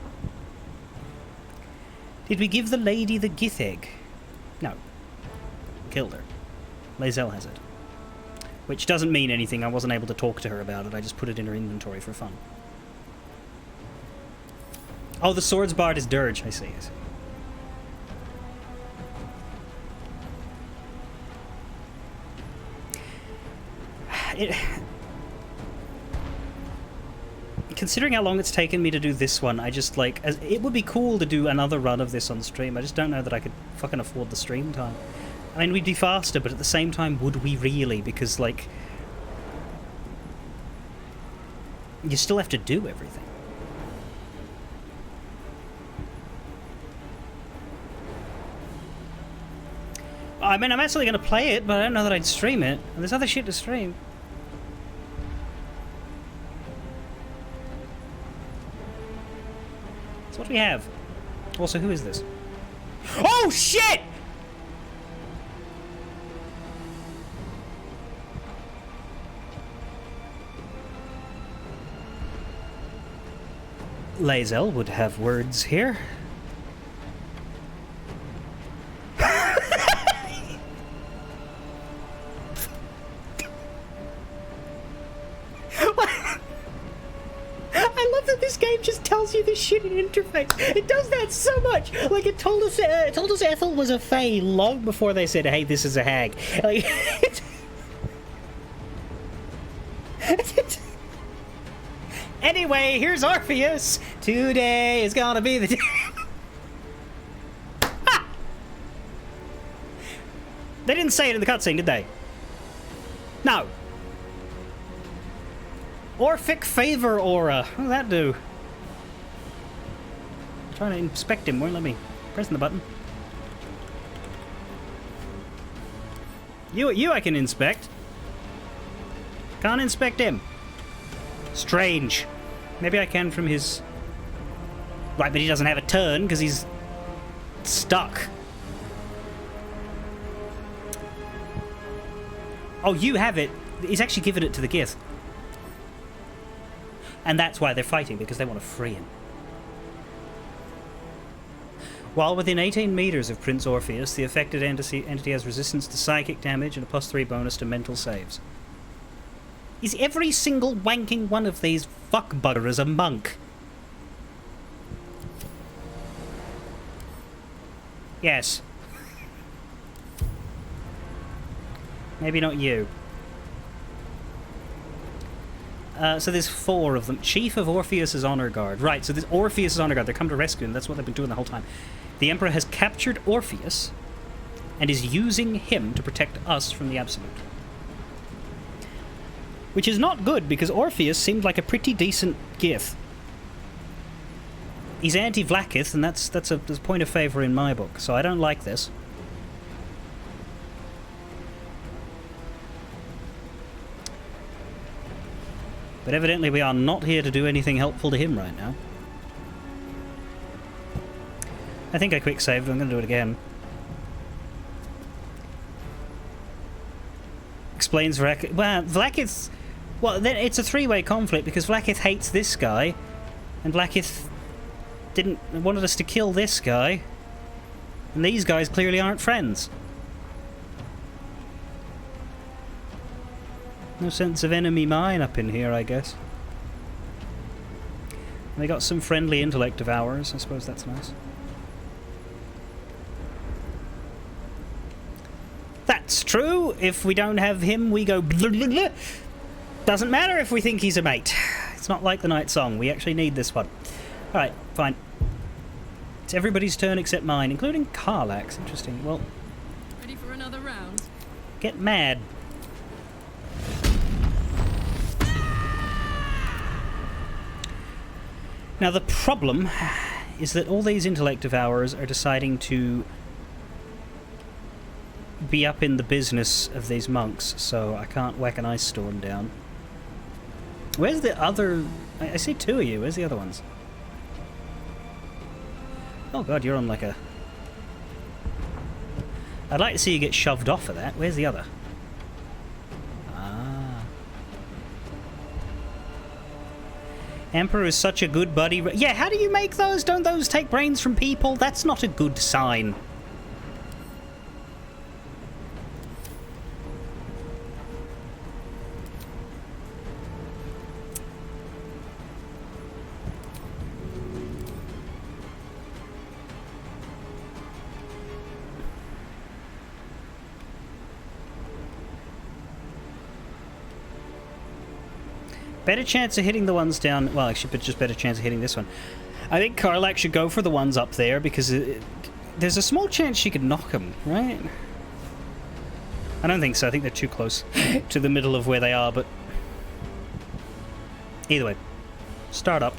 Did we give the lady the gith egg? No. Killed her. Lae'zel has it. Which doesn't mean anything. I wasn't able to talk to her about it. I just put it in her inventory for fun. Oh, the swords bard is Dirge. I see. Considering how long it's taken me to do this one, I just like... it would be cool to do another run of this on stream. I just don't know that I could fucking afford the stream time. I mean, we'd be faster, but at the same time, would we really? Because, like... you still have to do everything. I mean, I'm actually going to play it, but I don't know that I'd stream it. And there's other shit to stream. So what do we have? Also, who is this? Oh, shit! Lae'zel would have words here. I love that this game just tells you this shit in interface. It does that so much. Like, it told us Ethel was a fae long before they said, "Hey, this is a hag." Like, anyway, here's Orpheus. Today is gonna be the day. They didn't say it in the cutscene, did they? No. Orphic favor aura. What does that do? I'm trying to inspect him. Won't let me. Pressing the button. You I can inspect. Can't inspect him. Strange. Maybe I can from his... Right, but he doesn't have a turn because he's stuck. Oh, you have it. He's actually given it to the Gith. And that's why they're fighting, because they want to free him. While within 18 meters of Prince Orpheus, the affected entity has resistance to psychic damage and a +3 bonus to mental saves. Is every single wanking one of these fuckbuggers a monk? Yes. Maybe not you. So there's 4 of them. Chief of Orpheus's Honor Guard. Right, so this Orpheus's Honor Guard. They come to rescue him. That's what they've been doing the whole time. The Emperor has captured Orpheus and is using him to protect us from the Absolute. Which is not good, because Orpheus seemed like a pretty decent Gith. He's anti-Vlaakith, and that's a point of favour in my book, so I don't like this. But evidently we are not here to do anything helpful to him right now. I think I quick saved, I'm going to do it again. Explains Vlaakith. Well, Vlaakith's... Well, then it's a 3-way conflict, because Vlaakith hates this guy, and Vlaakith wanted us to kill this guy, and these guys clearly aren't friends. No sense of enemy mine up in here, I guess. And they got some friendly intellect of ours. I suppose that's nice. That's true. If we don't have him, we go blah, blah, blah. Doesn't matter if we think he's a mate. It's not like the night song. We actually need this one. Alright, fine. It's everybody's turn except mine, including Karlach's. Interesting. Well... Ready for another round? Get mad. Now the problem is that all these intellect of ours are deciding to be up in the business of these monks, so I can't whack an ice storm down. Where's the other... I see 2 of you. Where's the other ones? Oh god, you're on like a... I'd like to see you get shoved off of that. Where's the other? Emperor is such a good buddy. Yeah, how do you make those? Don't those take brains from people? That's not a good sign. Better chance of hitting the ones down... Well, actually, but just better chance of hitting this one. I think Karlak should go for the ones up there, because there's a small chance she could knock them, right? I don't think so. I think they're too close to the middle of where they are, but... Either way. Start up.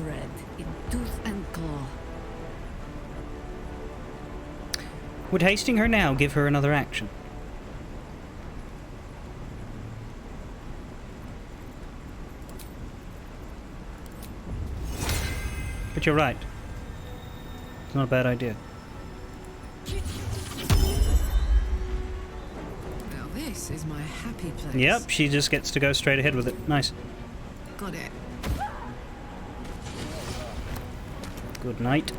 Red in tooth and claw. Would hasting her now give her another action? But you're right. It's not a bad idea. Now this is my happy place. Yep, she just gets to go straight ahead with it. Nice. Got it. Good night.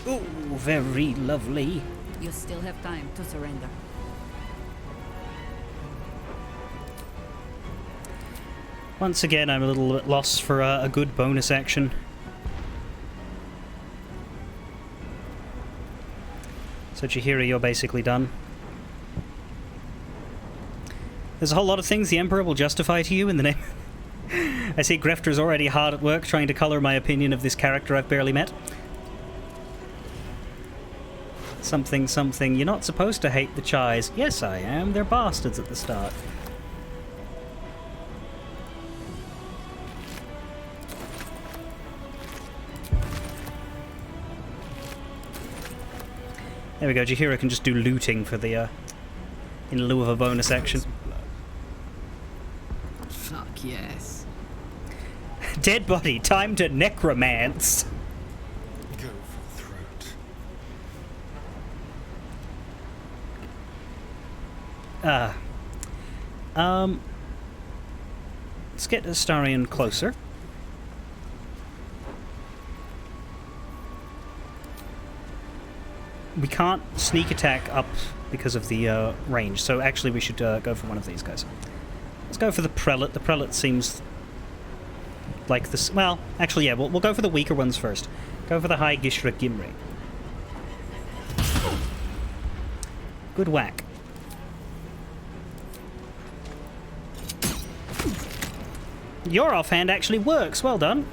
Oh, very lovely. You still have time to surrender. Once again, I'm a little bit lost for a good bonus action. So Chihiro, you're basically done. There's a whole lot of things the Emperor will justify to you in the name... I see Grefter's already hard at work trying to colour my opinion of this character I've barely met. Something, something. You're not supposed to hate the Chais. Yes, I am. They're bastards at the start. There we go. Chihiro can just do looting for the, in lieu of a bonus action. Fuck yes. Dead body, time to necromance. Go for the throat. Let's get Astarion closer. We can't sneak attack up because of the range, so actually we should go for one of these guys. Let's go for the Prelate. The Prelate seems like this. Well, actually, yeah, we'll go for the weaker ones first. Go for the High Gishra Gimri. Good whack. Your offhand actually works. Well done.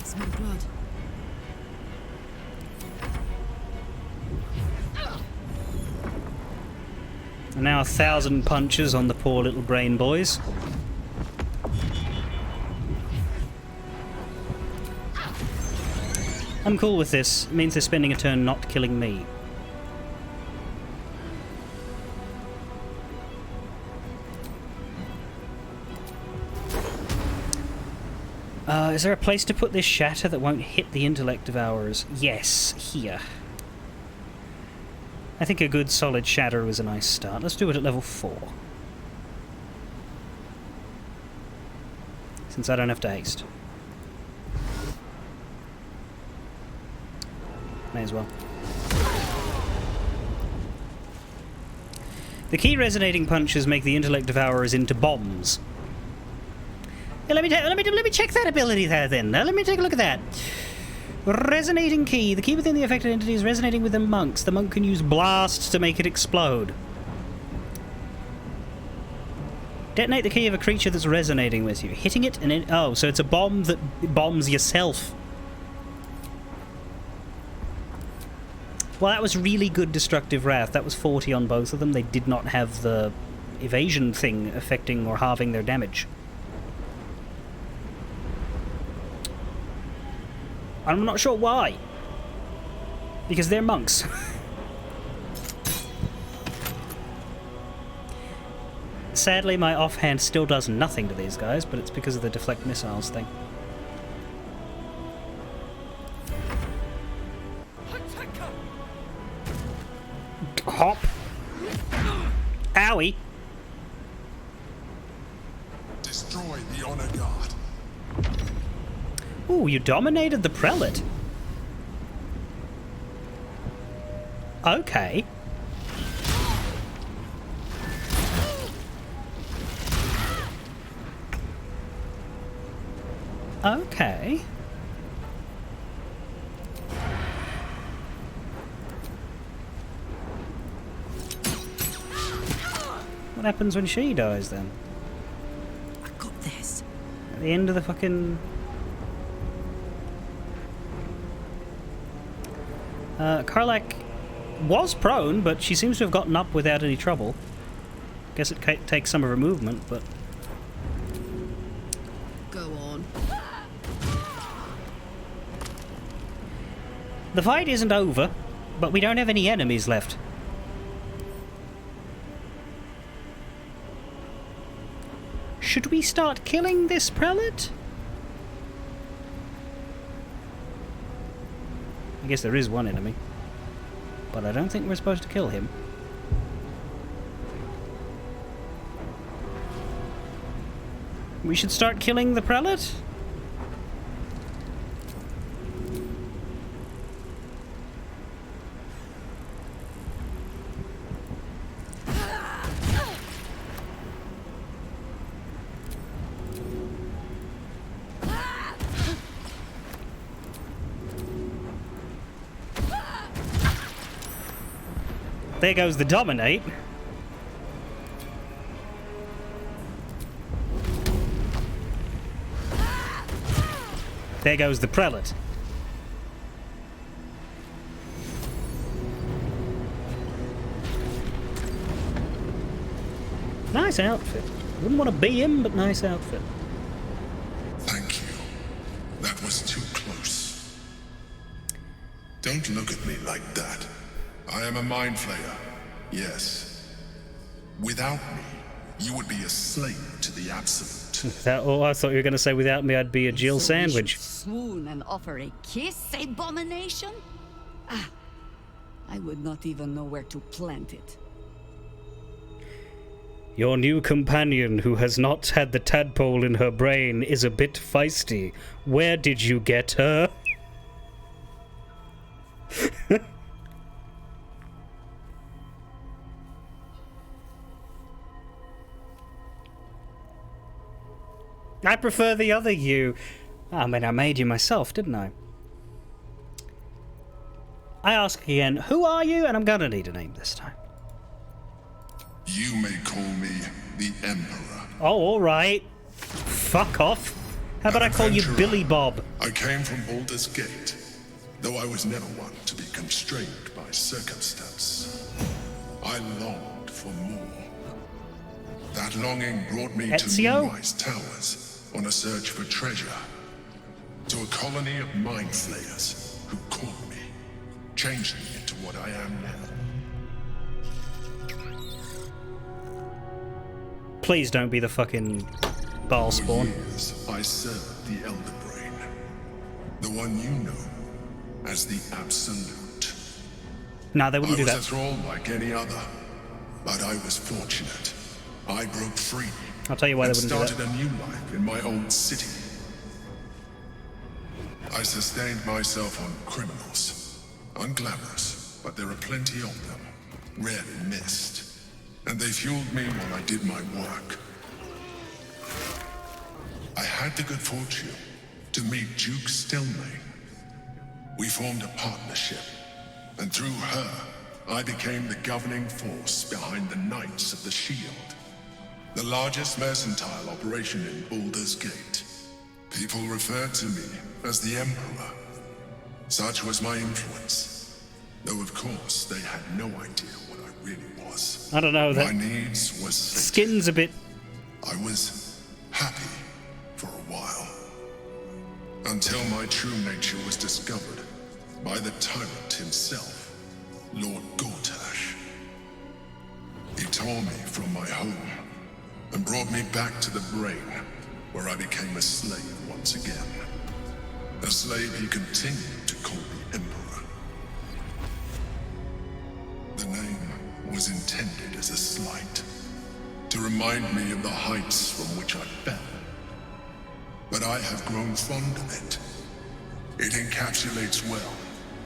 Smell blood. And now 1,000 punches on the poor little brain boys. I'm cool with this. It means they're spending a turn not killing me. Is there a place to put this shatter that won't hit the intellect of ours? Yes, here. I think a good solid shatter was a nice start. Let's do it at level 4. Since I don't have to haste. May as well. The key resonating punches make the intellect devourers into bombs. Yeah, let me check that ability there then. Let me take a look at that. Resonating key. The key within the affected entity is resonating with the monks. The monk can use blast to make it explode. Detonate the key of a creature that's resonating with you. Hitting it and oh, so it's a bomb that bombs yourself. Well, that was really good destructive wrath. That was 40 on both of them. They did not have the evasion thing affecting or halving their damage. I'm not sure why. Because they're monks. Sadly, my offhand still does nothing to these guys, but it's because of the deflect missiles thing. Hop. Owie. Destroy the honor guard. Ooh, you dominated the prelate. Okay. Okay. What happens when she dies then? I got this. At the end of the fucking... Karlach was prone, but she seems to have gotten up without any trouble. Guess it takes some of her movement, but... Go on. The fight isn't over, but we don't have any enemies left. Should we start killing this prelate? I guess there is one enemy, but I don't think we're supposed to kill him. We should start killing the prelate? There goes the dominate. There goes the prelate. Nice outfit. Wouldn't want to be him, but nice outfit. Thank you. That was too close. Don't look at me like that. I am a mind flayer, yes. Without me, you would be a slave to the Absolute. Oh, I thought you were going to say without me I'd be a Jill So we should sandwich. swoon and offer a kiss, abomination? Ah, I would not even know where to plant it. Your new companion who has not had the tadpole in her brain is a bit feisty. Where did you get her? I prefer the other you. I mean, I made you myself, didn't I? I ask again, who are you? And I'm gonna need a name this time. You may call me the Emperor. Oh, alright. Fuck off. How about I call you Billy Bob? I came from Baldur's Gate, though I was never one to be constrained by circumstance. I longed for more. That longing brought me Ezio? to Moonrise Towers on a search for treasure. To a colony of mind flayers who caught me, changed me into what I am now. Please don't be the fucking ball spawn. For years, I served the Elder Brain, the one you know as the Absolute. Nah, they wouldn't do I that. was a thrall like any other, but I was fortunate. I broke free. I'll tell you why they and wouldn't do that. started a new life in my own city. I sustained myself on criminals. Unglamorous, but there are plenty of them. Rarely missed. And they fueled me while I did my work. I had the good fortune to meet Duke Stelmane. We formed a partnership, and through her, I became the governing force behind the Knights of the Shield, the largest mercantile operation in Baldur's Gate. People referred to me as the Emperor. Such was my influence, though of course they had no idea what I really was. I don't know, that my needs were skin's a bit... I was happy for a while. Until my true nature was discovered. by the tyrant himself, Lord Gortash. He tore me from my home and brought me back to the Brain, where I became a slave once again. A slave he continued to call the Emperor. The name was intended as a slight, to remind me of the heights from which I fell. But I have grown fond of it. It encapsulates well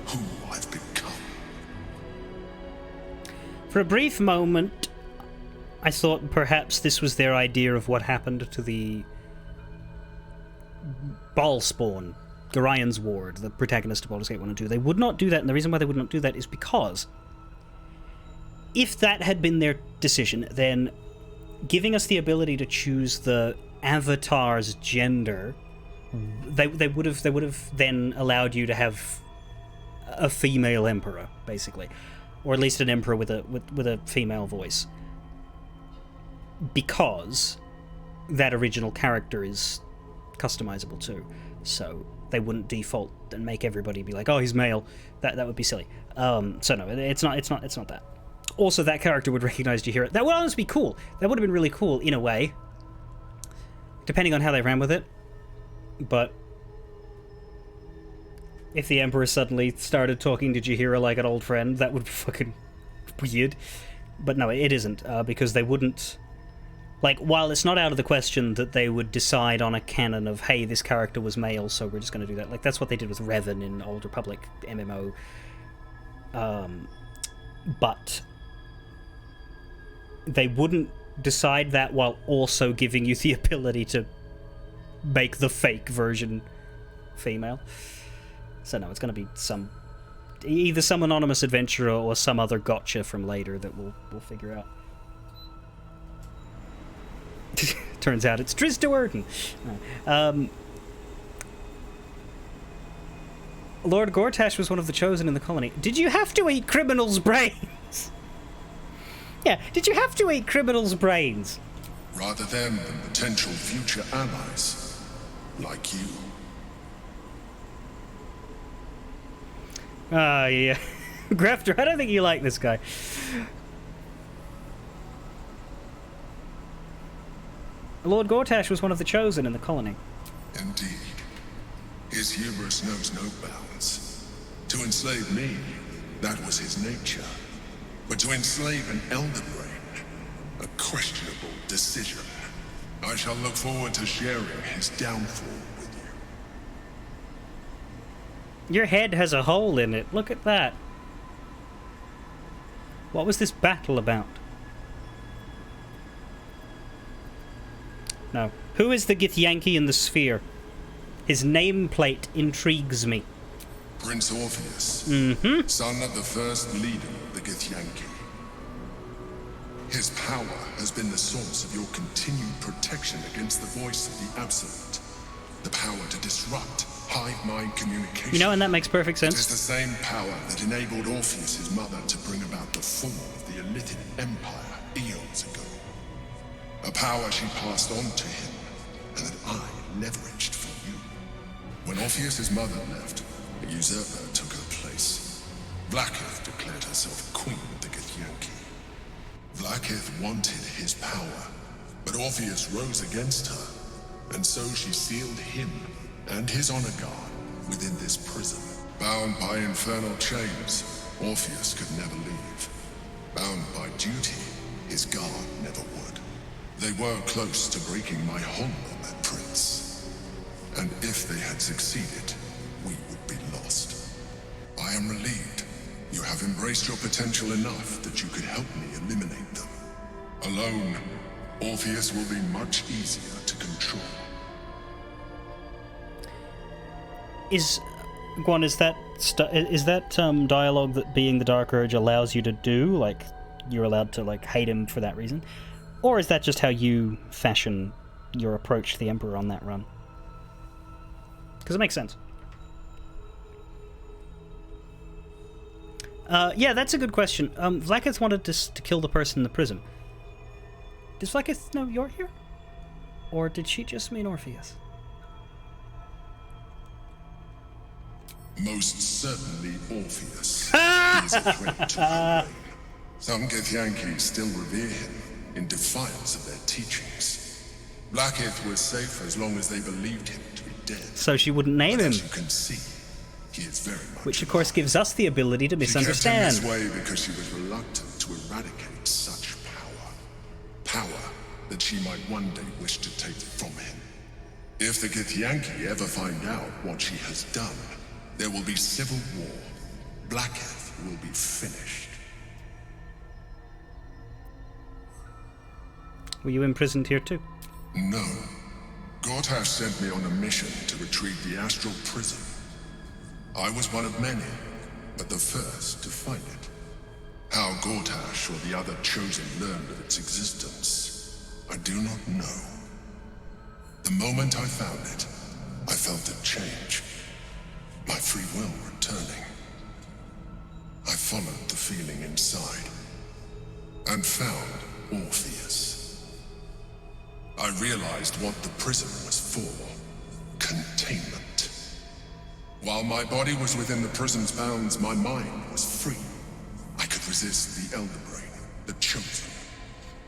who I've become. For a brief moment, I thought perhaps this was their idea of what happened to the Ballspawn, Garion's ward, the protagonist of Baldur's Gate 1 and 2. They would not do that, and the reason why they would not do that is because if that had been their decision, then giving us the ability to choose the avatar's gender, they would have then allowed you to have a female emperor, basically, or at least an emperor with a female voice, because that original character is customizable too. So they wouldn't default and make everybody be like, oh, he's male. That would be silly. So no, it's not that. Also, that character would recognize Jaheira. That would honestly be cool. That would have been really cool in a way, depending on how they ran with it. But if the Emperor suddenly started talking to Jaheira like an old friend, that would be fucking weird. But no, it isn't, because they wouldn't... Like, while it's not out of the question that they would decide on a canon of, hey, this character was male, so we're just going to do that. Like, that's what they did with Revan in Old Republic MMO. But they wouldn't decide that while also giving you the ability to make the fake version female. So no, it's going to be either some anonymous adventurer or some other gotcha from later that we'll figure out. Turns out it's Triss Do'Urden. Lord Gortash was one of the chosen in the colony. Did you have to eat criminals' brains? Yeah, did you have to eat criminals' brains? Rather them than potential future allies, like you. Yeah. Grafter, I don't think you like this guy. Lord Gortash was one of the chosen in the colony. Indeed. His hubris knows no bounds. To enslave me, that was his nature. But to enslave an Elder Brain, a questionable decision. I shall look forward to sharing his downfall with you. Your head has a hole in it. Look at that. What was this battle about? No. Who is the Githyanki in the sphere? His nameplate intrigues me. Prince Orpheus, son of the first leader of the Githyanki. His power has been the source of your continued protection against the voice of the Absolute. The power to disrupt hive mind communication. You know, and that makes perfect sense. It is the same power that enabled Orpheus' mother to bring about the fall of the Elithid Empire eons ago. A power she passed on to him, and that I leveraged for you. When Orpheus' mother left, a usurper took her place. Vlaakith declared herself queen of the Githyanki. Vlaakith wanted his power, but Orpheus rose against her, and so she sealed him and his honor guard within this prison. Bound by infernal chains, Orpheus could never leave. Bound by duty, his guard never would. They were close to breaking my hold on that prince. And if they had succeeded, we would be lost. I am relieved. You have embraced your potential enough that you could help me eliminate them. Alone, Orpheus will be much easier to control. Is that dialogue that being the Dark Urge allows you to do? Like, you're allowed to like hate him for that reason? Or is that just how you fashion your approach to the Emperor on that run? Because it makes sense. Yeah, that's a good question. Vlaakith wanted to kill the person in the prison. Does Vlaakith know you're here? Or did she just mean Orpheus? Most certainly Orpheus. He is a threat to our reign. Some Githyanki still revere him in defiance of their teachings. Blackith was safe as long as they believed him to be dead. So she wouldn't name him. As you can see, he is very much which of course gives us the ability to misunderstand. She kept him this way because she was reluctant to eradicate such power. Power that she might one day wish to take from him. If the Githyanki ever find out what she has done, there will be civil war. Blackith will be finished. Were you imprisoned here too? No. Gortash sent me on a mission to retrieve the astral prism. I was one of many, but the first to find it. How Gortash or the other chosen learned of its existence, I do not know. The moment I found it, I felt it change. My free will returning. I followed the feeling inside, and found Orpheus. I realized what the prism was for. Containment. While my body was within the prison's bounds, my mind was free. I could resist the Elder Brain, the Chosen.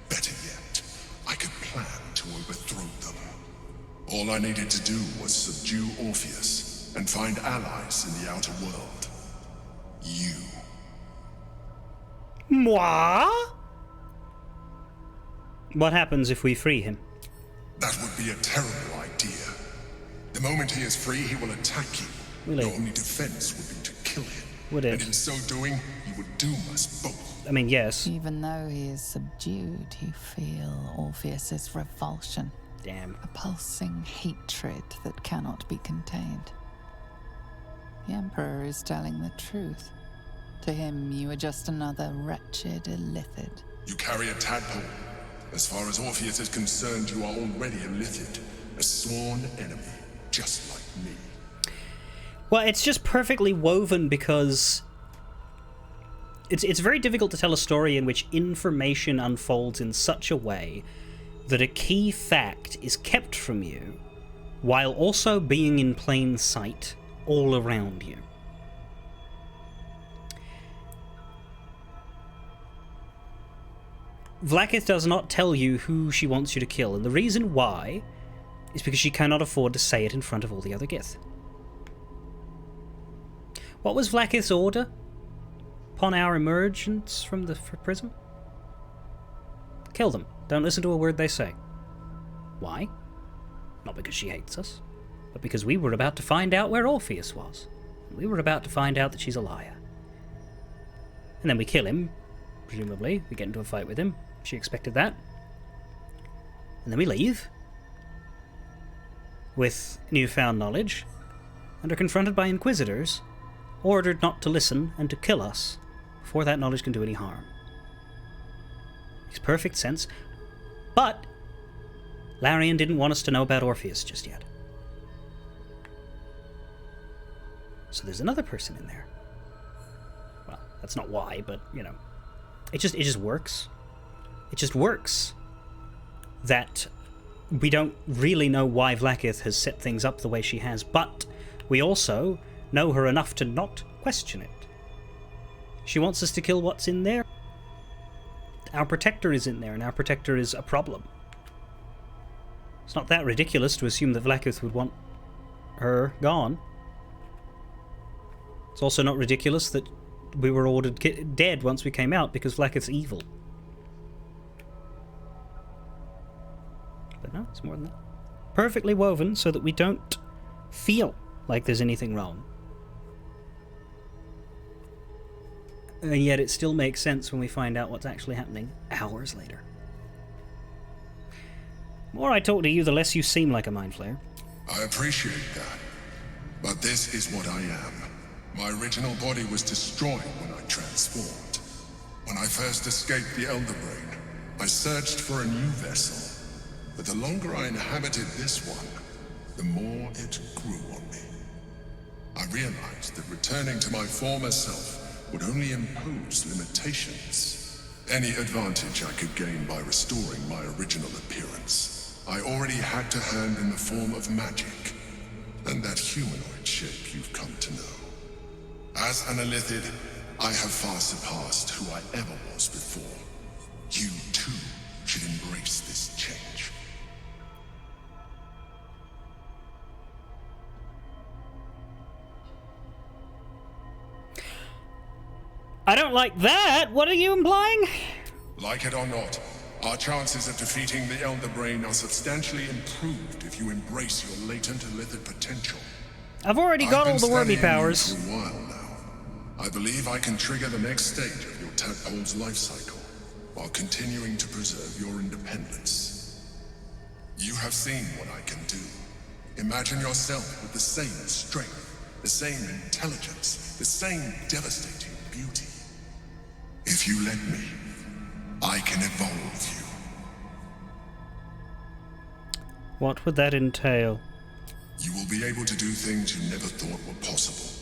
Better yet, I could plan to overthrow them. All I needed to do was subdue Orpheus and find allies in the outer world. You. Moi? What happens if we free him? That would be a terrible idea. The moment he is free, he will attack you. Will he? Your only defense would be to kill him. Would it? And in so doing, he would doom us both. I mean, yes. Even though he is subdued, you feel Orpheus's revulsion. Damn. A pulsing hatred that cannot be contained. The Emperor is telling the truth. To him, you are just another wretched illithid. You carry a tadpole. As far as Orpheus is concerned, you are already a illithid. A sworn enemy, just like me. Well, it's just perfectly woven because it's very difficult to tell a story in which information unfolds in such a way that a key fact is kept from you while also being in plain sight all around you. Vlaakith does not tell you who she wants you to kill, and the reason why is because she cannot afford to say it in front of all the other Gith. What was Vlaakith's order upon our emergence from the prison? Kill them. Don't listen to a word they say. Why? Not because she hates us, but because we were about to find out where Orpheus was. We were about to find out that she's a liar. And then we kill him, presumably. We get into a fight with him. She expected that. And then we leave with newfound knowledge and are confronted by inquisitors, ordered not to listen and to kill us before that knowledge can do any harm. Makes perfect sense. But Larian didn't want us to know about Orpheus just yet. So there's another person in there. Well, that's not why, but, you know. It just works. It just works that we don't really know why Vlaakith has set things up the way she has, but we also know her enough to not question it. She wants us to kill what's in there. Our protector is in there, and our protector is a problem. It's not that ridiculous to assume that Vlaakith would want her gone. It's also not ridiculous that we were ordered dead once we came out because Vlaakith's evil. But no, it's more than that. Perfectly woven so that we don't feel like there's anything wrong. And yet it still makes sense when we find out what's actually happening hours later. The more I talk to you, the less you seem like a Mind Flayer. I appreciate that. But this is what I am. My original body was destroyed when I transformed. When I first escaped the Elder Brain, I searched for a new vessel. But the longer I inhabited this one, the more it grew on me. I realized that returning to my former self would only impose limitations. Any advantage I could gain by restoring my original appearance, I already had to hand in the form of magic, and that humanoid shape you've come to know. As an Illithid, I have far surpassed who I ever was before. You, too, should embrace this change. I don't like that! What are you implying? Like it or not, our chances of defeating the Elder Brain are substantially improved if you embrace your latent Illithid potential. I've already got all the wormy powers. For a while now. I believe I can trigger the next stage of your tadpole's life cycle, while continuing to preserve your independence. You have seen what I can do. Imagine yourself with the same strength, the same intelligence, the same devastating beauty. If you let me, I can evolve you. What would that entail? You will be able to do things you never thought were possible.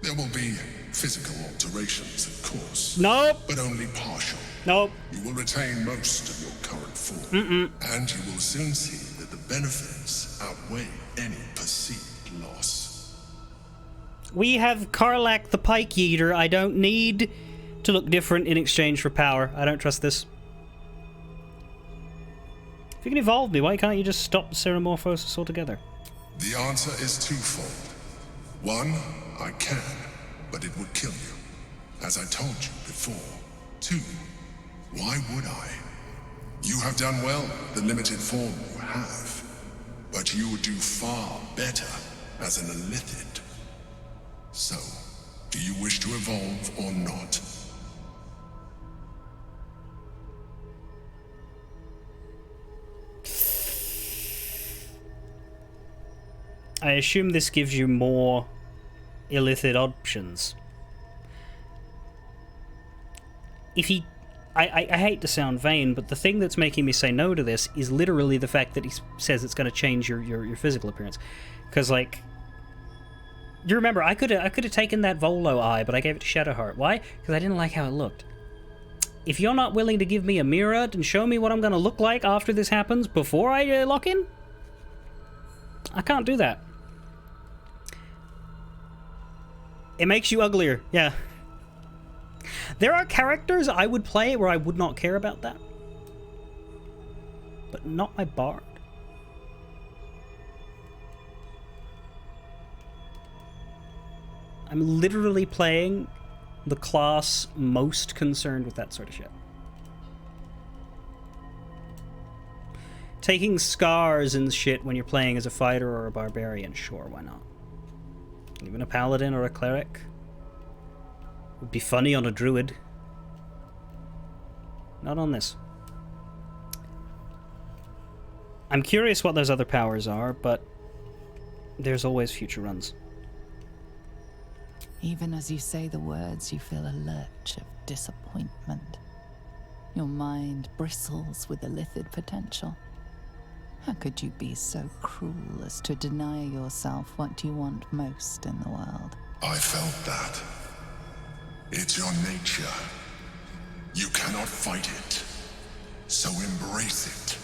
There will be physical alterations, of course. Nope. But only partial. Nope. You will retain most of your current form. And you will soon see that the benefits outweigh any perceived loss. We have Karlach the Pike Eater. I don't need to look different in exchange for power. I don't trust this. If you can evolve me, why can't you just stop the Ceremorphosis altogether? The answer is twofold. One, I can, but it would kill you, as I told you before. Two, why would I? You have done well with the limited form you have, but you would do far better as an Illithid. So, do you wish to evolve or not? I assume this gives you more Illithid options. If he... I hate to sound vain, but the thing that's making me say no to this is literally the fact that he says it's going to change your physical appearance. Because, like... You remember, I could have taken that Volo eye, but I gave it to Shadowheart. Why? Because I didn't like how it looked. If you're not willing to give me a mirror and show me what I'm going to look like after this happens before I lock in, I can't do that. It makes you uglier, yeah. There are characters I would play where I would not care about that. But not my bard. I'm literally playing the class most concerned with that sort of shit. Taking scars and shit when you're playing as a fighter or a barbarian, sure, why not? Even a paladin or a cleric. Would be funny on a druid. Not on this. I'm curious what those other powers are, but there's always future runs. Even as you say the words, you feel a lurch of disappointment. Your mind bristles with Illithid potential. How could you be so cruel as to deny yourself what you want most in the world? I felt that. It's your nature. You cannot fight it. So embrace it.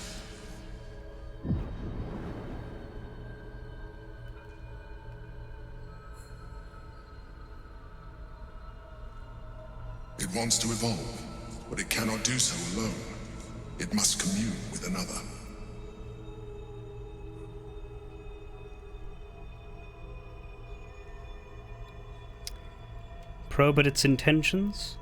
It wants to evolve, but it cannot do so alone. It must commune with another. Probe at its intentions?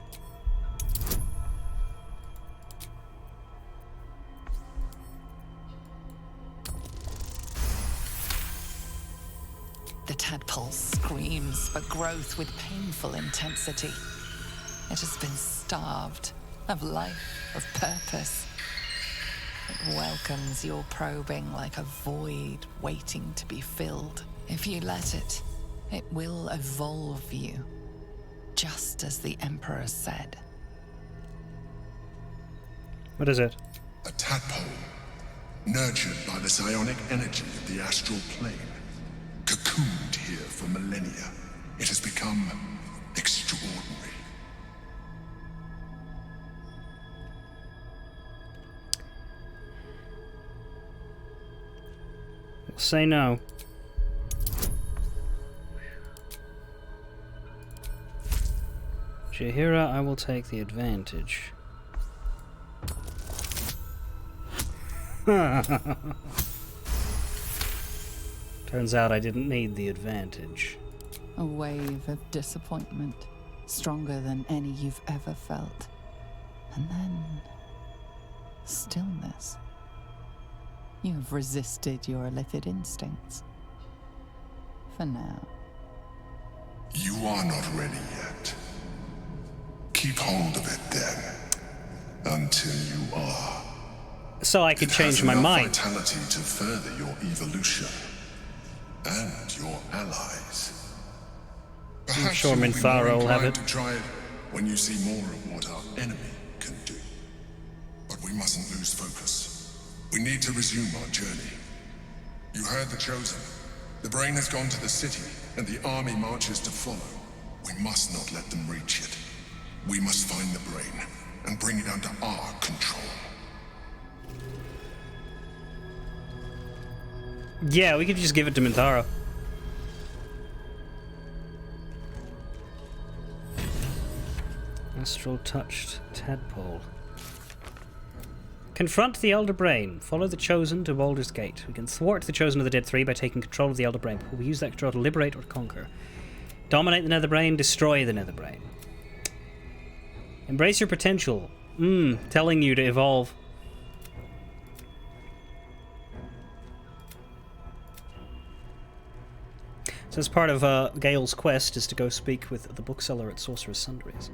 The tadpole screams for growth with painful intensity. It has been starved of life, of purpose. It welcomes your probing like a void waiting to be filled. If you let it, it will evolve you, just as the Emperor said. What is it? A tadpole, nurtured by the psionic energy of the astral plane. Cocooned here for millennia, it has become extraordinary. We'll say no. Jaheira, I will take the advantage. Turns out I didn't need the advantage. A wave of disappointment, stronger than any you've ever felt. And then... stillness. You have resisted your illicit instincts. For now. You are not ready yet. Keep hold of it then. Until you are. So I could change my mind. It has enough vitality to further your evolution. And your allies. I'm sure Minthara will have it. To try it when you see more of what our enemy can do. But we mustn't lose focus. We need to resume our journey. You heard the Chosen. The brain has gone to the city, and the army marches to follow. We must not let them reach it. We must find the brain, and bring it under our control. Yeah, we could just give it to Minthara. Astral touched tadpole. Confront the Elder Brain. Follow the Chosen to Baldur's Gate. We can thwart the Chosen of the Dead 3 by taking control of the Elder Brain. We use that control to liberate or conquer. Dominate the Nether Brain, destroy the Nether Brain. Embrace your potential. Telling you to evolve. So as part of Gale's quest is to go speak with the bookseller at Sorcerer's Sundries.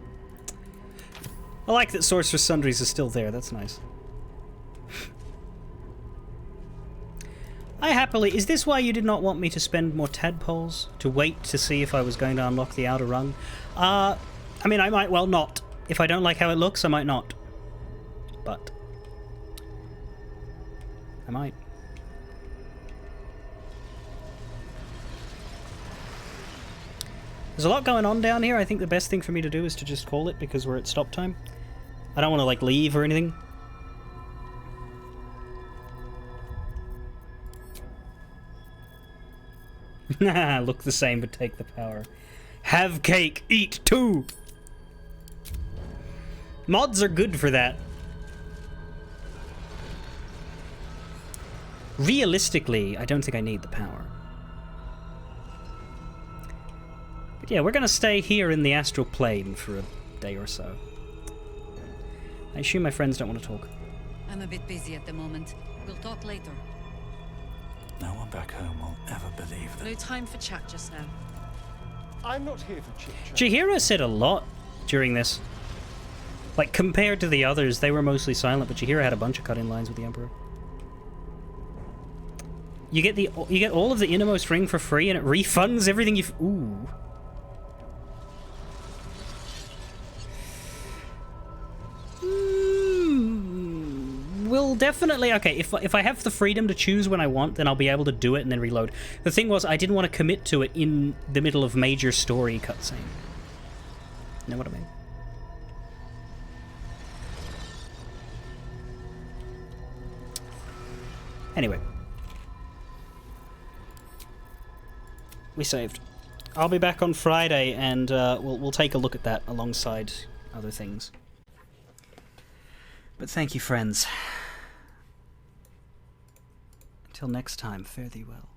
I like that Sorcerer's Sundries is still there, that's nice. I happily... Is this why you did not want me to spend more tadpoles? To wait to see if I was going to unlock the outer rung? I mean, I might well not. If I don't like how it looks, I might not. But... I might. There's a lot going on down here. I think the best thing for me to do is to just call it because we're at stop time. I don't want to, like, leave or anything. Look the same, but take the power. Have cake, eat too! Mods are good for that. Realistically, I don't think I need the power. But yeah, we're gonna stay here in the astral plane for a day or so. I assume my friends don't want to talk. I'm a bit busy at the moment. We'll talk later. No one back home will ever believe that. No time for chat just now. I'm not here for chit-chat. Jaheira said a lot during this. Like, compared to the others, they were mostly silent, but Jaheira had a bunch of cut-in lines with the Emperor. You get all of the innermost ring for free, and it refunds everything you've... Ooh. Will definitely... Okay, if I have the freedom to choose when I want, then I'll be able to do it and then reload. The thing was, I didn't want to commit to it in the middle of major story cutscene. You know what I mean? Anyway. We saved. I'll be back on Friday, and we'll take a look at that alongside other things. But thank you, friends. Until next time, fare thee well.